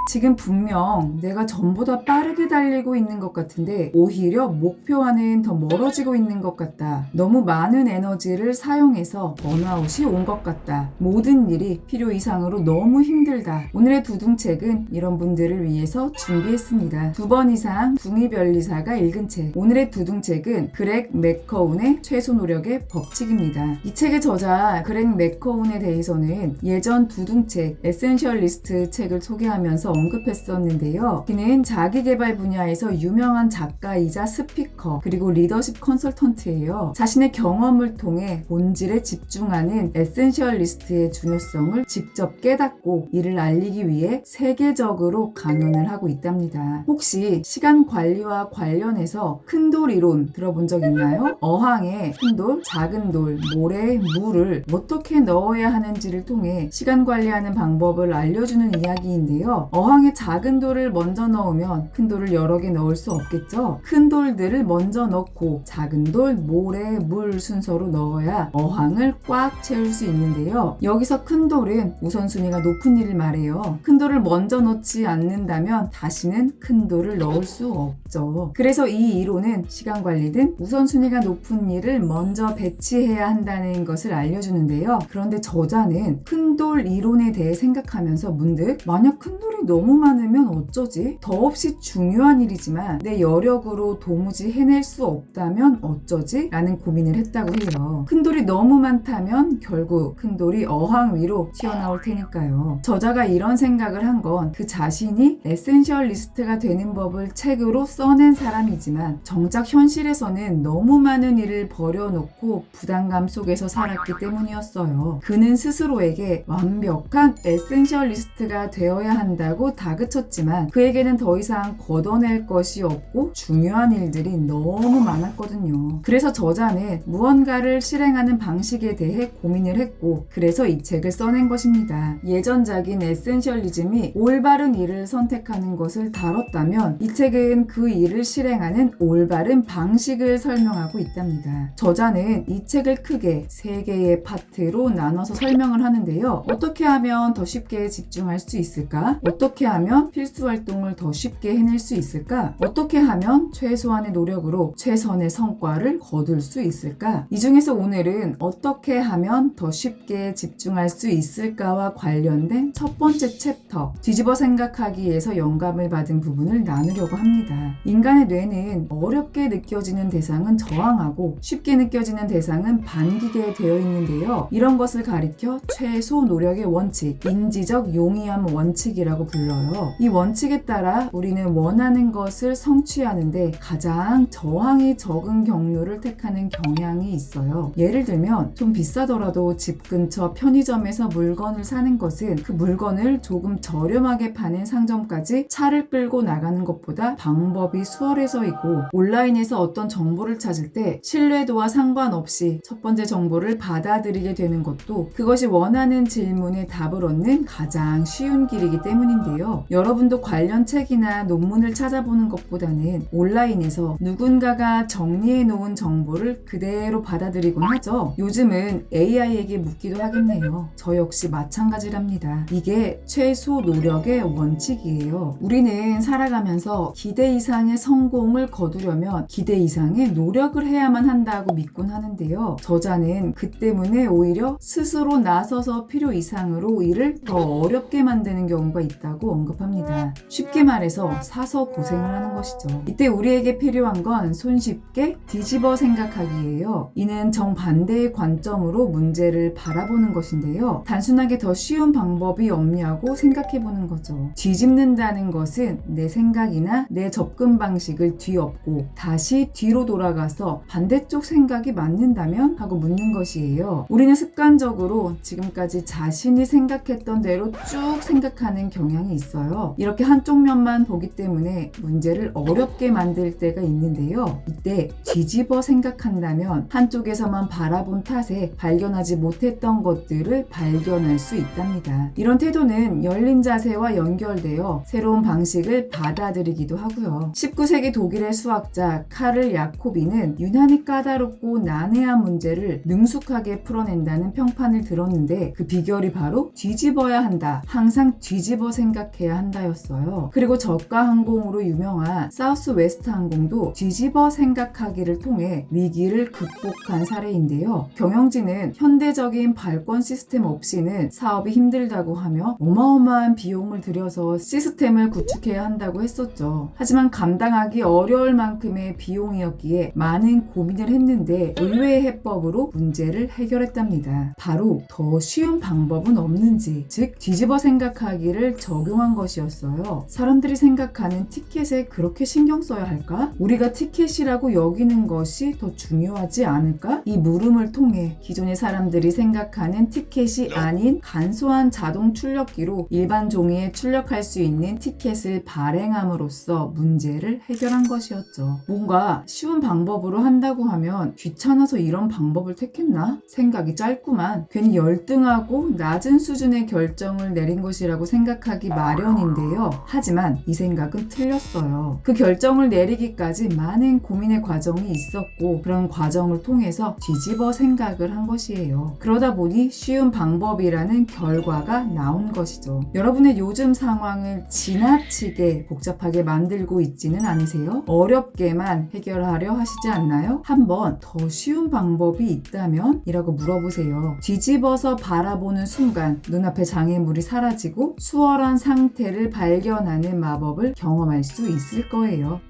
지금 분명 내가 전보다 빠르게 달리고 있는 것 같은데 오히려 목표와는 더 멀어지고 있는 것 같다. 너무 많은 에너지를 사용해서 번아웃이 온 것 같다. 모든 일이 필요 이상으로 너무 힘들다. 오늘의 두둥책은 이런 분들을 위해서 준비했습니다. 2번 이상 둥이별리사가 읽은 책. 오늘의 두둥책은 그렉 맥커운의 최소 노력의 법칙입니다. 이 책의 저자 그렉 맥커운에 대해서는 예전 두둥책 에센셜리스트 책을 소개하면서 언급했었는데요. 그는 자기개발 분야에서 유명한 작가이자 스피커 그리고 리더십 컨설턴트예요. 자신의 경험을 통해 본질에 집중하는 에센셜리스트의 중요성을 직접 깨닫고 이를 알리기 위해 세계적으로 강연을 하고 있답니다. 혹시 시간 관리와 관련해서 큰 돌 이론 들어본 적 있나요? 어항에 큰 돌, 작은 돌, 모래에 물을 어떻게 넣어야 하는지를 통해 시간 관리하는 방법을 알려주는 이야기인데요. 어항에 작은 돌을 먼저 넣으면 큰 돌을 여러 개 넣을 수 없겠죠? 큰 돌들을 먼저 넣고 작은 돌, 모래, 물 순서로 넣어야 어항을 꽉 채울 수 있는데요. 여기서 큰 돌은 우선순위가 높은 일을 말해요. 큰 돌을 먼저 넣지 않는다면 다시는 큰 돌을 넣을 수 없죠. 그래서 이 이론은 시간 관리든 우선순위가 높은 일을 먼저 배치해야 한다는 것을 알려주는데요. 그런데 저자는 큰 돌 이론에 대해 생각하면서 문득 만약 큰 돌이 너무 많으면 어쩌지? 더없이 중요한 일이지만 내 여력으로 도무지 해낼 수 없다면 어쩌지? 라는 고민을 했다고 해요. 큰 돌이 너무 많다면 결국 큰 돌이 어항 위로 튀어나올 테니까요. 저자가 이런 생각을 한 건 그 자신이 에센셜리스트가 되는 법을 책으로 써낸 사람이지만 정작 현실에서는 너무 많은 일을 버려놓고 부담감 속에서 살았기 때문이었어요. 그는 스스로에게 완벽한 에센셜리스트가 되어야 한다고 다그쳤지만 그에게는 더 이상 걷어낼 것이 없고 중요한 일들이 너무 많았거든요. 그래서 저자는 무언가를 실행하는 방식에 대해 고민을 했고 그래서 이 책을 써낸 것입니다. 예전작인 에센셜리즘이 올바른 일을 선택하는 것을 다뤘다면 이 책은 그 일을 실행하는 올바른 방식을 설명하고 있답니다. 저자는 이 책을 크게 3개의 파트로 나눠서 설명을 하는데요. 어떻게 하면 더 쉽게 집중할 수 있을까? 어떻게 하면 필수 활동을 더 쉽게 해낼 수 있을까? 어떻게 하면 최소한의 노력으로 최선의 성과를 거둘 수 있을까? 이 중에서 오늘은 어떻게 하면 더 쉽게 집중할 수 있을까와 관련된 첫 번째 챕터, 뒤집어 생각하기에서 영감을 받은 부분을 나누려고 합니다. 인간의 뇌는 어렵게 느껴지는 대상은 저항하고 쉽게 느껴지는 대상은 반기게 되어 있는데요. 이런 것을 가리켜 최소 노력의 원칙, 인지적 용이함 원칙이라고 불러요. 이 원칙에 따라 우리는 원하는 것을 성취하는데 가장 저항이 적은 경로를 택하는 경향이 있어요. 예를 들면 좀 비싸더라도 집 근처 편의점에서 물건을 사는 것은 그 물건을 조금 저렴하게 파는 상점까지 차를 끌고 나가는 것보다 방법이 수월해서이고 온라인에서 어떤 정보를 찾을 때 신뢰도와 상관없이 첫 번째 정보를 받아들이게 되는 것도 그것이 원하는 질문에 답을 얻는 가장 쉬운 길이기 때문인데요. 여러분도 관련 책이나 논문을 찾아보는 것보다는 온라인에서 누군가가 정리해 놓은 정보를 그대로 받아들이곤 하죠. 요즘은 AI에게 묻기도 하겠네요. 저 역시 마찬가지랍니다. 이게 최소 노력의 원칙이에요. 우리는 살아가면서 기대 이상의 성공을 거두려면 기대 이상의 노력을 해야만 한다고 믿곤 하는데요. 저자는 그 때문에 오히려 스스로 나서서 필요 이상으로 일을 더 어렵게 만드는 경우가 있다고 언급합니다. 쉽게 말해서 사서 고생을 하는 것이죠. 이때 우리에게 필요한 건 손쉽게 뒤집어 생각하기예요. 이는 정반대의 관점으로 문제를 바라보는 것인데요. 단순하게 더 쉬운 방법이 없냐고 생각해보는 거죠. 뒤집는다는 것은 내 생각이나 내 접근 방식을 뒤엎고 다시 뒤로 돌아가서 반대쪽 생각이 맞는다면 하고 묻는 것이에요. 우리는 습관적으로 지금까지 자신이 생각했던 대로 쭉 생각하는 경향이 경향이 있어요. 이렇게 한쪽 면만 보기 때문에 문제를 어렵게 만들 때가 있는데요. 이때 뒤집어 생각한다면 한쪽에서만 바라본 탓에 발견하지 못했던 것들을 발견할 수 있답니다. 이런 태도는 열린 자세와 연결되어 새로운 방식을 받아들이기도 하고요. 19세기 독일의 수학자 카를 야코비는 유난히 까다롭고 난해한 문제를 능숙하게 풀어낸다는 평판을 들었는데 그 비결이 바로 뒤집어야 한다. 항상 뒤집어 생각해야 한다였어요. 그리고 저가 항공으로 유명한 사우스 웨스트 항공도 뒤집어 생각하기를 통해 위기를 극복한 사례인데요. 경영진은 현대적인 발권 시스템 없이는 사업이 힘들다고 하며 어마어마한 비용을 들여서 시스템을 구축해야 한다고 했었죠. 하지만 감당하기 어려울 만큼의 비용이었기에 많은 고민을 했는데 의외의 해법으로 문제를 해결했답니다. 바로 더 쉬운 방법은 없는지, 즉 뒤집어 생각하기를 적용한 것이었어요. 사람들이 생각하는 티켓에 그렇게 신경 써야 할까? 우리가 티켓이라고 여기는 것이 더 중요하지 않을까? 이 물음을 통해 기존의 사람들이 생각하는 티켓이 아닌 간소한 자동 출력기로 일반 종이에 출력할 수 있는 티켓을 발행함으로써 문제를 해결한 것이었죠. 뭔가 쉬운 방법으로 한다고 하면 귀찮아서 이런 방법을 택했나? 생각이 짧구만. 괜히 열등하고 낮은 수준의 결정을 내린 것이라고 생각하기 마련인데요. 하지만 이 생각은 틀렸어요. 그 결정을 내리기까지 많은 고민의 과정이 있었고 그런 과정을 통해서 뒤집어 생각을 한 것이에요. 그러다 보니 쉬운 방법이라는 결과가 나온 것이죠. 여러분의 요즘 상황을 지나치게 복잡하게 만들고 있지는 않으세요? 어렵게만 해결하려 하시지 않나요? 한번 더 쉬운 방법이 있다면? 이라고 물어보세요. 뒤집어서 바라보는 순간 눈앞에 장애물이 사라지고 수월한 상태를 발견하는 마법을 경험할 수 있을 거예요.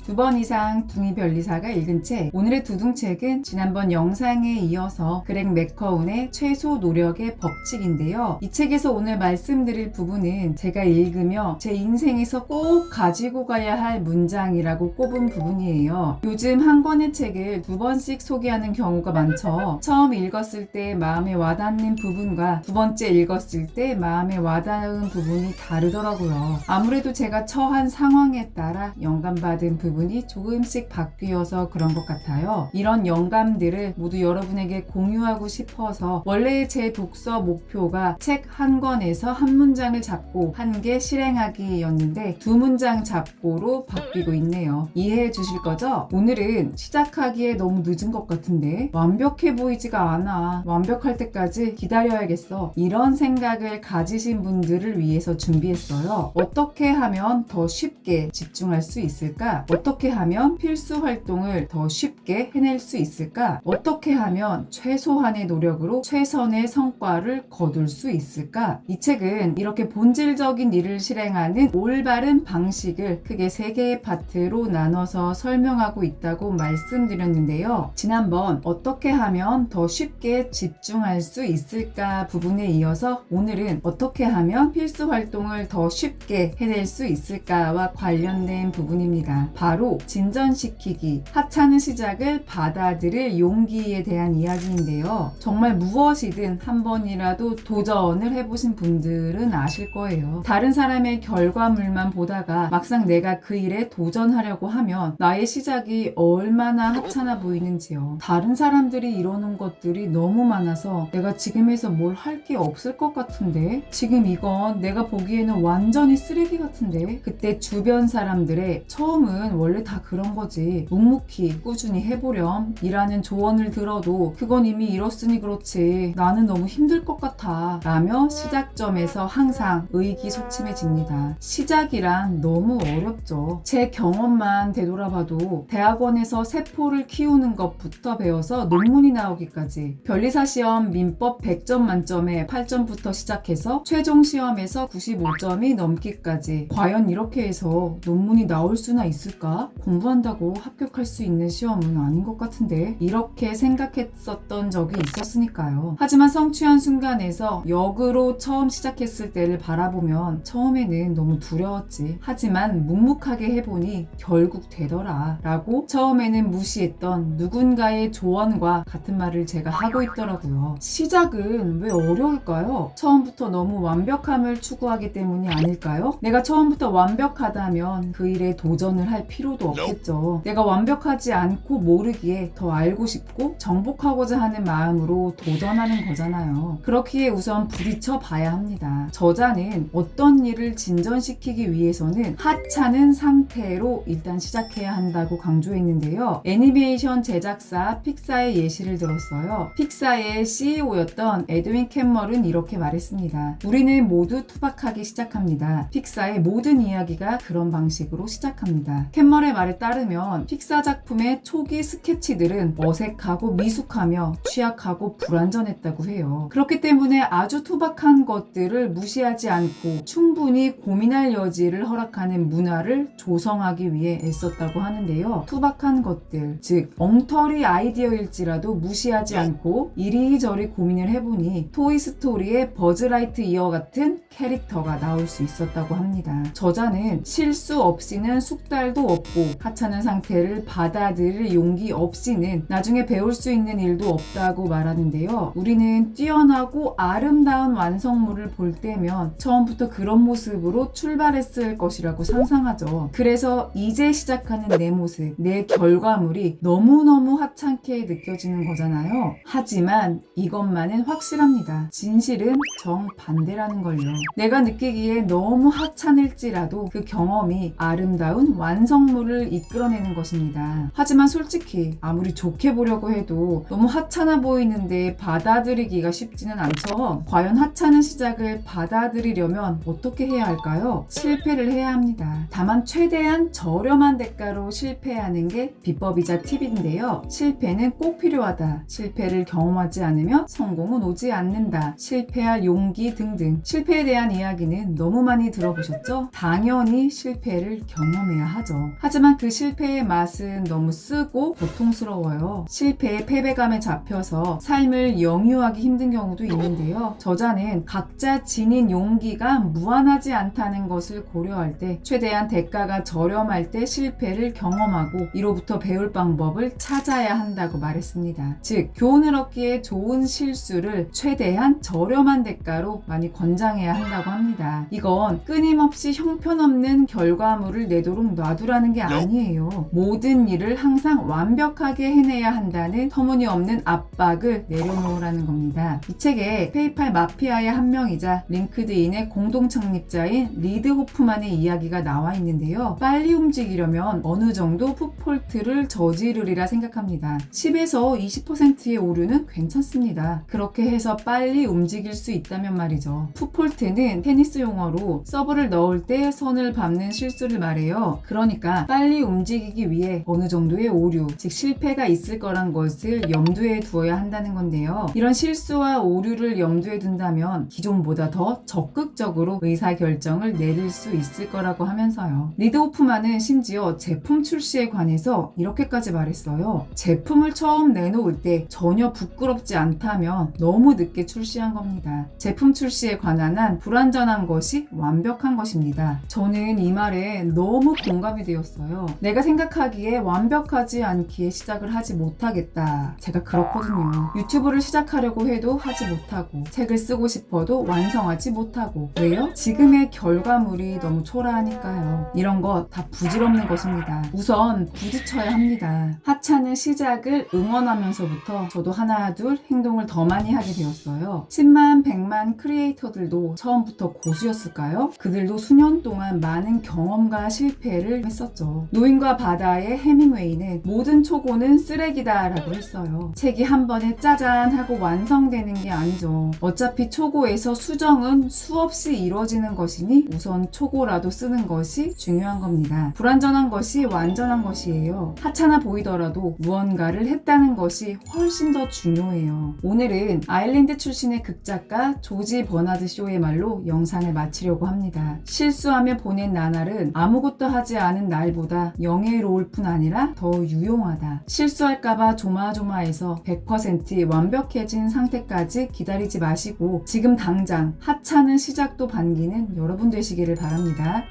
2번 이상 둥이 변리사가 읽은 책, 오늘의 두둥책은 지난번 영상에 이어서 그렉 맥커운의 최소 노력의 법칙인데요. 이 책에서 오늘 말씀드릴 부분은 제가 읽으며 제 인생에서 꼭 가지고 가야 할 문장이라고 꼽은 부분이에요. 요즘 한 권의 책을 2번씩 소개하는 경우가 많죠. 처음 읽었을 때 마음에 와닿는 부분과 두 번째 읽었을 때 마음에 와닿은 부분이 다르더라고요. 아무래도 제가 처한 상황에 따라 영감받은 부분이 조금씩 바뀌어서 그런 것 같아요. 이런 영감들을 모두 여러분에게 공유하고 싶어서 원래 제 독서 목표가 책 한 권에서 한 문장을 잡고 한 개 실행하기였는데 2문장 잡고로 바뀌고 있네요. 이해해 주실 거죠? 오늘은 시작하기에 너무 늦은 것 같은데 완벽해 보이지가 않아. 완벽할 때까지 기다려야겠어. 이런 생각을 가지신 분들을 위해서 준비했어요. 어떻게 하면 더 쉽게 집중할 수 있을까? 어떻게 하면 필수 활동을 더 쉽게 해낼 수 있을까? 어떻게 하면 최소한의 노력으로 최선의 성과를 거둘 수 있을까? 이 책은 이렇게 본질적인 일을 실행하는 올바른 방식을 크게 3개의 파트로 나눠서 설명하고 있다고 말씀드렸는데요. 지난번 어떻게 하면 더 쉽게 집중할 수 있을까 부분에 이어서 오늘은 어떻게 하면 필수 활동을 더 쉽게 해낼 수 있을까와 관련된 부분입니다. 바로 진전시키기, 하찮은 시작을 받아들일 용기에 대한 이야기인데요. 정말 무엇이든 한 번이라도 도전을 해보신 분들은 아실 거예요. 다른 사람의 결과물만 보다가 막상 내가 그 일에 도전하려고 하면 나의 시작이 얼마나 하찮아 보이는지요. 다른 사람들이 이러는 것들이 너무 많아서 내가 지금에서 뭘 할 게 없을 것 같은데, 지금 이건 내가 보기에는 완전히 쓰레기 같은데, 그때 주변 사람들의 처음은 원래 다 그런 거지, 묵묵히 꾸준히 해보렴 이라는 조언을 들어도 그건 이미 이뤘으니 그렇지, 나는 너무 힘들 것 같아 라며 시작점에서 항상 의기소침해집니다. 시작이란 너무 어렵죠. 제 경험만 되돌아봐도 대학원에서 세포를 키우는 것부터 배워서 논문이 나오기까지, 변리사 시험 민법 100점 만점에 8점부터 시작해서 최종 시험에서 95점이 넘기까지, 과연 이렇게 해서 논문이 나올 수나 있을까? 내가 공부한다고 합격할 수 있는 시험은 아닌 것 같은데 이렇게 생각했었던 적이 있었으니까요. 하지만 성취한 순간에서 역으로 처음 시작했을 때를 바라보면 처음에는 너무 두려웠지. 하지만 묵묵하게 해보니 결국 되더라 라고 처음에는 무시했던 누군가의 조언과 같은 말을 제가 하고 있더라고요. 시작은 왜 어려울까요? 처음부터 너무 완벽함을 추구하기 때문이 아닐까요? 내가 처음부터 완벽하다면 그 일에 도전을 할 필요도 없겠죠. 내가 완벽하지 않고 모르기에 더 알고 싶고 정복하고자 하는 마음으로 도전하는 거잖아요. 그렇기에 우선 부딪혀 봐야 합니다. 저자는 어떤 일을 진전시키기 위해서는 하찮은 상태로 일단 시작해야 한다고 강조했는데요. 애니메이션 제작사 픽사의 예시를 들었어요. 픽사의 CEO였던 에드윈 캔멀은 이렇게 말했습니다. 우리는 모두 투박하게 시작합니다. 픽사의 모든 이야기가 그런 방식으로 시작합니다. 캔멀의 말에 따르면 픽사 작품의 초기 스케치들은 어색하고 미숙하며 취약하고 불완전했다고 해요. 그렇기 때문에 아주 투박한 것들을 무시하지 않고 충분히 고민할 여지를 허락하는 문화를 조성하기 위해 애썼다고 하는데요. 투박한 것들, 즉 엉터리 아이디어일지라도 무시하지 않고 이리저리 고민을 해보니 토이스토리의 버즈라이트 이어 같은 캐릭터가 나올 수 있었다고 합니다. 저자는 실수 없이는 숙달도 없고 하찮은 상태를 받아들일 용기 없이는 나중에 배울 수 있는 일도 없다고 말하는데요. 우리는 뛰어나고 아름다운 완성물을 볼 때면 처음부터 그런 모습으로 출발했을 것이라고 상상하죠. 그래서 이제 시작하는 내 모습, 내 결과물이 너무너무 하찮게 느껴지는 거잖아요. 하지만 이것만은 확실합니다. 진실은 정반대라는 걸요. 내가 느끼기에 너무 하찮을지라도 그 경험이 아름다운 완성물을 이끌어내는 것입니다. 하지만 솔직히 아무리 좋게 보려고 해도 너무 하찮아 보이는데 받아들이기가 쉽지는 않죠. 과연 하찮은 시작을 받아들이려면 어떻게 해야 할까요? 실패를 해야 합니다. 다만 최대한 저렴한 대가로 실패하는 게 비법이자 팁인데요. 실패는 꼭 필요하다. 실패를 경험하지 않으면 성공은 오지 않는다. 실패할 용기 등등. 실패에 대한 이야기는 너무 많이 들어보셨죠? 당연히 실패를 경험해야 하죠. 하지만 그 실패의 맛은 너무 쓰고 고통스러워요. 실패의 패배감에 잡혀서 삶을 영유하기 힘든 경우도 있는데요. 저자는 각자 지닌 용기가 무한하지 않다는 것을 고려할 때 최대한 대가가 저렴할 때 실패를 경험하고 이로부터 배울 방법을 찾아야 한다고 말했습니다. 즉, 교훈을 얻기에 좋은 실수를 최대한 저렴한 대가로 많이 권장해야 한다고 합니다. 이건 끊임없이 형편없는 결과물을 내도록 놔두라는 게 아니에요. 모든 일을 항상 완벽하게 해내야 한다는 터무니없는 압박을 내려놓으라는 겁니다. 이 책에 페이팔 마피아의 한 명이자 링크드인의 공동 창립자인 리드 호프만의 이야기가 나와 있는데요. 빨리 움직이려면 어느 정도 풋폴트를 저지르리라 생각합니다. 10에서 20%의 오류는 괜찮습니다. 그렇게 해서 빨리 움직일 수 있다면 말이죠. 풋폴트는 테니스 용어로 서브를 넣을 때 선을 밟는 실수를 말해요. 그러니까 빨리 움직이기 위해 어느 정도의 오류, 즉 실패가 있을 거란 것을 염두에 두어야 한다는 건데요. 이런 실수와 오류를 염두에 둔다면 기존보다 더 적극적으로 의사결정을 내릴 수 있을 거라고 하면서요. 리드 호프만은 심지어 제품 출시에 관해서 이렇게까지 말했어요. 제품을 처음 내놓을 때 전혀 부끄럽지 않다면 너무 늦게 출시한 겁니다. 제품 출시에 관한 한 불완전한 것이 완벽한 것입니다. 저는 이 말에 너무 공감이 되었어요. 내가 생각하기에 완벽하지 않기에 시작을 하지 못하겠다. 제가 그렇거든요. 유튜브를 시작하려고 해도 하지 못하고 책을 쓰고 싶어도 완성하지 못하고 왜요? 지금의 결과물이 너무 초라하니까요. 이런 거 다 부질없는 것입니다. 우선 부딪혀야 합니다. 하찮은 시작을 응원하면서부터 저도 하나 둘 행동을 더 많이 하게 되었어요. 10만 100만 크리에이터들도 처음부터 고수였을까요? 그들도 수년 동안 많은 경험과 실패를 했었죠. 노인과 바다의 해밍웨이는 모든 초고는 쓰레기다 라고 했어요. 책이 한 번에 짜잔 하고 완성되는 게 아니죠. 어차피 초고에서 수정은 수없이 이루어지는 것이니 우선 초고라도 쓰는 것이 중요한 겁니다. 불완전한 것이 완전한 것이에요. 하찮아 보이더라도 무언가를 했다는 것이 훨씬 더 중요해요. 오늘은 아일랜드 출신의 극작가 조지 버나드 쇼의 말로 영상을 마치려고 합니다. 실수하며 보낸 나날은 아무것도 하지 않은 날보다 영예로울 뿐 아니라 더 유용하다. 실수할까봐 조마조마해서 100% 완벽해진 상태까지 기다리지 마시고 지금 당장 하찮은 시작도 반기는 여러분 되시기를 바랍니다.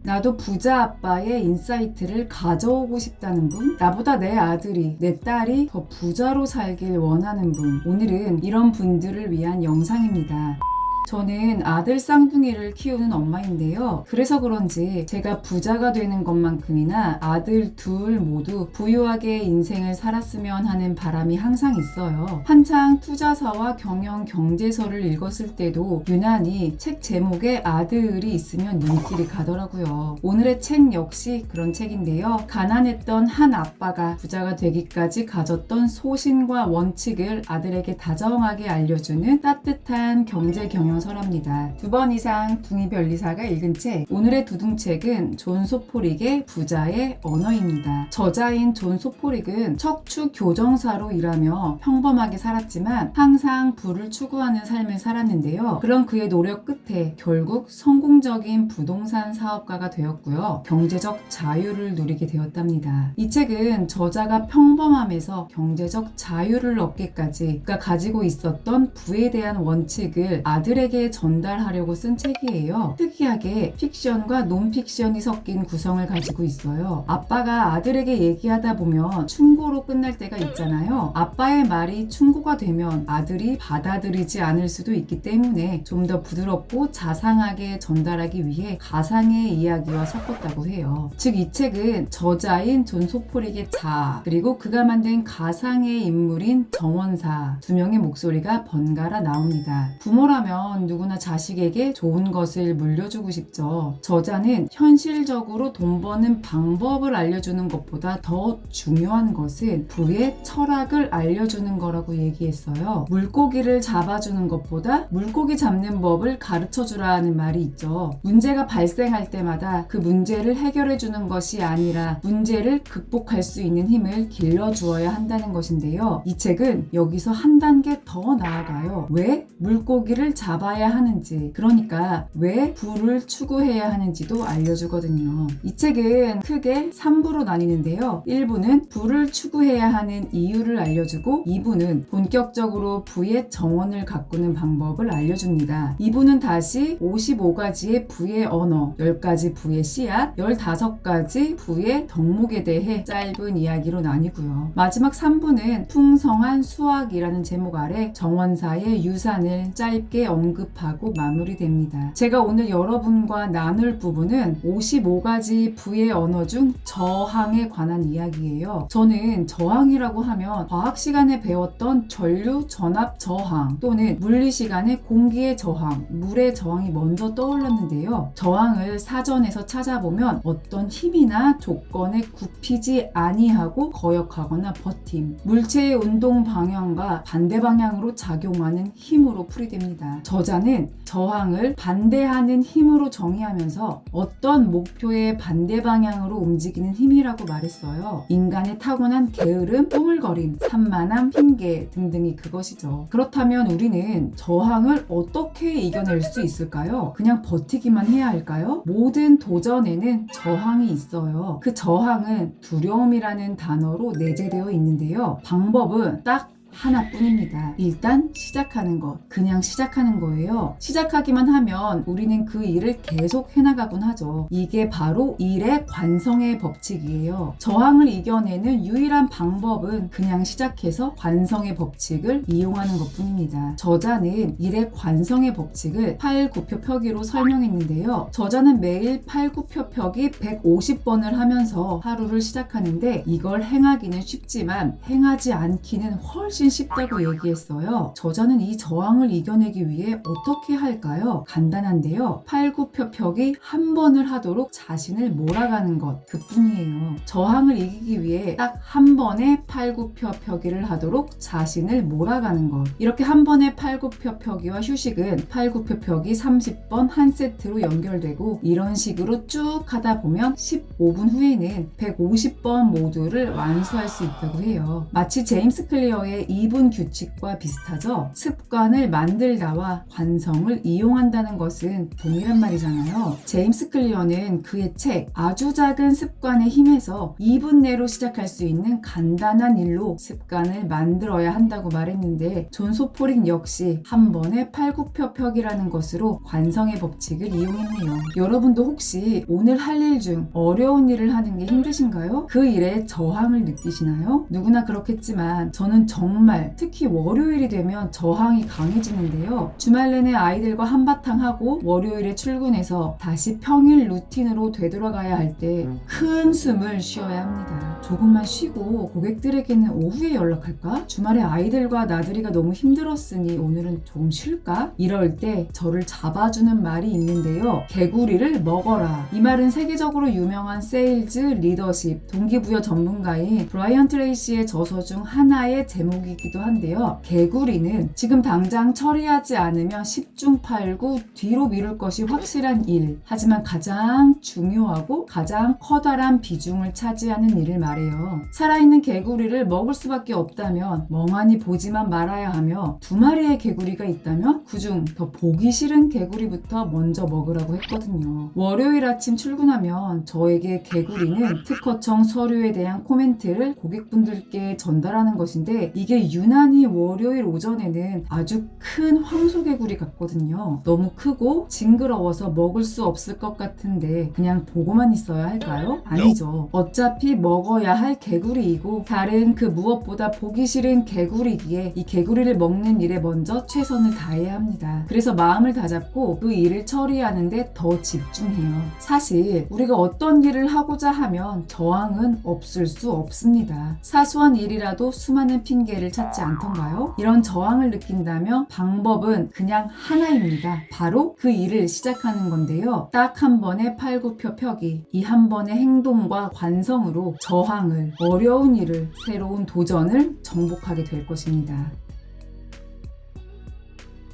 나도 부자 아빠의 인사이트를 가져오고 싶다는 분, 나보다 내 아들이, 내 딸이 더 부자로 살길 원하는 분, 오늘은 이런 분들을 위한 영상입니다. 저는 아들 쌍둥이를 키우는 엄마인데요. 그래서 그런지 제가 부자가 되는 것만큼이나 아들 둘 모두 부유하게 인생을 살았으면 하는 바람이 항상 있어요. 한창 투자사와 경영 경제서를 읽었을 때도 유난히 책 제목에 아들이 있으면 눈길이 가더라고요. 오늘의 책 역시 그런 책인데요. 가난했던 한 아빠가 부자가 되기까지 가졌던 소신과 원칙을 아들에게 다정하게 알려주는 따뜻한 경제 경영 서랍니다. 2번 이상 둥이 변리사가 읽은 책, 오늘의 두둥책은 존 소포릭의 부자의 언어입니다. 저자인 존 소포릭은 척추 교정사로 일하며 평범하게 살았지만 항상 부를 추구하는 삶을 살았는데요. 그런 그의 노력 끝에 결국 성공적인 부동산 사업가가 되었고요. 경제적 자유를 누리게 되었답니다. 이 책은 저자가 평범함에서 경제적 자유를 얻기까지 그가 가지고 있었던 부에 대한 원칙을 아들에게 전달하려고 쓴 책이에요. 특이하게 픽션과 논픽션이 섞인 구성을 가지고 있어요. 아빠가 아들에게 얘기하다 보면 충고로 끝날 때가 있잖아요. 아빠의 말이 충고가 되면 아들이 받아들이지 않을 수도 있기 때문에 좀 더 부드럽고 자상하게 전달하기 위해 가상의 이야기와 섞었다고 해요. 즉 이 책은 저자인 존 소포릭의 자아, 그리고 그가 만든 가상의 인물인 정원사 두 명의 목소리가 번갈아 나옵니다. 부모라면 누구나 자식에게 좋은 것을 물려주고 싶죠. 저자는 현실적으로 돈 버는 방법을 알려주는 것보다 더 중요한 것은 부의 철학을 알려주는 거라고 얘기했어요. 물고기를 잡아주는 것보다 물고기 잡는 법을 가르쳐주라는 말이 있죠. 문제가 발생할 때마다 그 문제를 해결해주는 것이 아니라 문제를 극복할 수 있는 힘을 길러주어야 한다는 것인데요. 이 책은 여기서 한 단계 더 나아가요. 왜 물고기를 잡아야 하는지, 그러니까 왜 부를 추구해야 하는지도 알려주거든요. 이 책은 크게 3부로 나뉘는데요. 1부는 부를 추구해야 하는 이유를 알려주고 2부는 본격적으로 부의 정원을 가꾸는 방법을 알려줍니다. 2부는 다시 55가지의 부의 언어, 10가지 부의 씨앗, 15가지 부의 덕목에 대해 짧은 이야기로 나뉘고요. 마지막 3부는 풍성한 수학이라는 제목 아래 정원사의 유산을 짧게 언급하고 마무리됩니다. 제가 오늘 여러분과 나눌 부분은 55가지 부의 언어 중 저항에 관한 이야기예요. 저는 저항이라고 하면 과학 시간에 배웠던 전류 전압 저항 또는 물리 시간에 공기의 저항, 물의 저항이 먼저 떠올랐는데요. 저항을 사전에서 찾아보면 어떤 힘이나 조건에 굽히지 아니하고 거역하거나 버팀, 물체의 운동 방향과 반대 방향으로 작용하는 힘으로 풀이됩니다. 저자는 저항을 반대하는 힘으로 정의하면서 어떤 목표의 반대 방향으로 움직이는 힘이라고 말했어요. 인간의 타고난 게으름, 꾸물거림, 산만함, 핑계 등등이 그것이죠. 그렇다면 우리는 저항을 어떻게 이겨낼 수 있을까요? 그냥 버티기만 해야 할까요? 모든 도전에는 저항이 있어요. 그 저항은 두려움이라는 단어로 내재되어 있는데요. 방법은 딱 하나뿐입니다. 일단 시작하는 것, 그냥 시작하는 거예요. 시작하기만 하면 우리는 그 일을 계속 해나가곤 하죠. 이게 바로 일의 관성의 법칙이에요. 저항을 이겨내는 유일한 방법은 그냥 시작해서 관성의 법칙을 이용하는 것뿐입니다. 저자는 일의 관성의 법칙을 팔굽혀펴기로 설명했는데요. 저자는 매일 팔굽혀펴기 150번을 하면서 하루를 시작하는데 이걸 행하기는 쉽지만 행하지 않기는 훨씬 쉽다고 얘기했어요. 저자는 이 저항을 이겨내기 위해 어떻게 할까요? 간단한데요. 팔굽혀펴기 한 번을 하도록 자신을 몰아가는 것, 그뿐이에요. 저항을 이기기 위해 딱 한 번의 팔굽혀펴기를 하도록 자신을 몰아가는 것. 이렇게 한 번의 팔굽혀펴기와 휴식은 팔굽혀펴기 30번 한 세트로 연결되고 이런 식으로 쭉 하다 보면 15분 후에는 150번 모두를 완수할 수 있다고 해요. 마치 제임스 클리어의 2분 규칙과 비슷하죠? 습관을 만들다와 관성을 이용한다는 것은 동일한 말이잖아요. 제임스 클리어는 그의 책 아주 작은 습관의 힘에서 2분 내로 시작할 수 있는 간단한 일로 습관을 만들어야 한다고 말했는데, 존 소포릭 역시 한 번에 팔굽혀펴기라는 것으로 관성의 법칙을 이용했네요. 여러분도 혹시 오늘 할 일 중 어려운 일을 하는 게 힘드신가요? 그 일에 저항을 느끼시나요? 누구나 그렇겠지만 저는 정말 특히 월요일이 되면 저항이 강해지는데요. 주말 내내 아이들과 한바탕 하고 월요일에 출근해서 다시 평일 루틴으로 되돌아가야 할 때 큰 숨을 쉬어야 합니다. 조금만 쉬고 고객들에게는 오후에 연락할까? 주말에 아이들과 나들이가 너무 힘들었으니 오늘은 좀 쉴까? 이럴 때 저를 잡아주는 말이 있는데요. 개구리를 먹어라. 이 말은 세계적으로 유명한 세일즈, 리더십, 동기부여 전문가인 브라이언 트레이시의 저서 중 하나의 제목이기도 한데요. 개구리는 지금 당장 처리하지 않으면 10중 8구 뒤로 미룰 것이 확실한 일, 하지만 가장 중요하고 가장 커다란 비중을 차지하는 일을 말해요. 살아있는 개구리를 먹을 수밖에 없다면 멍하니 보지만 말아야 하며, 2마리의 개구리가 있다면 그중 더 보기 싫은 개구리부터 먼저 먹으라고 했거든요. 월요일 아침 출근하면 저에게 개구리는 특허청 서류에 대한 코멘트를 고객분들께 전달하는 것인데, 이게 유난히 월요일 오전에는 아주 큰 황소개구리 같거든요. 너무 크고 징그러워서 먹을 수 없을 것 같은데 그냥 보고만 있어야 할까요? 아니죠. 어차피 먹어야 할 개구리이고 다른 그 무엇보다 보기 싫은 개구리기에 이 개구리를 먹는 일에 먼저 최선을 다해야 합니다. 그래서 마음을 다잡고 그 일을 처리하는데 더 집중해요. 사실 우리가 어떤 일을 하고자 하면 저항은 없을 수 없습니다. 사소한 일이라도 수많은 핑계를 찾지 않던가요? 이런 저항을 느낀다면 방법은 그냥 하나입니다. 바로 그 일을 시작하는 건데요. 딱 한 번의 팔굽혀펴기, 이 한 번의 행동과 관성으로 저항을, 어려운 일을, 새로운 도전을 정복하게 될 것입니다.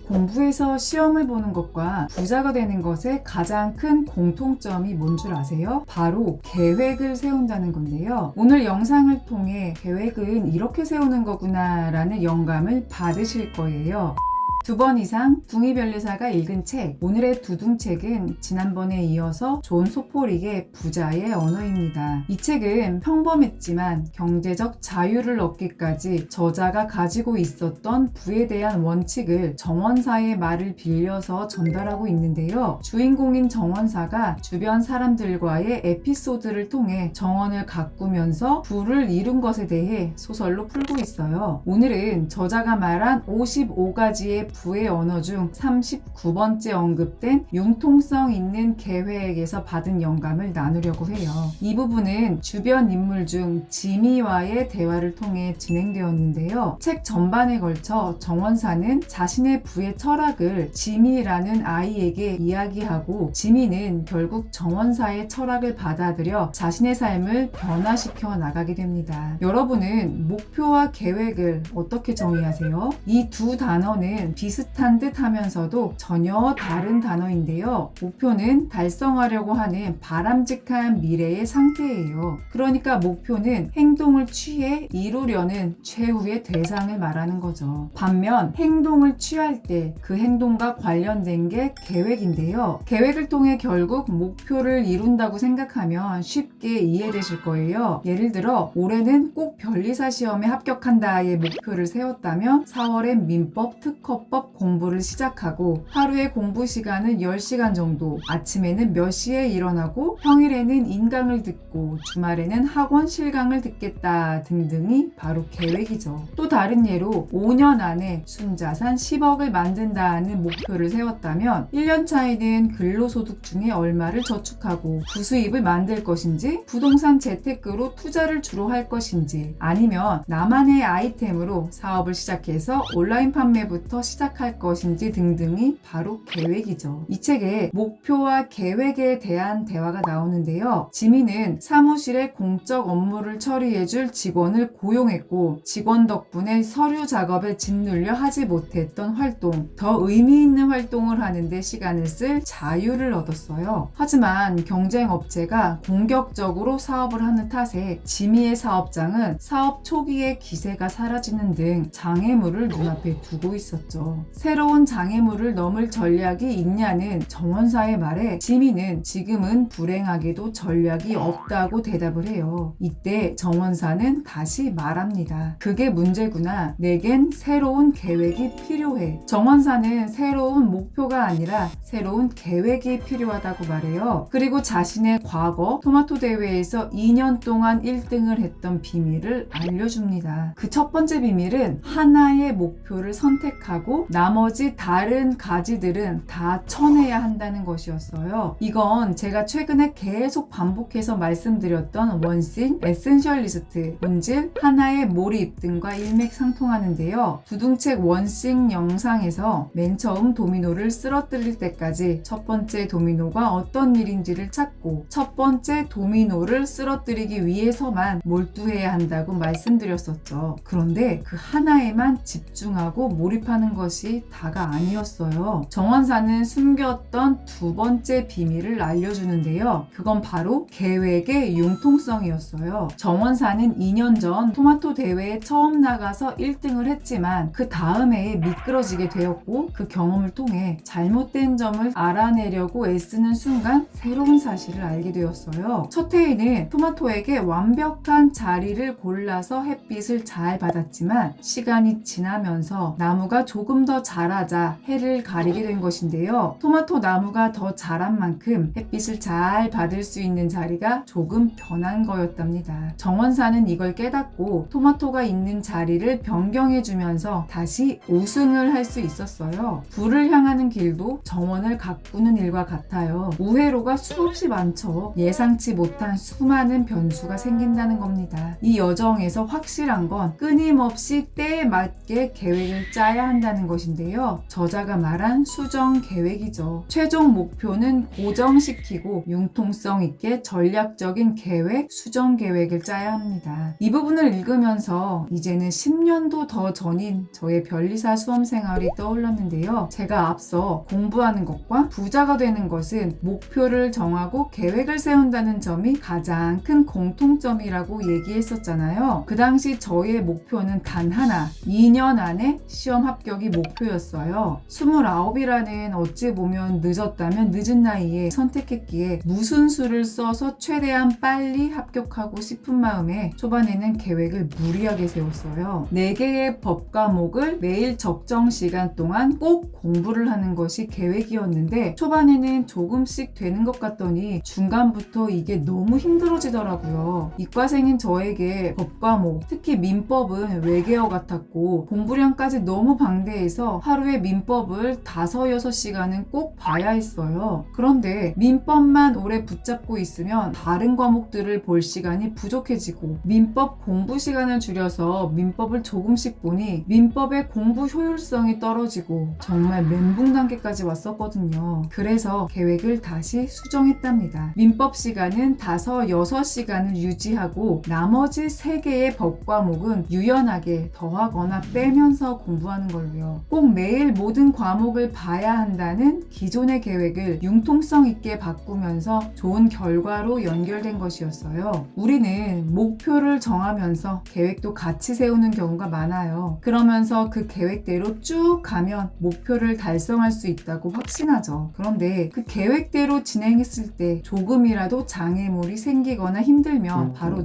공부해서 시험을 보는 것과 부자가 되는 것의 가장 큰 공통점이 뭔 줄 아세요? 바로 계획을 세운다는 건데요. 오늘 영상을 통해 계획은 이렇게 세우는 거구나 라는 영감을 받으실 거예요. 2번 이상 둥이별리사가 읽은 책, 오늘의 두둥책은 지난번에 이어서 존 소포릭의 부자의 언어입니다. 이 책은 평범했지만 경제적 자유를 얻기까지 저자가 가지고 있었던 부에 대한 원칙을 정원사의 말을 빌려서 전달하고 있는데요. 주인공인 정원사가 주변 사람들과의 에피소드를 통해 정원을 가꾸면서 부를 이룬 것에 대해 소설로 풀고 있어요. 오늘은 저자가 말한 55가지의 부의 언어 중 39번째 언급된 융통성 있는 계획에서 받은 영감을 나누려고 해요. 이 부분은 주변 인물 중 지미와의 대화를 통해 진행되었는데요. 책 전반에 걸쳐 정원사는 자신의 부의 철학을 지미라는 아이에게 이야기하고, 지미는 결국 정원사의 철학을 받아들여 자신의 삶을 변화시켜 나가게 됩니다. 여러분은 목표와 계획을 어떻게 정의하세요? 이 두 단어는 비슷한 듯 하면서도 전혀 다른 단어인데요. 목표는 달성하려고 하는 바람직한 미래의 상태예요. 그러니까 목표는 행동을 취해 이루려는 최후의 대상을 말하는 거죠. 반면 행동을 취할 때 그 행동과 관련된 게 계획인데요. 계획을 통해 결국 목표를 이룬다고 생각하면 쉽게 이해되실 거예요. 예를 들어 올해는 꼭 변리사 시험에 합격한다의 목표를 세웠다면 4월엔 민법, 특허법 공부를 시작하고, 하루의 공부 시간은 10시간 정도, 아침에는 몇 시에 일어나고, 평일에는 인강을 듣고, 주말에는 학원 실강을 듣겠다 등등이 바로 계획이죠. 또 다른 예로 5년 안에 순자산 10억을 만든다는 목표를 세웠다면 1년 차에는 근로소득 중에 얼마를 저축하고 부수입을 만들 것인지, 부동산 재테크로 투자를 주로 할 것인지, 아니면 나만의 아이템으로 사업을 시작해서 온라인 판매부터 시작 시작할 것인지 등등이 바로 계획이죠. 이 책에 목표와 계획에 대한 대화가 나오는데요. 지민은 사무실에 공적 업무를 처리해줄 직원을 고용했고 직원 덕분에 서류 작업에 짓눌려 하지 못했던 활동, 더 의미 있는 활동을 하는데 시간을 쓸 자유를 얻었어요. 하지만 경쟁 업체가 공격적으로 사업을 하는 탓에 지미의 사업장은 사업 초기에 기세가 사라지는 등 장애물을 눈앞에 두고 있었죠. 새로운 장애물을 넘을 전략이 있냐는 정원사의 말에 지미는 지금은 불행하게도 전략이 없다고 대답을 해요. 이때 정원사는 다시 말합니다. 그게 문제구나. 내겐 새로운 계획이 필요해. 정원사는 새로운 목표가 아니라 새로운 계획이 필요하다고 말해요. 그리고 자신의 과거 토마토 대회에서 2년 동안 1등을 했던 비밀을 알려줍니다. 그 첫 번째 비밀은 하나의 목표를 선택하고 나머지 다른 가지들은 다 쳐내야 한다는 것이었어요. 이건 제가 최근에 계속 반복해서 말씀드렸던 원싱 에센셜리스트, 본질 하나의 몰입 등과 일맥상통하는데요. 두둥책 원싱 영상에서 맨 처음 도미노를 쓰러뜨릴 때까지 첫 번째 도미노가 어떤 일인지를 찾고 첫 번째 도미노를 쓰러뜨리기 위해서만 몰두해야 한다고 말씀드렸었죠. 그런데 그 하나에만 집중하고 몰입하는 것이 다가 아니었어요. 정원사는 숨겼던 두 번째 비밀을 알려주는데요. 그건 바로 계획의 융통성이었어요. 정원사는 2년 전 토마토 대회에 처음 나가서 1등을 했지만 그 다음 해에 미끄러지게 되었고 그 경험을 통해 잘못된 점을 알아내려고 애쓰는 순간 새로운 사실을 알게 되었어요. 첫 해에는 토마토에게 완벽한 자리를 골라서 햇빛을 잘 받았지만 시간이 지나면서 나무가 조금 더 자라자 해를 가리게 된 것인데요. 토마토 나무가 더 자란 만큼 햇빛을 잘 받을 수 있는 자리가 조금 변한 거였답니다. 정원사는 이걸 깨닫고 토마토가 있는 자리를 변경해주면서 다시 우승을 할 수 있었어요. 부를 향하는 길도 정원을 가꾸는 일과 같아요. 우회로가 수없이 많죠. 예상치 못한 수많은 변수가 생긴다는 겁니다. 이 여정에서 확실한 건 끊임없이 때에 맞게 계획을 짜야 한다는 것인데요. 저자가 말한 수정 계획이죠. 최종 목표는 고정시키고 융통성 있게 전략적인 계획, 수정 계획을 짜야 합니다. 이 부분을 읽으면서 이제는 10년도 더 전인 저의 변리사 수험 생활이 떠올랐는데요. 제가 앞서 공부하는 것과 부자가 되는 것은 목표를 정하고 계획을 세운다는 점이 가장 큰 공통점이라고 얘기했었잖아요. 그 당시 저의 목표는 단 하나, 2년 안에 시험 합격이 목표였어요. 29이라는 어찌 보면 늦었다면 늦은 나이에 선택했기에 무슨 수를 써서 최대한 빨리 합격하고 싶은 마음에 초반에는 계획을 무리하게 세웠어요. 4개의 법 과목을 매일 적정 시간 동안 꼭 공부를 하는 것이 계획이었는데 초반에는 조금씩 되는 것 같더니 중간부터 이게 너무 힘들어지더라고요. 이과생인 저에게 법 과목, 특히 민법은 외계어 같았고 공부량까지 너무 방대해서 하루에 민법을 5, 6시간은 꼭 봐야 했어요. 그런데 민법만 오래 붙잡고 있으면 다른 과목들을 볼 시간이 부족해지고 민법 공부 시간을 줄여서 민법을 조금씩 보니 민법의 공부 효율성이 떨어지고 정말 멘붕 단계까지 왔었거든요. 그래서 계획을 다시 수정했답니다. 민법 시간은 5, 6시간을 유지하고 나머지 3개의 법 과목은 유연하게 더하거나 빼면서 공부하는 걸로요. 꼭 매일 모든 과목을 봐야 한다는 기존의 계획을 융통성 있게 바꾸면서 좋은 결과로 연결된 것이었어요. 우리는 목표를 정하면서 계획도 같이 세우는 경우가 많아요. 그러면서 그 계획대로 쭉 가면 목표를 달성할 수 있다고 확신하죠. 그런데 그 계획대로 진행했을 때 조금이라도 장애물이 생기거나 힘들면 바로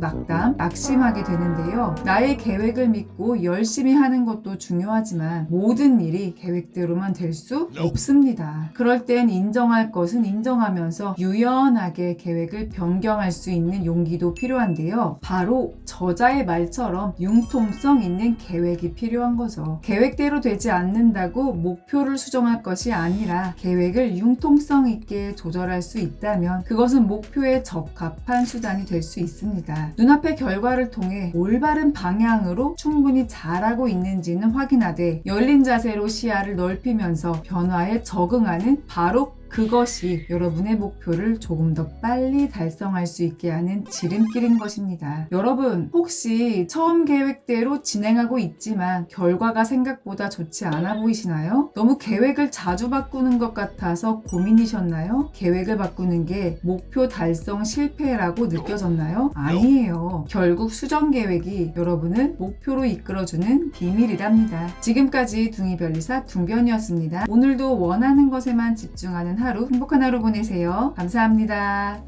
낙심하게 되는데요. 나의 계획을 믿고 열심히 하는 것도 중요하지만 모든 일이 계획대로만 될 수 없습니다. 그럴 땐 인정할 것은 인정하면서 유연하게 계획을 변경할 수 있는 용기도 필요한데요. 바로 저자의 말처럼 융통성 있는 계획이 필요한 거죠. 계획대로 되지 않는다고 목표를 수정할 것이 아니라 계획을 융통성 있게 조절할 수 있다면 그것은 목표에 적합한 수단이 될 수 있습니다. 눈앞의 결과를 통해 올바른 방향으로 충분히 잘하고 있는지는 확인하되 열린 자세로 시야를 넓히면서 변화에 적응하는 바로 그것이 여러분의 목표를 조금 더 빨리 달성할 수 있게 하는 지름길인 것입니다. 여러분, 혹시 처음 계획대로 진행하고 있지만 결과가 생각보다 좋지 않아 보이시나요? 너무 계획을 자주 바꾸는 것 같아서 고민이셨나요? 계획을 바꾸는 게 목표 달성 실패라고 느껴졌나요? 아니에요. 결국 수정 계획이 여러분을 목표로 이끌어주는 비밀이랍니다. 지금까지 둥이별리사 둥변이었습니다. 오늘도 원하는 것에만 집중하는 하루, 행복한 하루 보내세요. 감사합니다.